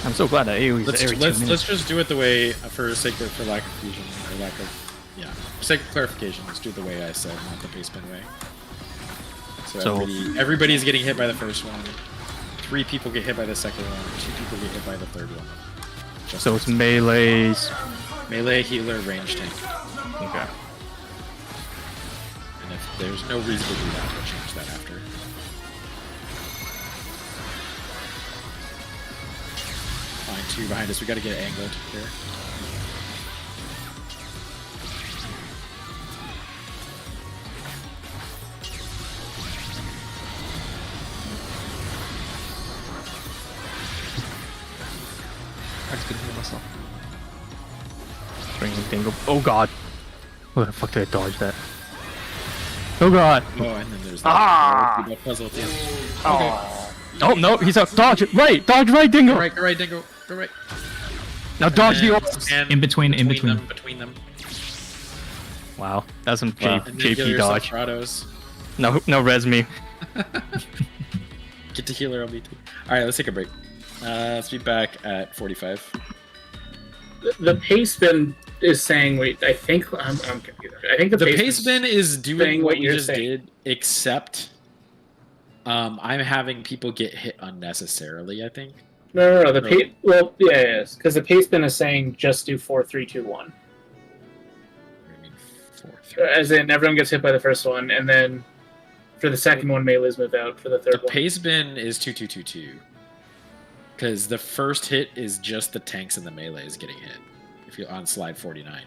I'm so glad that AoE is every 2 minutes. Let's just do it the way, for lack of confusion, or lack of, yeah, for sake of clarification, let's do it the way I said, not the pace bin way. So everybody's getting hit by the first one. 3 people get hit by the second one. 2 people get hit by the third one. So it's melees. Melee, healer, range tank. Okay. And if there's no reason to do that, we'll change that after. Fine, 2 behind us. We gotta get it angled here. I just couldn't hear myself. Bring Dingo. Oh god. Where the fuck did I dodge that? Oh god. Oh, and then there's that puzzle at the end. Okay. Oh no, he's up. Dodge it. Right. Dodge right, Dingo. Go right, Dingo. Go right. Now dodge the And- orbs. and In between. Between them. Wow. That's some Wow. And then heal JP yourself, dodge. Prados. No res me. Get to healer LB2. Alright, let's take a break. Let's be back at 45. The pace bin is saying, wait, I think I'm confused. I think the Pace bin is doing saying what what we you're just saying. did, except I'm having people get hit unnecessarily, I think. No. The pace. Well, yeah, because the pace bin is saying just do 4, 3, 2, 1. What do you mean 4, 3? As in, everyone gets hit by the first one, and then for the second one, melees move out. For the third The one, pace bin is 2, 2, 2, 2. Because the first hit is just the tanks and the melees getting hit. If you're on slide 49.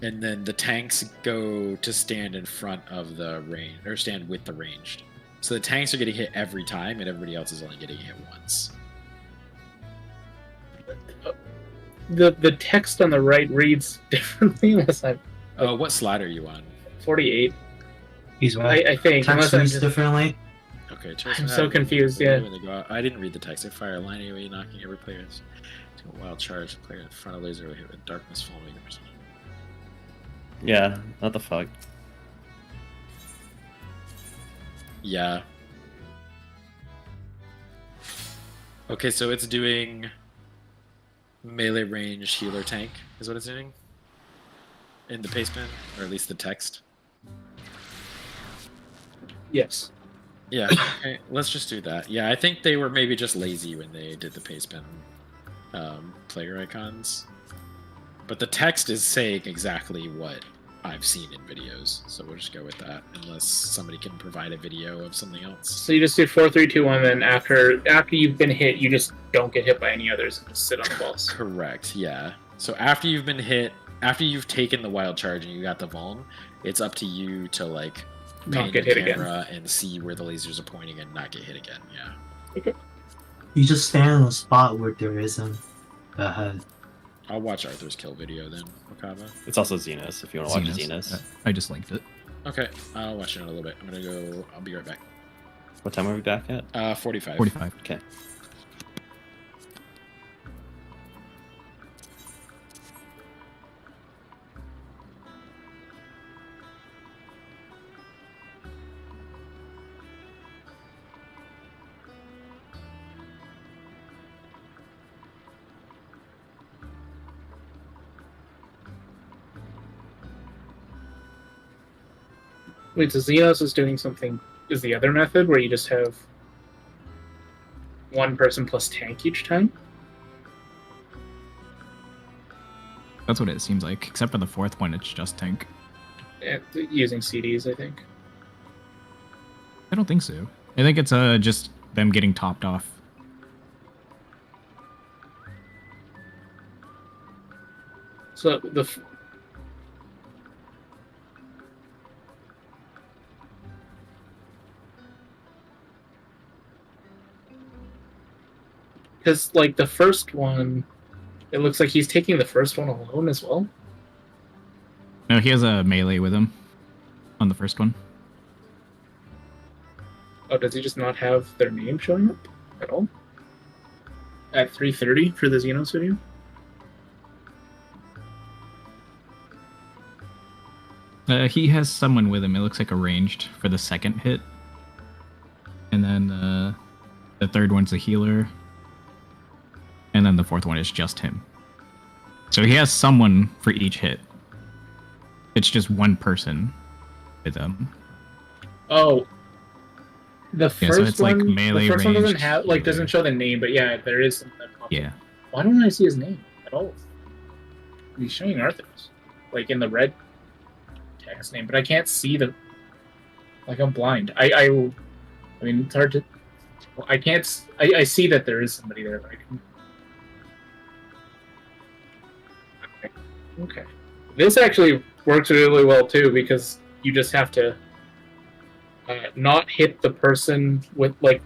And then the tanks go to stand in front of the range, or stand with the ranged. So the tanks are getting hit every time, and everybody else is only getting hit once. the text on the right reads differently. Unless I'm Oh, what slide are you on? 48. He's right. I think. Text Unless I'm reads just, differently. Okay, I'm so confused. Yeah. When they go out. I didn't read the text. They fire a line AoE, knocking every player to a wild charge. The player in front of laser will hit with darkness following the person. Yeah, what the fuck? Yeah. Okay, so it's doing melee range healer tank, is what it's doing? In the pace bin, or at least the text. Yes. Yeah, okay, let's just do that. Yeah, I think they were maybe just lazy when they did the pace bin player icons. But the text is saying exactly what I've seen in videos, so we'll just go with that, unless somebody can provide a video of something else. So you just do 4, 3, 2, 1. Then after you've been hit, you just don't get hit by any others. And just sit on the balls. Correct, yeah. So after you've been hit, after you've taken the wild charge and you got the vuln, it's up to you to like Not pan get your hit again. camera and see where the lasers are pointing and not get hit again. Yeah. You just stand on a spot where there isn't a head. I'll watch Arthur's kill video then, Wakaba. It's also Xenos, if you want to watch Xenos. I just linked it. Okay, I'll watch it in a little bit. I'm gonna go. I'll be right back. What time are we back at? 45. 45. Okay. Wait, so Xenos is doing something. Is the other method where you just have one person plus tank each time? That's what it seems like. Except for the fourth one, it's just tank. Using CDs, I think. I don't think so. I think it's just them getting topped off. So because like the first one, it looks like he's taking the first one alone as well. No, he has a melee with him on the first one. Oh, does he just not have their name showing up at all? At 3:30 for the Xenos video? He has someone with him. It looks like a ranged for the second hit. And then the third one's a healer. And then the fourth one is just him. So he has someone for each hit. It's just one person with them. Oh, the first so it's one. like melee the first one doesn't ranged have healer. doesn't show the name, but yeah, there is something that pops up. Yeah. Why don't I see his name at all? He's showing Arthur's, like in the red text name, but I can't see the. Like I'm blind. I mean, it's hard to. I can't. I see that there is somebody there, but I can. Okay. This actually works really well too because you just have to not hit the person with like,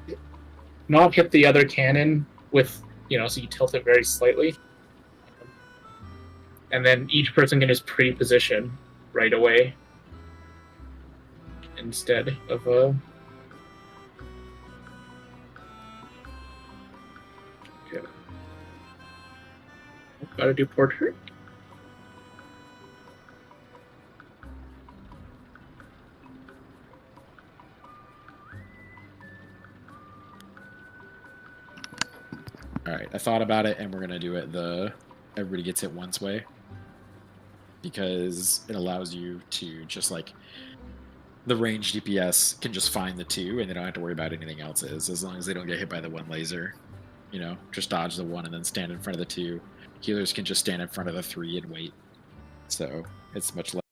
not hit the other cannon with so you tilt it very slightly, and then each person can just pre-position right away instead of Okay. Gotta do portrait. All right, I thought about it, and we're gonna do it the everybody gets hit once way because it allows you to just like the range DPS can just find the two, and they don't have to worry about anything else. As long as they don't get hit by the one laser, just dodge the one and then stand in front of the two. Healers can just stand in front of the three and wait. So it's much less.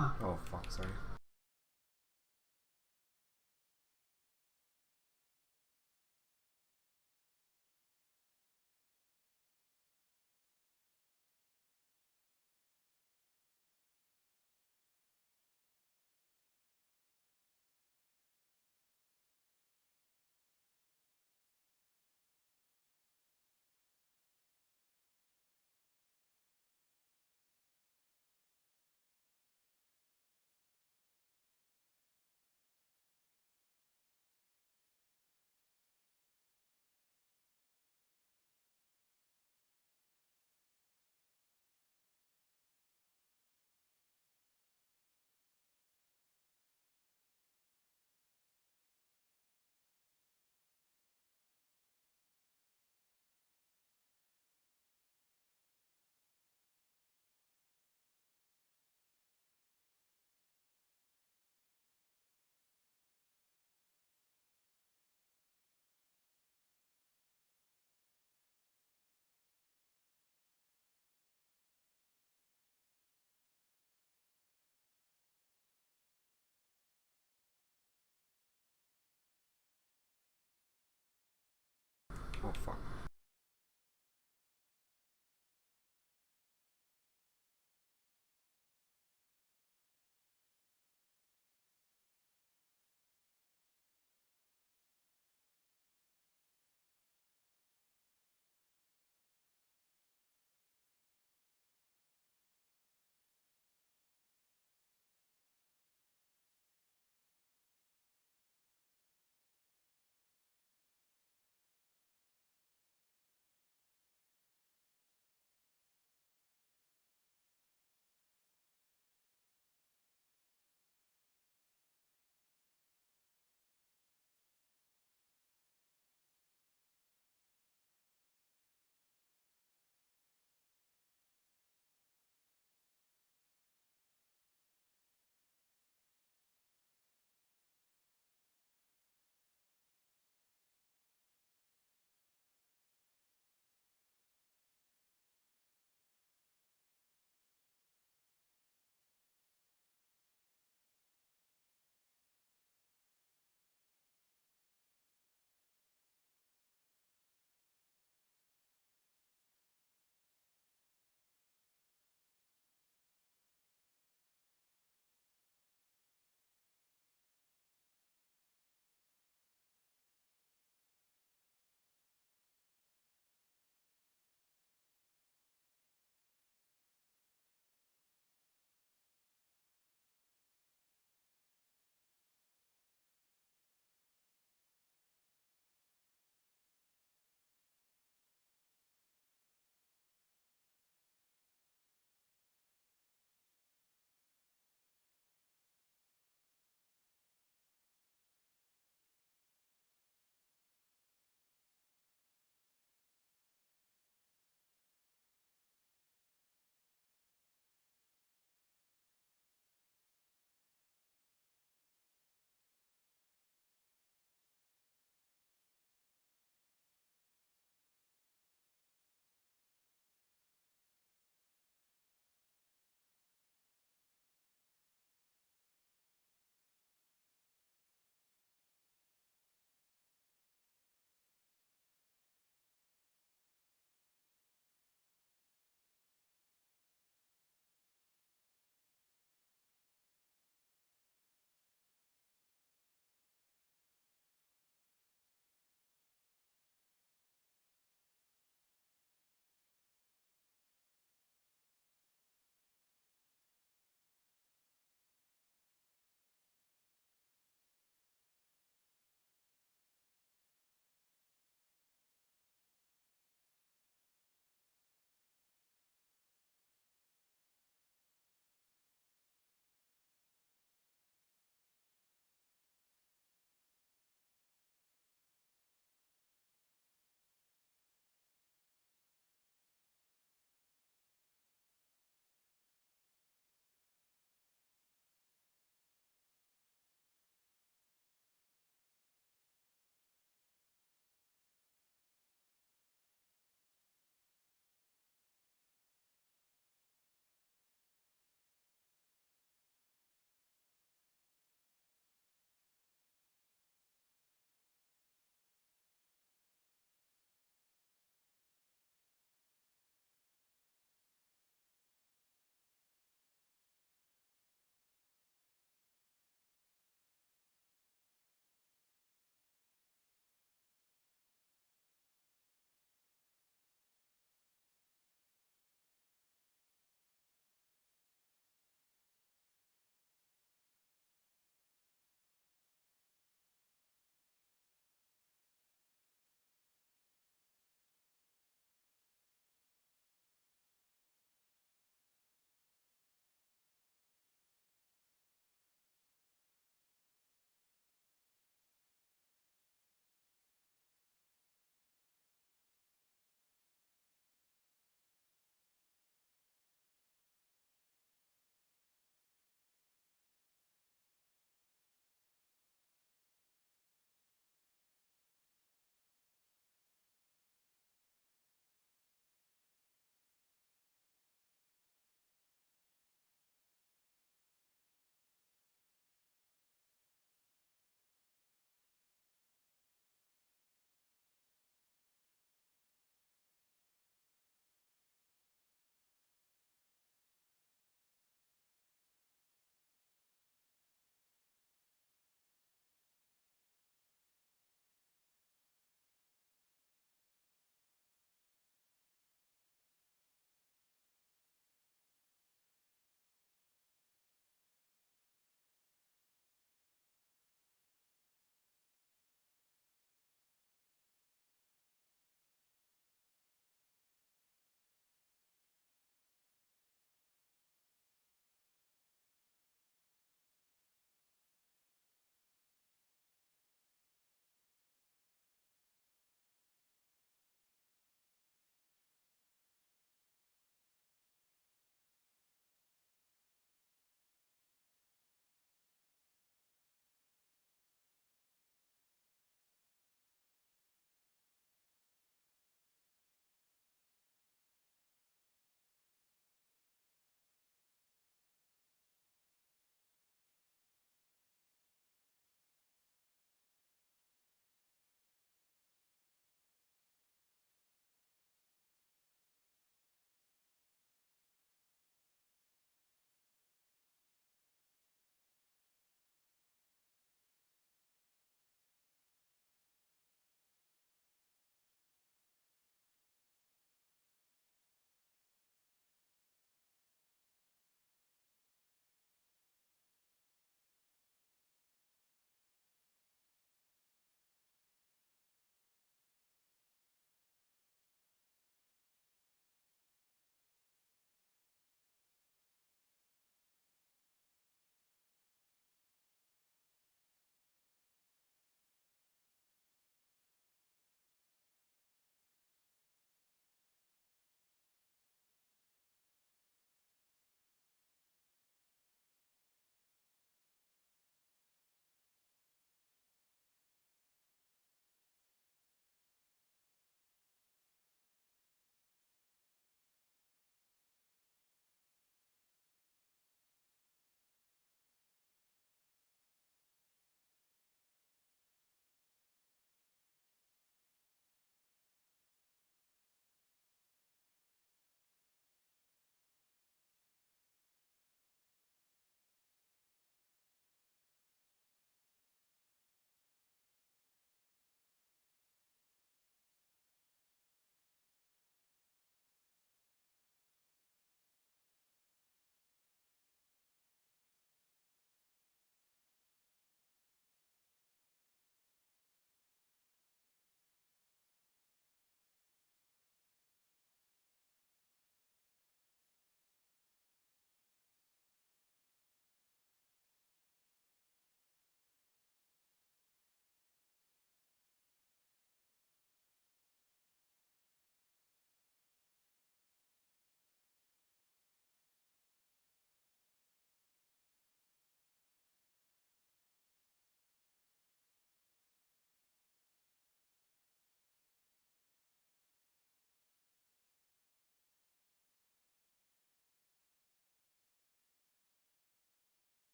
Oh fuck, sorry. Oh fuck.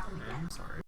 I'm sorry.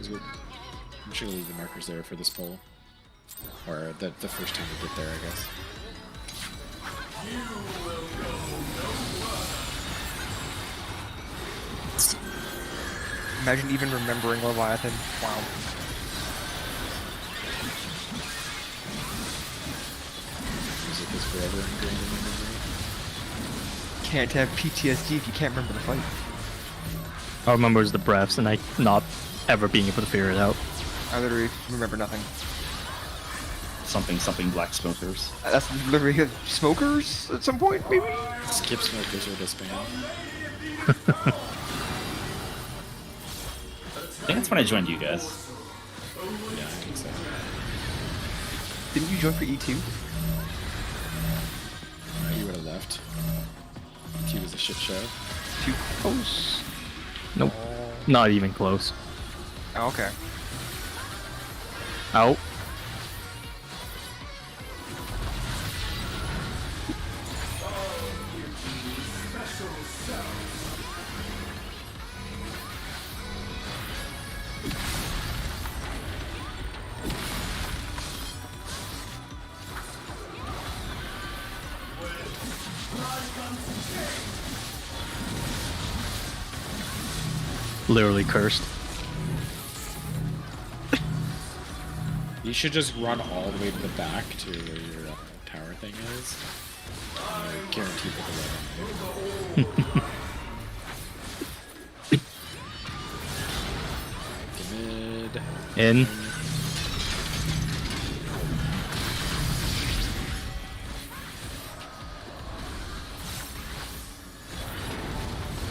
'cause I'm just gonna leave the markers there for this pull. Or the first time we get there, I guess. Imagine even remembering Leviathan. Wow. Music is forever ingrained in my memory. Can't have PTSD if you can't remember the fight. I remember is the breaths and I not ever being able to figure it out. I literally remember nothing. Something black smokers. That's literally smokers at some point, maybe? Skip smokers or disband. I think that's when I joined you guys. Yeah, I think so. Didn't you join for E2? You would have left. E2 was a shit show. Too close. Nope. Not even close. Oh, okay. Out. Literally cursed. You should just run all the way to the back to where your tower thing is. I guarantee put the red on mid. In.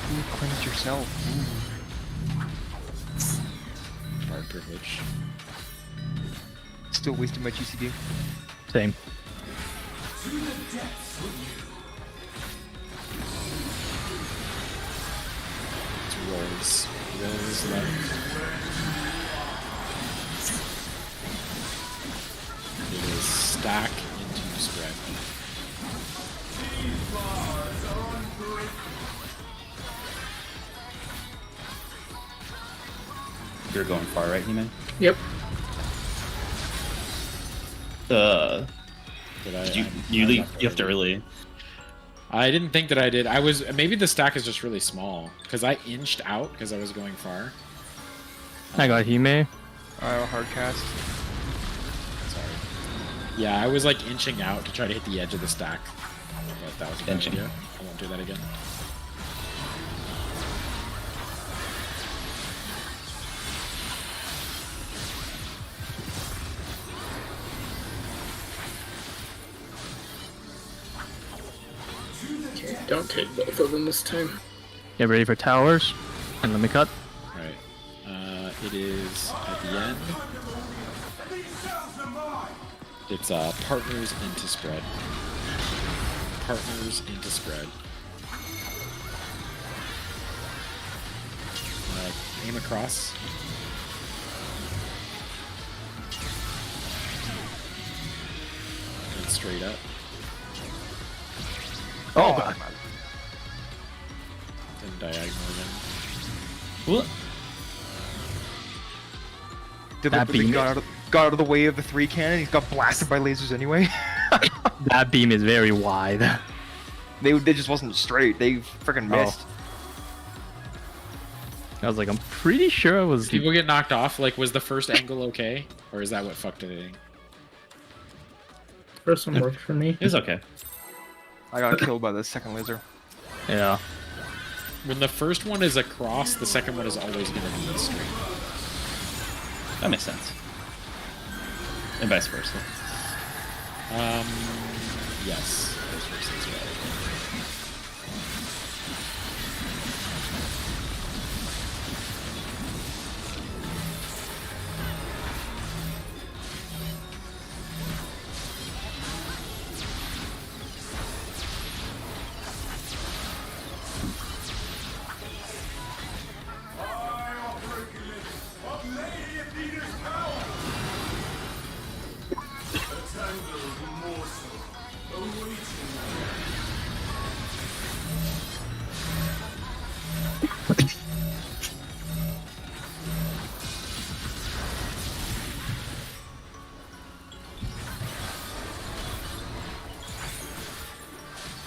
You cleansed yourself. Hard privilege. Still wasting my GCD. Same. It's rolls. Rolls left. It is stack into spread. You're going far, right, He-Man? Yep. Did I? You leave. You have to really. I didn't think that I did. I was maybe the stack is just really small because I inched out because I was going far. I got Hime. Hard cast. Sorry. Yeah, I was like inching out to try to hit the edge of the stack, but that was a bad Inching. idea. I won't do that again. Okay, don't take both of them this time. Get ready for towers. And let me cut. Right. It is at the end. It's partners into spread. Partners into spread. Aim across. And straight up. Oh god. Then diagonal again. What? Deliberately beam got out of the way of the 3 cannon. He's got blasted by lasers anyway. That beam is very wide. They just wasn't straight. They freaking missed. I was like, I'm pretty sure I was. People get knocked off. Like, was the first angle okay? Or is that what fucked it in? First one worked for me. It's okay. I got killed by the second laser. Yeah. When the first one is across, the second one is always going to be straight. That makes sense. And vice versa. Yes. Vice versa as well.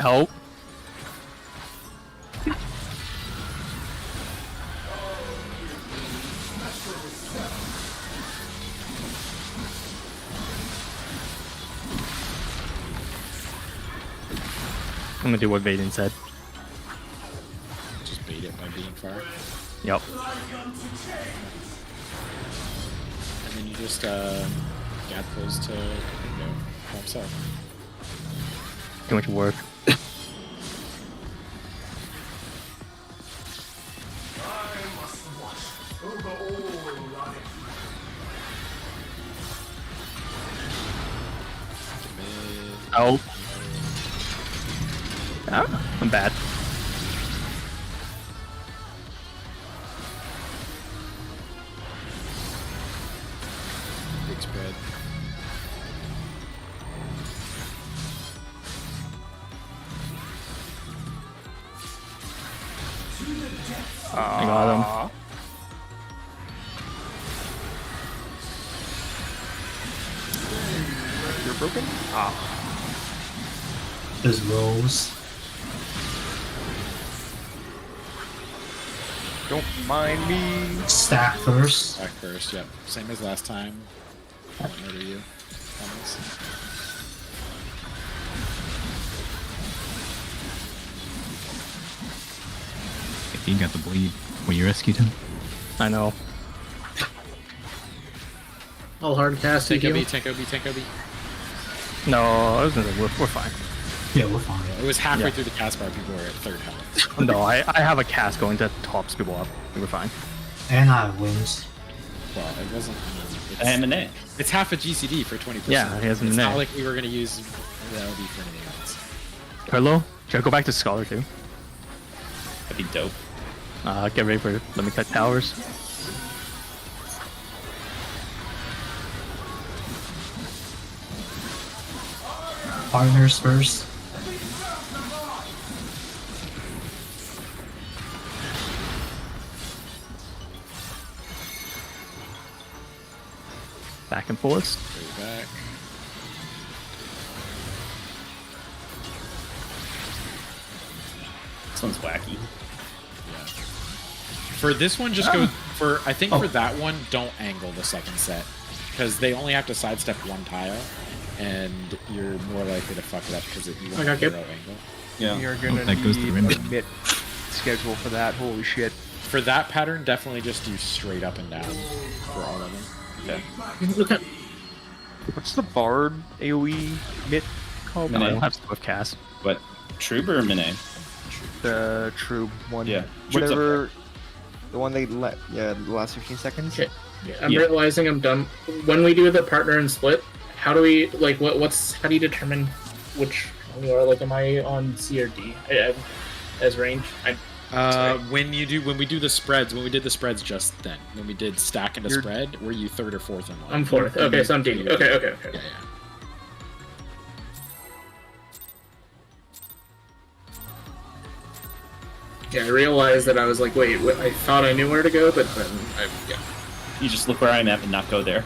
Oh. I'm gonna do what Vaden said. Just bait it by being far. Yep. And then you just gap close to bingo by himself. Too much work. Oh. Oh, I'm bad. Big spread. I got him. You're broken? There's rolls. Don't mind me. Stack first. Back first, yep. Same as last time. I won't murder you. Promise. If he got the bleed, well, you rescued him. I know. All hard cast. Tank heal. OB, tank OB, tank OB. No, I was gonna say we're fine. Yeah, we're fine. It was halfway Yeah. through the cast bar, people were at third health. No, I have a cast going that tops people up. We're fine. And I have wings. Well, it wasn't. M&A. It's half a GCD for 20%. Yeah, he has an It's M&A. not like we were going to use the LB for anything else. Hello? Should I go back to Scholar too? That'd be dope. Get ready for let me cut towers. Partners first. Back and forth. Go back. This one's wacky. For this one, just go for. I think for that one, don't angle the second set because they only have to sidestep one tile, and you're more likely to fuck it up because you want I got a hero it. angle. Yeah. You're gonna that goes to need the rim. a mid schedule for that. Holy shit. For that pattern, definitely just do straight up and down for all of them. Okay. Look at What's the bard AoE mid called? I Mine. don't have Swift cast. What? Troob or Mine? The true one. Yeah, Troop's up Whatever. The one they let. Yeah, the last 15 seconds. Okay. I'm Yeah. realizing I'm dumb. When we do the partner and split, how do we like how do you determine which one you are? Like, am I on C or D as range? When we do the spreads, when we did the spreads just then, when we did stack into You're- spread, were you third or fourth in line? I'm fourth. Okay, so I'm D. Okay. Yeah. Yeah, I realized that I was like, wait, I thought I knew where to go, but then You just look where I'm at and not go there.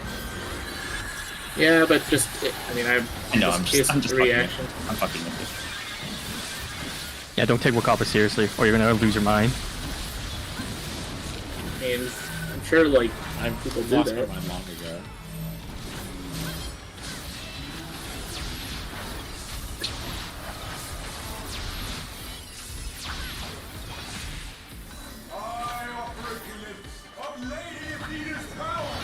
yeah, but just I mean, I know, I'm just fucking reaction. with it. I'm fucking with it. Yeah, don't take Wakapa seriously, or you're gonna lose your mind. I mean, I'm sure like I've people do lost my that. mind long ago. I operate the lips of Lady Athena's power.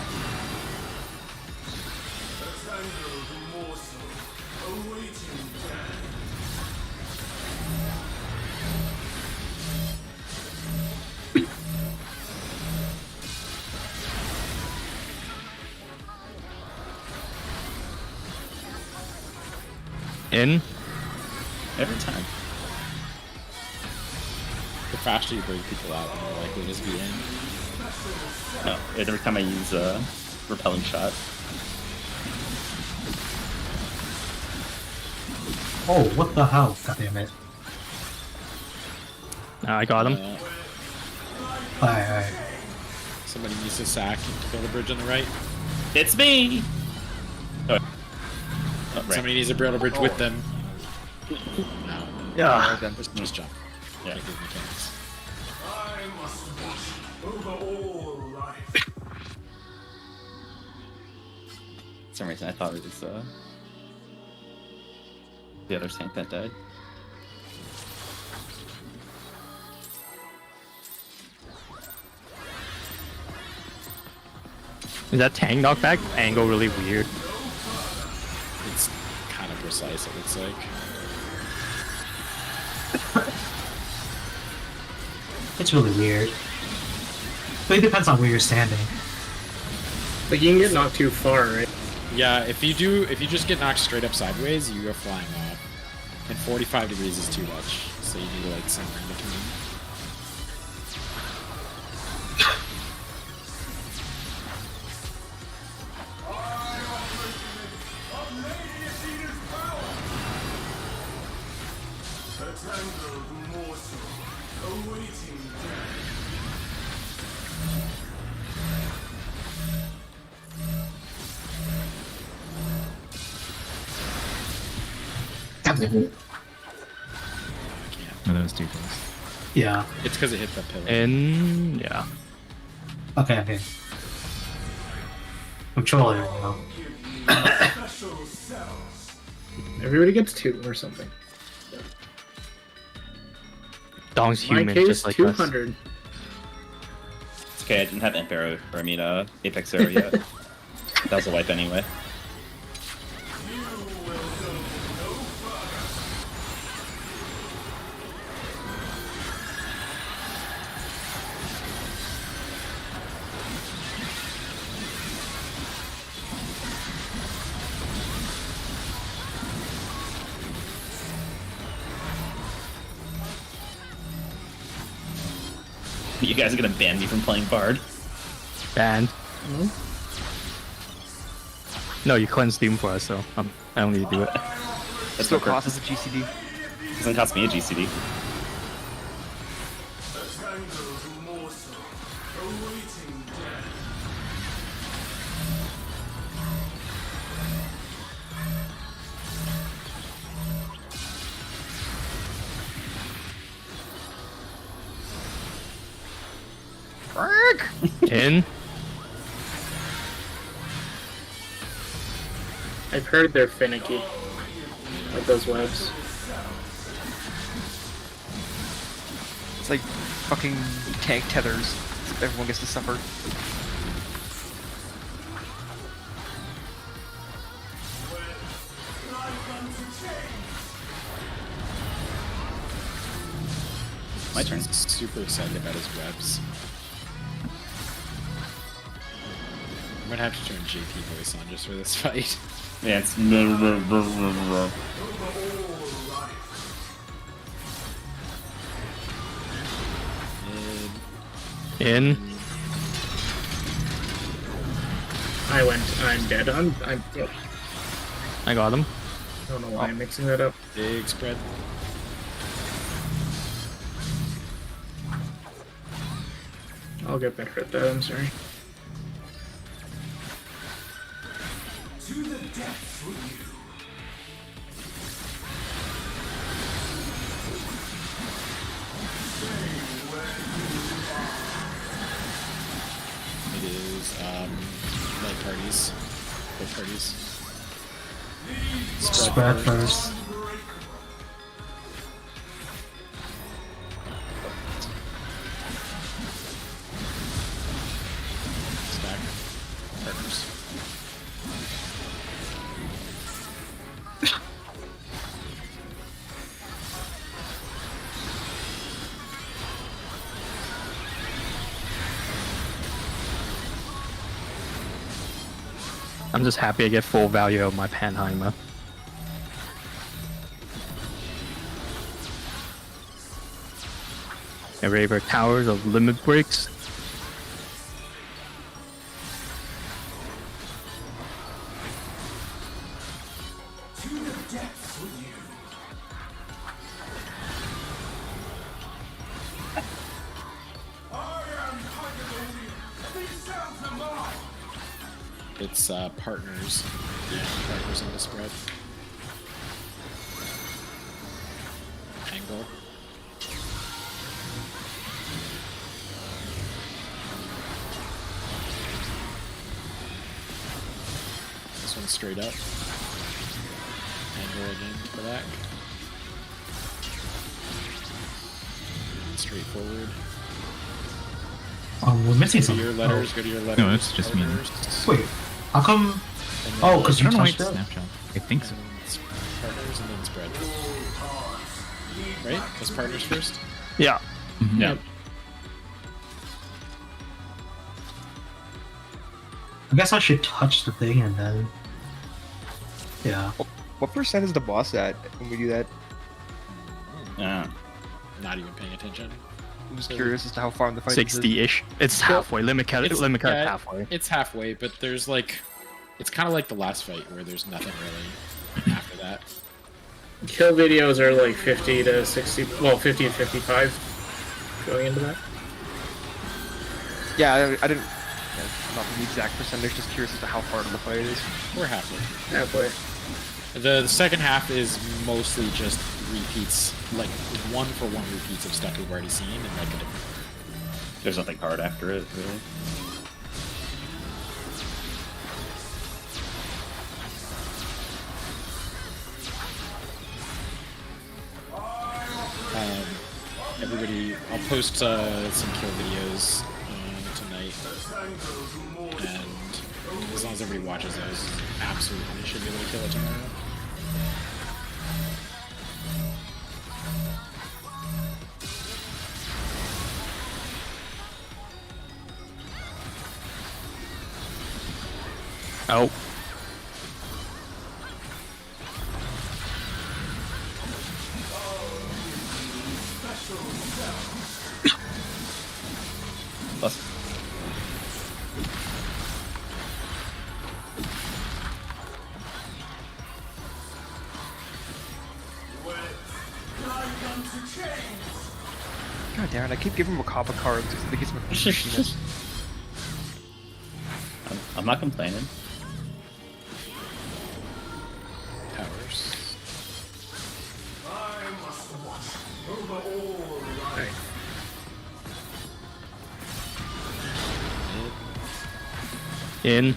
A tangled morsel awaiting death. In. Every time. The faster you bring people out, the more likely it is to be in. No, every time I use a repelling shot. Oh, what the hell? God damn it. I got him. Alright. Somebody needs to sack to build a bridge on the right. It's me! Oh, right. Somebody needs to build a bridge with them. No. Alright then. Just jump. Yeah. Can't do mechanics. I must watch over all life. For some reason I thought it was the other tank that died. Is that tank knockback angle really weird? It's kind of precise, it looks like. It's really weird. But it depends on where you're standing. Like you can get knocked too far, right? Yeah, if you just get knocked straight up sideways, you go flying off. And 45 degrees is too much, so you need like somewhere in between. A tangled morsel awaiting death. No, that was too close. Yeah. It's because it hit the pillar. And yeah. Okay. Controller, you know. Special cells. Everybody gets 2 or something. Dong's My human, case, just like us. 200. It's okay, I didn't have Emperor, or I mean, Apex Zero yet. That was a wipe anyway. You guys are gonna ban me from playing Bard. Banned. No, you cleansed Doom for us, so I don't need to do it. That's Still no costs us a GCD. Doesn't cost me a GCD. A tangled morsel awaiting death. In. I've heard they're finicky. Like those webs. It's like fucking tank tethers. Everyone gets to suffer. My turn. Super excited about his webs. I'm gonna have to turn JP voice on just for this fight. Yeah, it's In. I'm dead. Yep. I got him. I don't know why I'm mixing that up. Big spread. I'll get better at that, I'm sorry. To the depths with you. It is light parties. Light parties. Spread first. Stack. Partners. I'm just happy I get full value of my Panheimer. Eraver Towers of Limit Breaks. To the depths with you. I am Hagedorian. These cells are mine. It's partners. Yeah, partners on the spread. angle. This one's straight up. Angle again to the back. Straight forward. We're missing Go to your something. letters, go to your letters. No, it's just me. partners, Wait, how come? and then Oh, because I you don't know why it's touched it. snapshot. I think so. and then it's partners and then spread. Right? Was partners first? Yeah. Mhm. Yeah. I guess I should touch the thing and then. Yeah. What percent is the boss at when we do that? Yeah. Not even paying attention. I'm just curious as to how far in the fight this is. 60-ish. It's halfway. Limit cut It's- cut yeah, halfway. It's halfway, but there's like, it's kind of like the last fight where there's nothing really after that. Kill videos are like 50 to 60, well, 50 and 55 going into that. Yeah, I didn't. Yeah, not the exact percentage. Just curious as to how far into the fight it is. We're halfway. Halfway. The second half is mostly just repeats, like one-for-one repeats of stuff we've already seen, and like a different. There's nothing hard after it, really. Everybody, I'll post some kill videos tonight, and as long as everybody watches those, absolutely should be able to kill it tomorrow. Oh. Plus, God damn it! I keep giving him a Macabre cards because I think he's my completionist. I'm not complaining. Towers. In.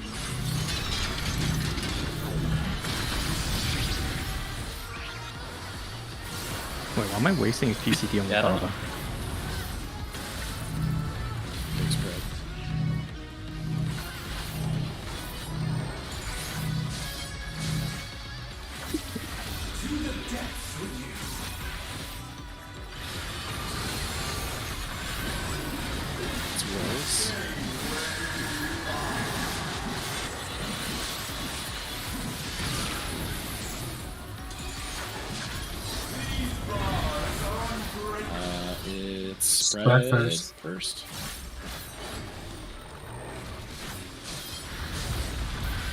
Wait, why am I wasting PCD on the Yeah, I don't Barba? know. Big spread. It's rolls. It's spread, Spread first.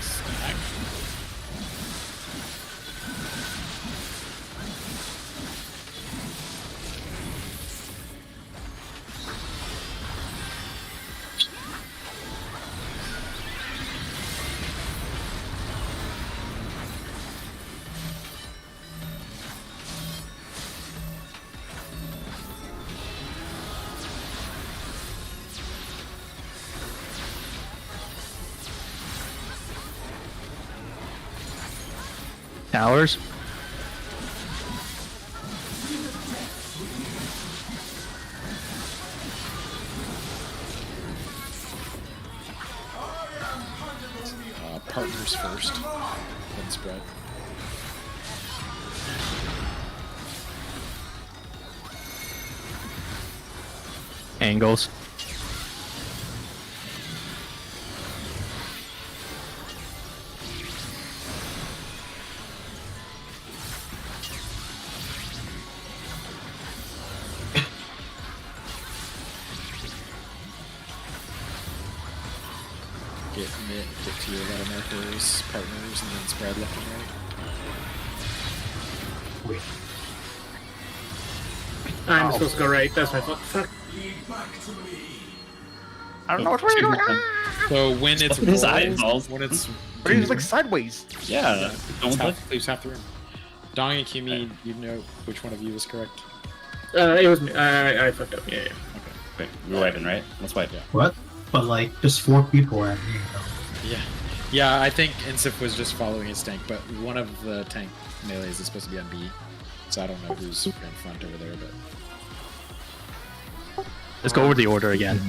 Stack. Towers. Partners first, then spread. Angles. Get to your letter markers, partners, and then spread left and right. Wait. I'm supposed to go right. That's my fault. Fuck. I don't know which way to go. So when it's His rolls, eyeballs. when it's But he's like sideways. Yeah. it's Don't half, look. leaves half the room. Dong and Kimi, you know which one of you was correct? It was me. I fucked up. Yeah. Wait, we're wiping, right? Let's wipe. Yeah. What? But like, just 4 people are. Yeah. Yeah, I think Insif was just following his tank, but one of the tank melees is supposed to be on B. So I don't know who's in front over there, but... Let's go over the order again.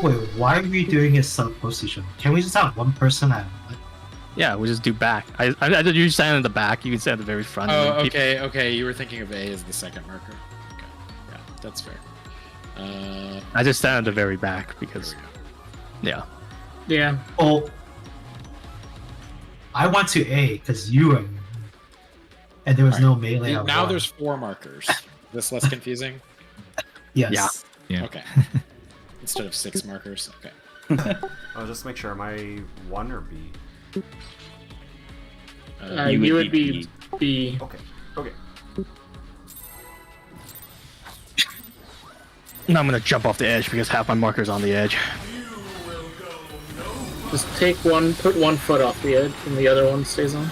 Wait, why are we doing a sub position? Can we just have one person at? Yeah, we just do back. I did you stand in the back. You can stand at the very front. Oh, and then okay. You were thinking of A as the second marker. Okay. Yeah, that's fair. I just stand at the very back because... Yeah. Yeah. Oh, I went to A because you were, and there was no melee. at Now one. there's 4 markers. This less confusing? Yes. Yeah. Okay. Instead of 6 markers. Okay. I'll just make sure. Am I 1 or B? You would be B. Okay. Okay. Now I'm gonna jump off the edge because half my marker's on the edge. Just put 1 foot off the edge, and the other one stays on.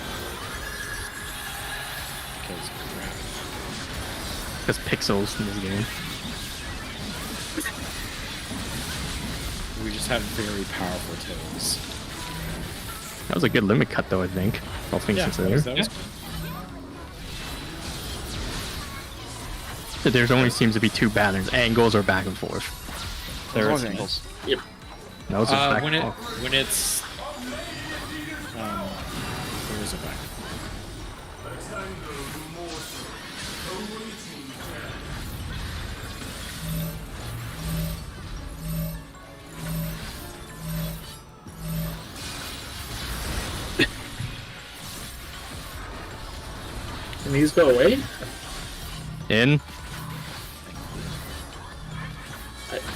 Because pixels in this game. We just have very powerful toes. That was a good limit cut though, I think. All things considered. that was There's only seems to be 2 patterns, angles or back and forth. There As is long as angles. Yep. No, it's just back when and it forth. when it's where is it back? Can these go away? In.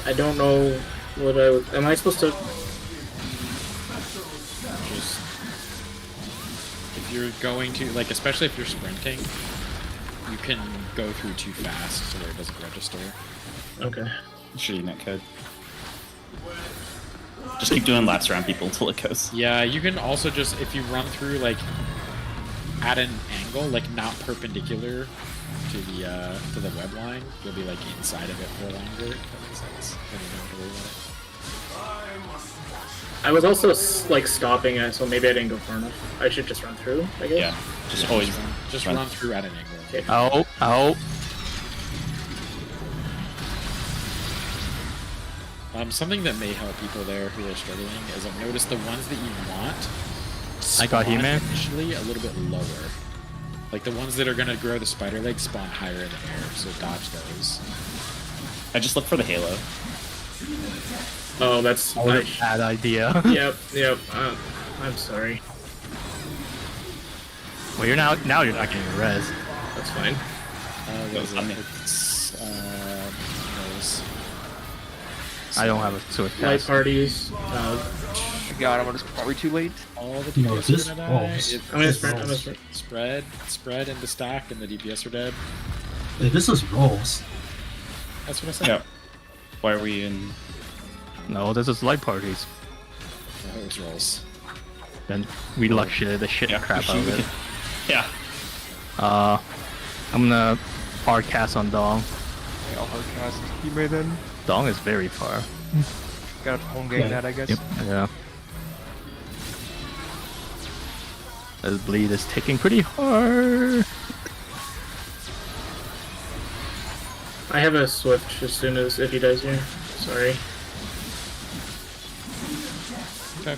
I don't know what I would. Am I supposed to? Just if you're going to like, especially if you're sprinting, you can go through too fast so that it doesn't register. Okay. Sure, you net code. Just keep doing laps around people until it goes. Yeah, you can also just if you run through like at an angle, like not perpendicular to the web line, you'll be like inside of it for longer. If that makes sense. Then you don't have to worry about it. I was also like stopping it, so maybe I didn't go far enough. I should just run through, I guess. Yeah, just always Just run. run through at an angle. Okay. Oh. Something that may help people there who are struggling is I've noticed the ones that you want I got spawn He-Man. initially a little bit lower. Like the ones that are gonna grow the spider legs spawn higher in the air, so dodge those. I just look for the halo. Oh, that's Bad idea. Yep. I'm sorry. Well, you're now you're not getting a res. That's fine. What is on me. it? It's, those. I don't have a swift Light cast. parties. God, I'm probably too late. All the No, DPS this are gonna die. rolls. It- I'm gonna sprint. Spread into stack, and the DPS are dead. Wait, this is rolls. That's what I said. Yeah. Why are we in? No, this is light parties. Oh, it was rolls. Then we luck shit the shit Yeah, crap out of it. Yeah. I'm gonna hard cast on Dong. Okay, I'll hard cast Hime then. Dong is very far. Gotta home game that, I guess. Yeah. This bleed is ticking pretty hard. I have a swift as soon as if he dies here. Sorry. Okay.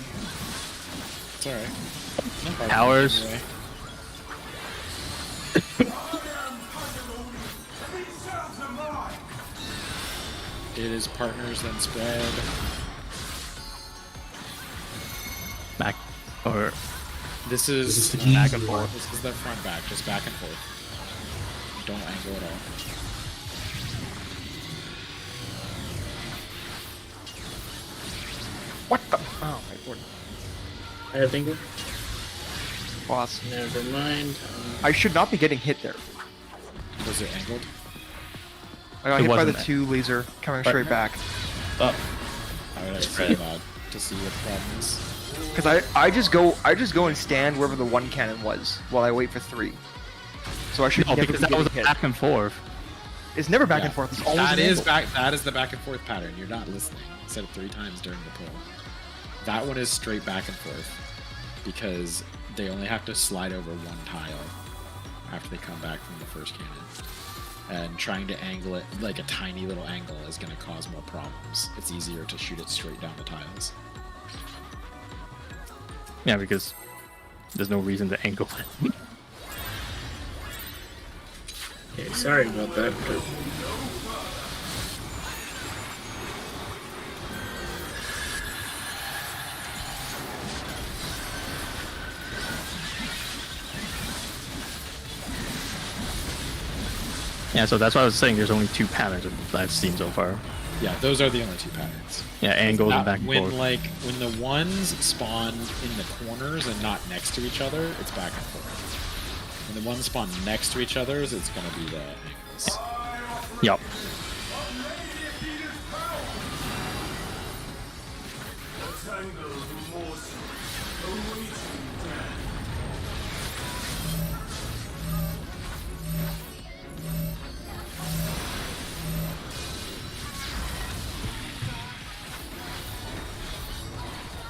It's alright. No problem. Towers. Anyway. It is partners then spread. Back or This is the back and forth. This is the front back, just back and forth. Don't angle at all. What the? Oh my lord. I have finger. Boss. Never mind. I should not be getting hit there. Was it angled? I got It hit by the wasn't. 2 laser coming straight back. Oh, I would actually Spread. be allowed to see what the problem is. Because I just go and stand wherever the 1 cannon was while I wait for 3. so I should No, never because be that was a getting hit. back and forth. It's never back Yeah. and forth. It's always That an is angle. back. That is the back and forth pattern. You're not listening. I said it 3 times during the pull. That one is straight back and forth because they only have to slide over one tile after they come back from the first cannon. And trying to angle it like a tiny little angle is going to cause more problems. It's easier to shoot it straight down the tiles. Yeah, because there's no reason to angle it. Okay, sorry about that. But... Yeah, so that's why I was saying there's only 2 patterns that I've seen so far. Yeah, those are the only 2 patterns. Yeah, angles and Not- back and when forth. when the ones spawn in the corners and not next to each other, it's back and forth. When the ones spawn next to each other, it's gonna be the angles. Yup.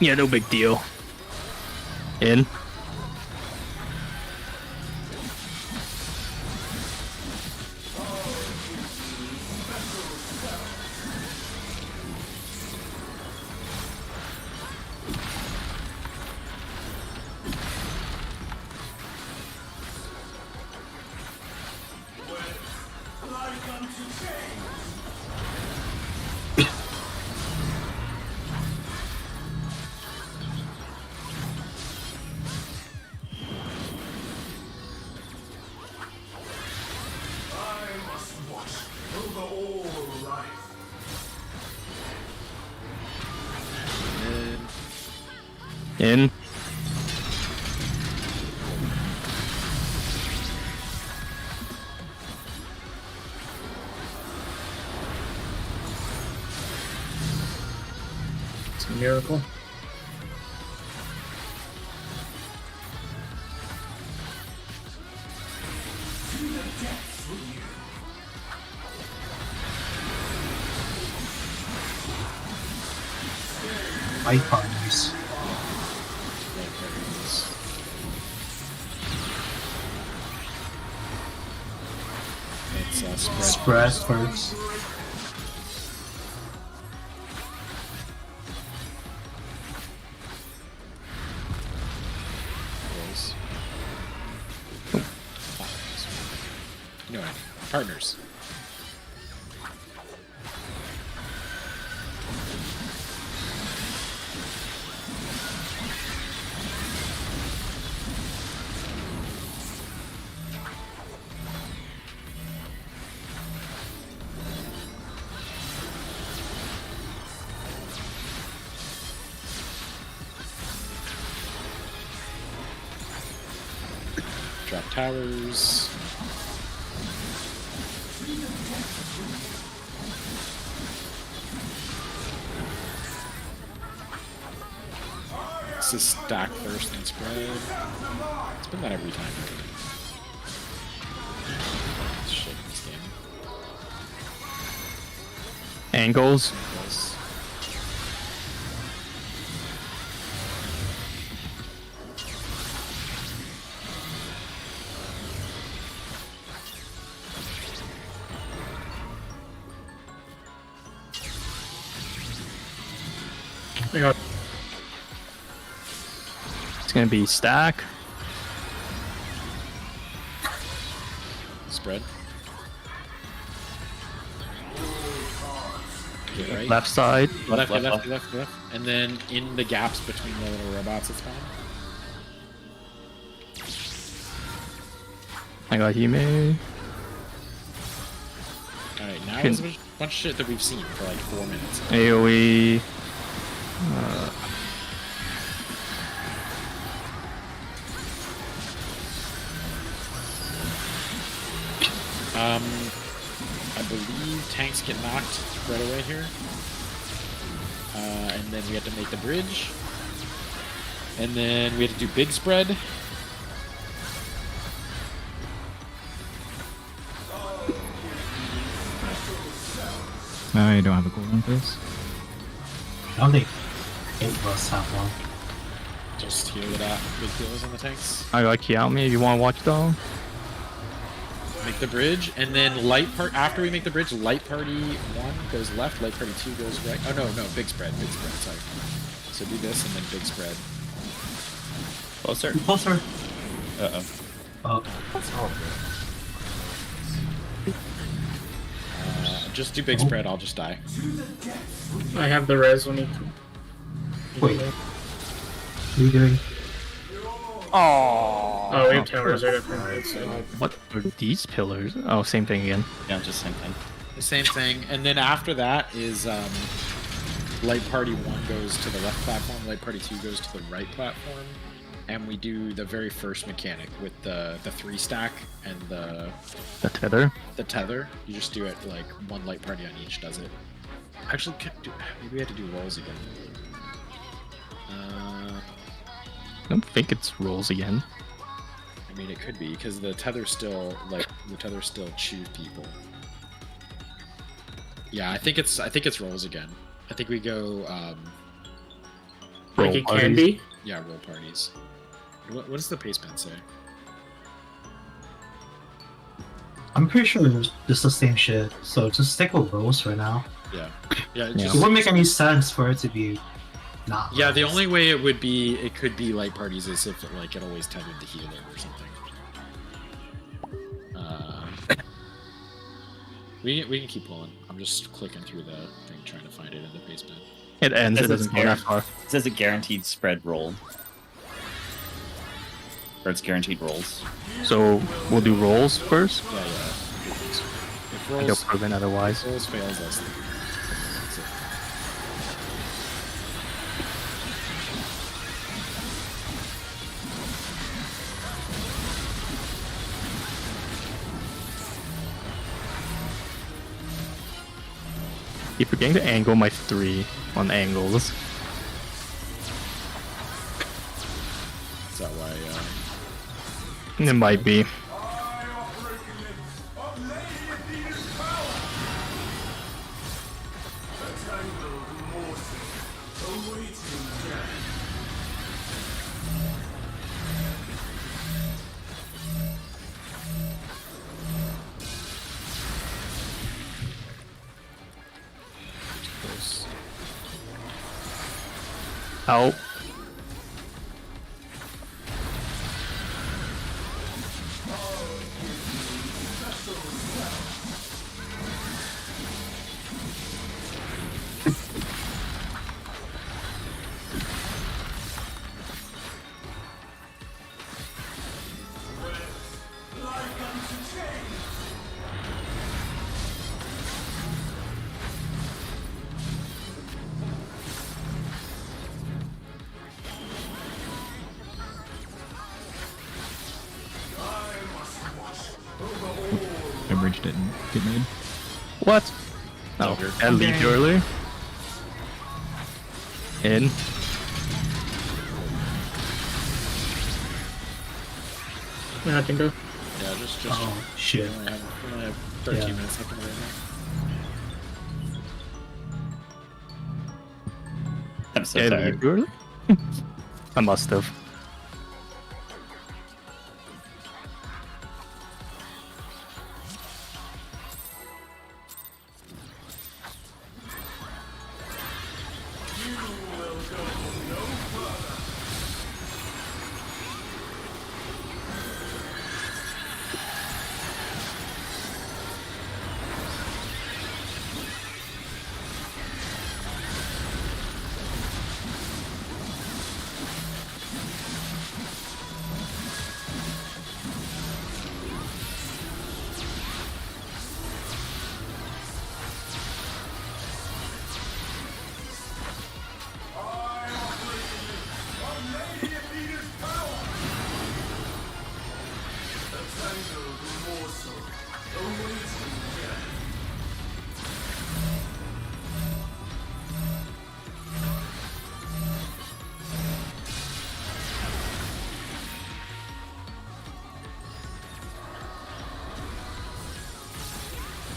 Yeah, no big deal. In. In. It's a miracle. My partners. It's Spread first. You know what I mean. Partners. Drop towers. This is stack first and spread. It's been that every time. It's shit in this game. Angles. Yes. I got It's gonna be stack. Spread. Get right. Left side. Left, left. And then in the gaps between the little robots, it's fine. I got Hime. Alright, now Can- there's a bunch of shit that we've seen for like 4 minutes. AoE. I believe tanks get knocked right away here. And then we have to make the bridge. And then we have to do big spread. I don't have a cooldown for this. I don't think it was have one. Just heal it out. Big heals on the tanks. I got Kiyomi if you want to watch though. Make the bridge, and then light part. After we make the bridge, light party 1 goes left, light party 2 goes right. Oh no, big spread, sorry. So do this and then big spread. Closer. Closer. Uh-oh. Oh, Just do big spread, I'll just die. I have the res when you. wait. What are you doing? Oh, we have towers right up right, so. What are these pillars? Oh, same thing again. Yeah, just same thing. The same thing, and then after that is light party 1 goes to the left platform, light party 2 goes to the right platform, and we do the very first mechanic with the 3 stack and the tether. The tether. You just do it like 1 light party on each does it. Actually, maybe we had to do rolls again. I don't think it's rolls again. I mean, it could be because the tether still chews people. Yeah, I think it's rolls again. I think we go. Like it can be. Yeah, roll parties. What does the pace pen say? I'm pretty sure it's just the same shit. So just stick with rolls for now. Yeah. It wouldn't make any sense for it to be not. Yeah, the rolls. only way it could be light parties is if it always tethered the healer or something. We can keep pulling. I'm just clicking through the thing trying to find it in the basement. It ends. It It doesn't go that far. It says a guaranteed spread roll. Or it's guaranteed rolls. So we'll do rolls first. Yeah. If They'll rolls prevent otherwise. fails, that's it. Keep forgetting to angle my 3 on angles. Is that why? It might be. Out. The bridge didn't get made. What? No, I leave you early. In. Yeah, I can go. Yeah, just. Oh shit. We only have 13 Yeah. minutes left in the right now. I'm so I tired. leave you early? I must have.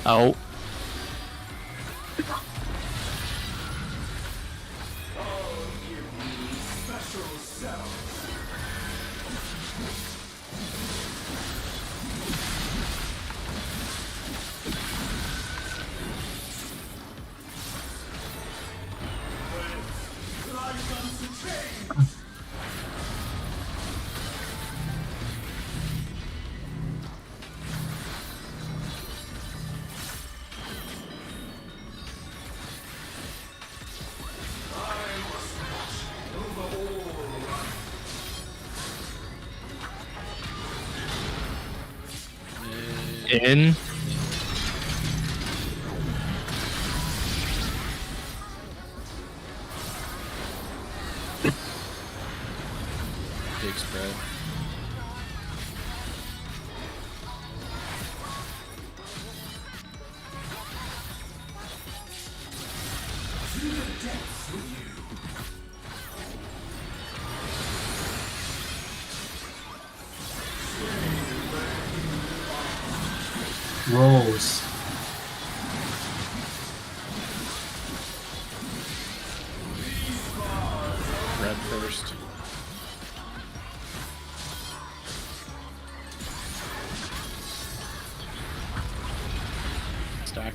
Out. In. Big spread. Rolls. Red first. Stack.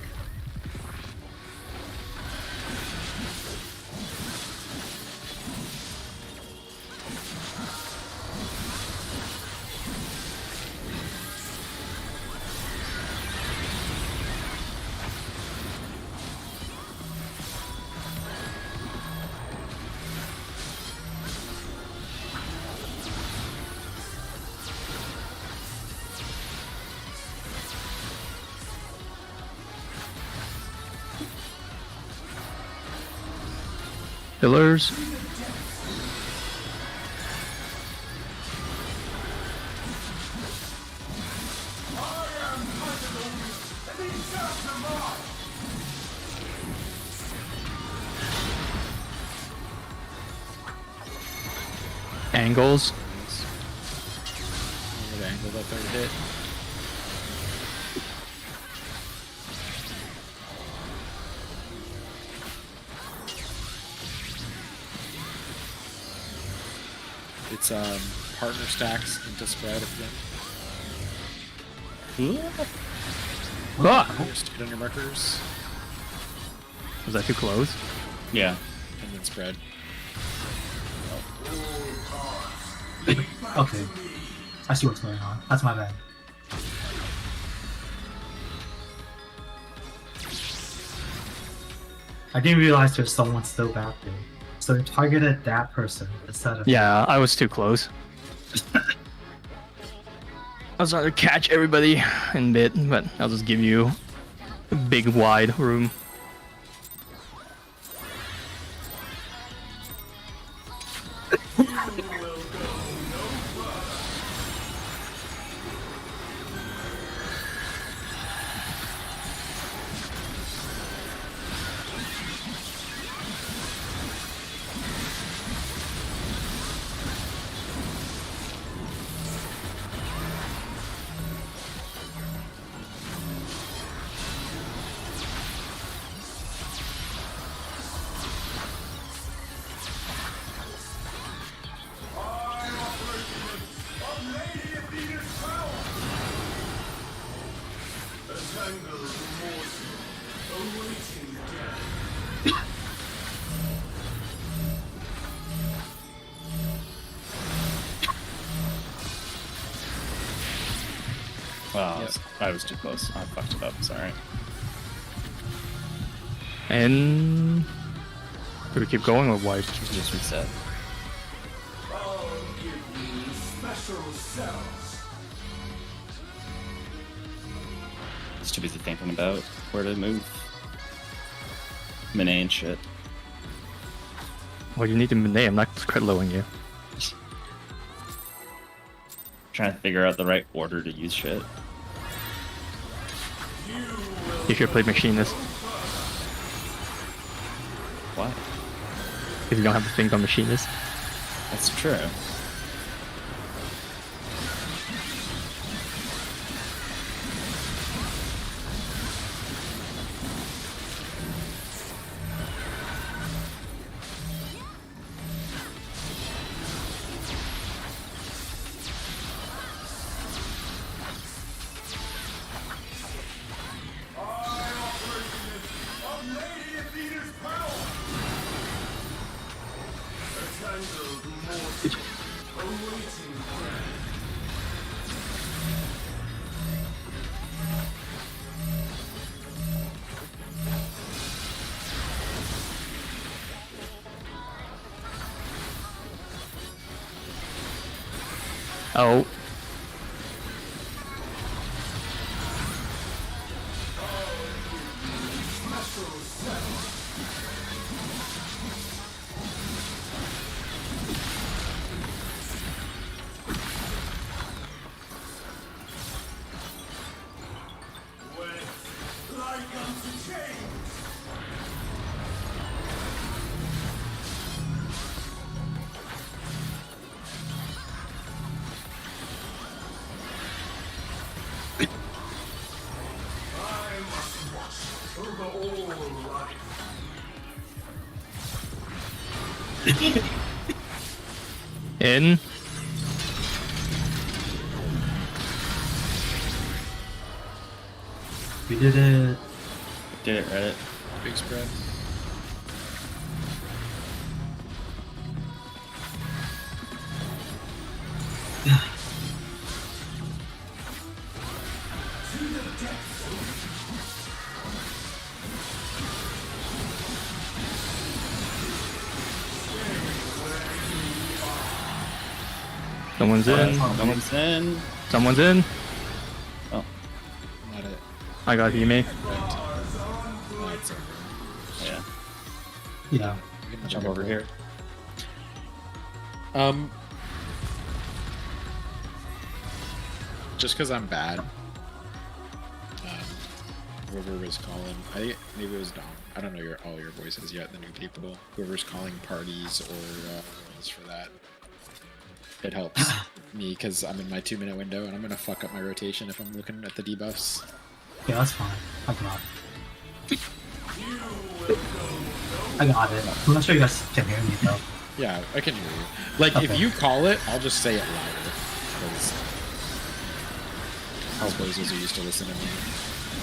Pillars. Angles. Good angle that third hit. It's partner stacks into spread again. Ah! Just hit on your markers Was that too close? Yeah. and then spread. Okay. I see what's going on. That's my bad. I didn't realize there's someone still back there. So you targeted that person instead of... Yeah, I was too close. I was trying to catch everybody in bit, but I'll just give you a big wide room. Wow, I was too close. I fucked it up. Sorry. And do we keep going or what? Just reset. I'll give you special cells. Just too busy thinking about where to move. Minay and shit. Well, you need to Minay. I'm not crit lowing you. Trying to figure out the right order to use shit. You should play Machinist. Why? If you don't have to think on Machinist. That's true. Oh. In. We did it. Did it, right? Big spread. Someone's in. Someone's in. Someone's in. Oh, Not it. I got Hime. Oh, it's over. yeah. Yeah. I'm gonna Jump over here. Just because I'm bad. Whoever was calling, I think maybe it was Dom. I don't know all your voices yet, the new people. Whoever's calling parties or rules for that. It helps me because I'm in my 2-minute window and I'm gonna fuck up my rotation if I'm looking at the debuffs. Yeah, that's fine. I got it. I got it. I'm not sure you guys can hear me though. Yeah, I can hear you. Like, if Okay. you call it, I'll just say it louder. Because house voices are used to listen to me.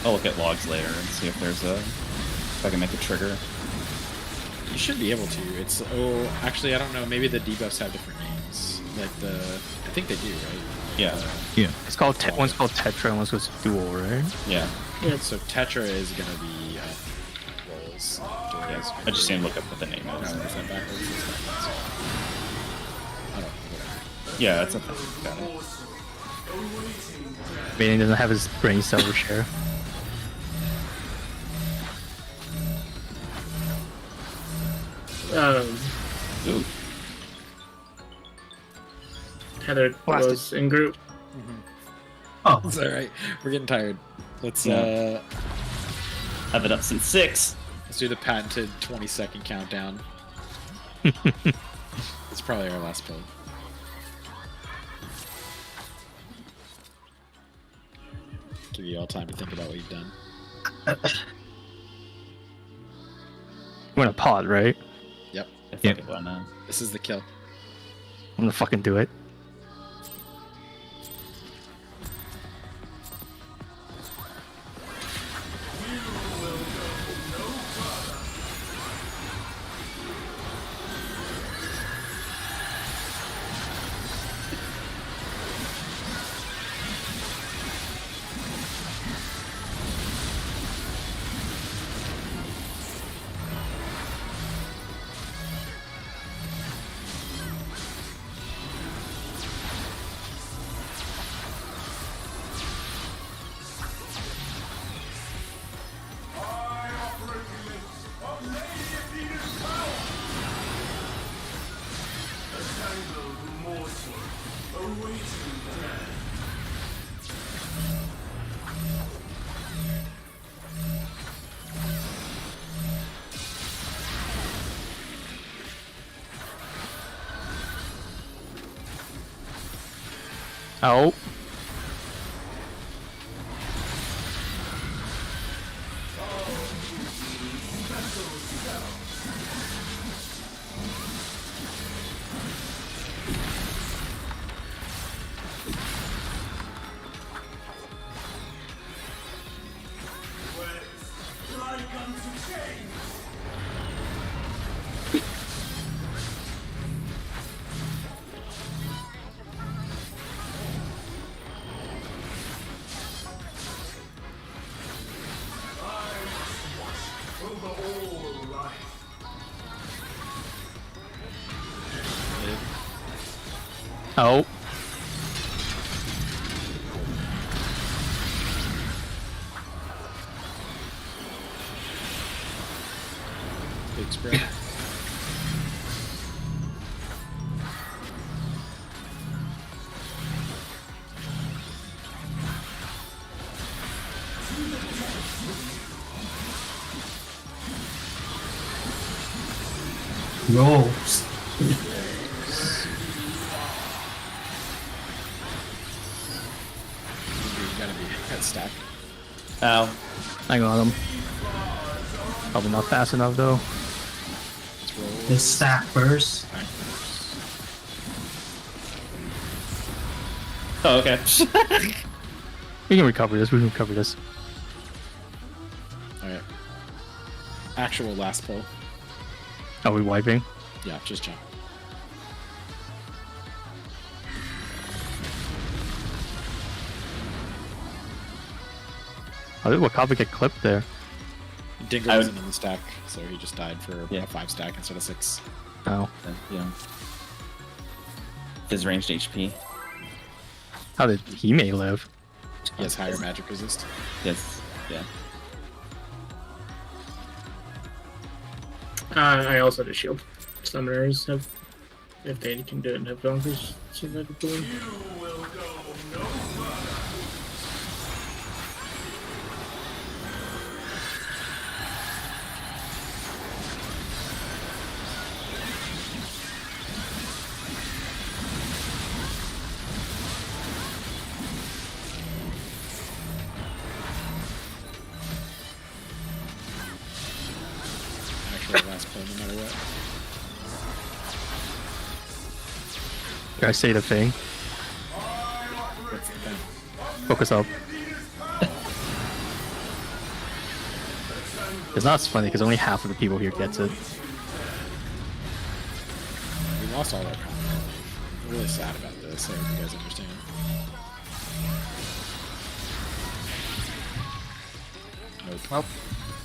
I'll look at logs later and see if there's a... if I can make a trigger. You should be able to. It's, oh, actually, I don't know. Maybe the debuffs have different names. Like I think they do, right? Yeah. Yeah. It's called one's called Tetra and one's called Duel, right? Yeah. Yeah. So Tetra is gonna be rolls. Yeah. I just need to look up what the name No, is. is that backwards? It's backwards. I don't know. Whatever. Yeah, that's a thing. Got it. Meaning doesn't have his brain cell share. Ooh. Heather was in group. Oh, It's alright. We're getting tired. Let's Yeah. Have it up since 6. let's do the patented 20-second countdown. It's probably our last pill. Give you all time to think about what you've done. We're gonna pod, right? Yep. Yeah. Why not? This is the kill. I'm gonna fucking do it. I operate the limbs of Lady Athena's power. A tangled morsel awaiting death. Oh. Like unto chains. Oh. Big spread. No. You gotta be head stack. Ow. I got him. Probably not fast enough though. Let's roll. The stack first. Oh, okay. We can recover this. We can recover this. Alright. Actual last pull. Are we wiping? Yeah, just jump. How did Wakabi get clipped there? Dingo I wasn't would- in the stack, so he just died for Yeah. a 5 stack instead of 6. Oh. Yeah. His ranged HP. How did he may live? He has higher magic resist. Yes. Yeah. I also have shield. Summoners have, if they can do it and have donkeys, seem like a doing. Actual last pull, no matter what. Did I say the thing? What's the thing? Focus up. It's not funny because only half of the people here gets it. We lost all our content. I'm really sad about this. I hope you guys understand. Nope. Well,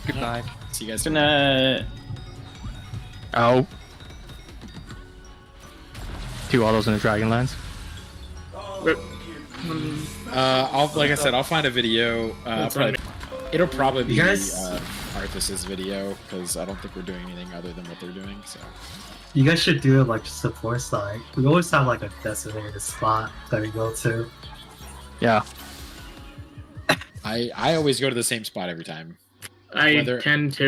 goodbye. See you guys Good tomorrow. night. Oh. 2 autos in the Dragonlance. I'll like I said, I'll find a video. It'll probably be You guys- Arthas's video because I don't think we're doing anything other than what they're doing. So You guys should do it like support side. We always have like a designated spot that we go to. Yeah. I always go to the same spot every time. I Whether- tend to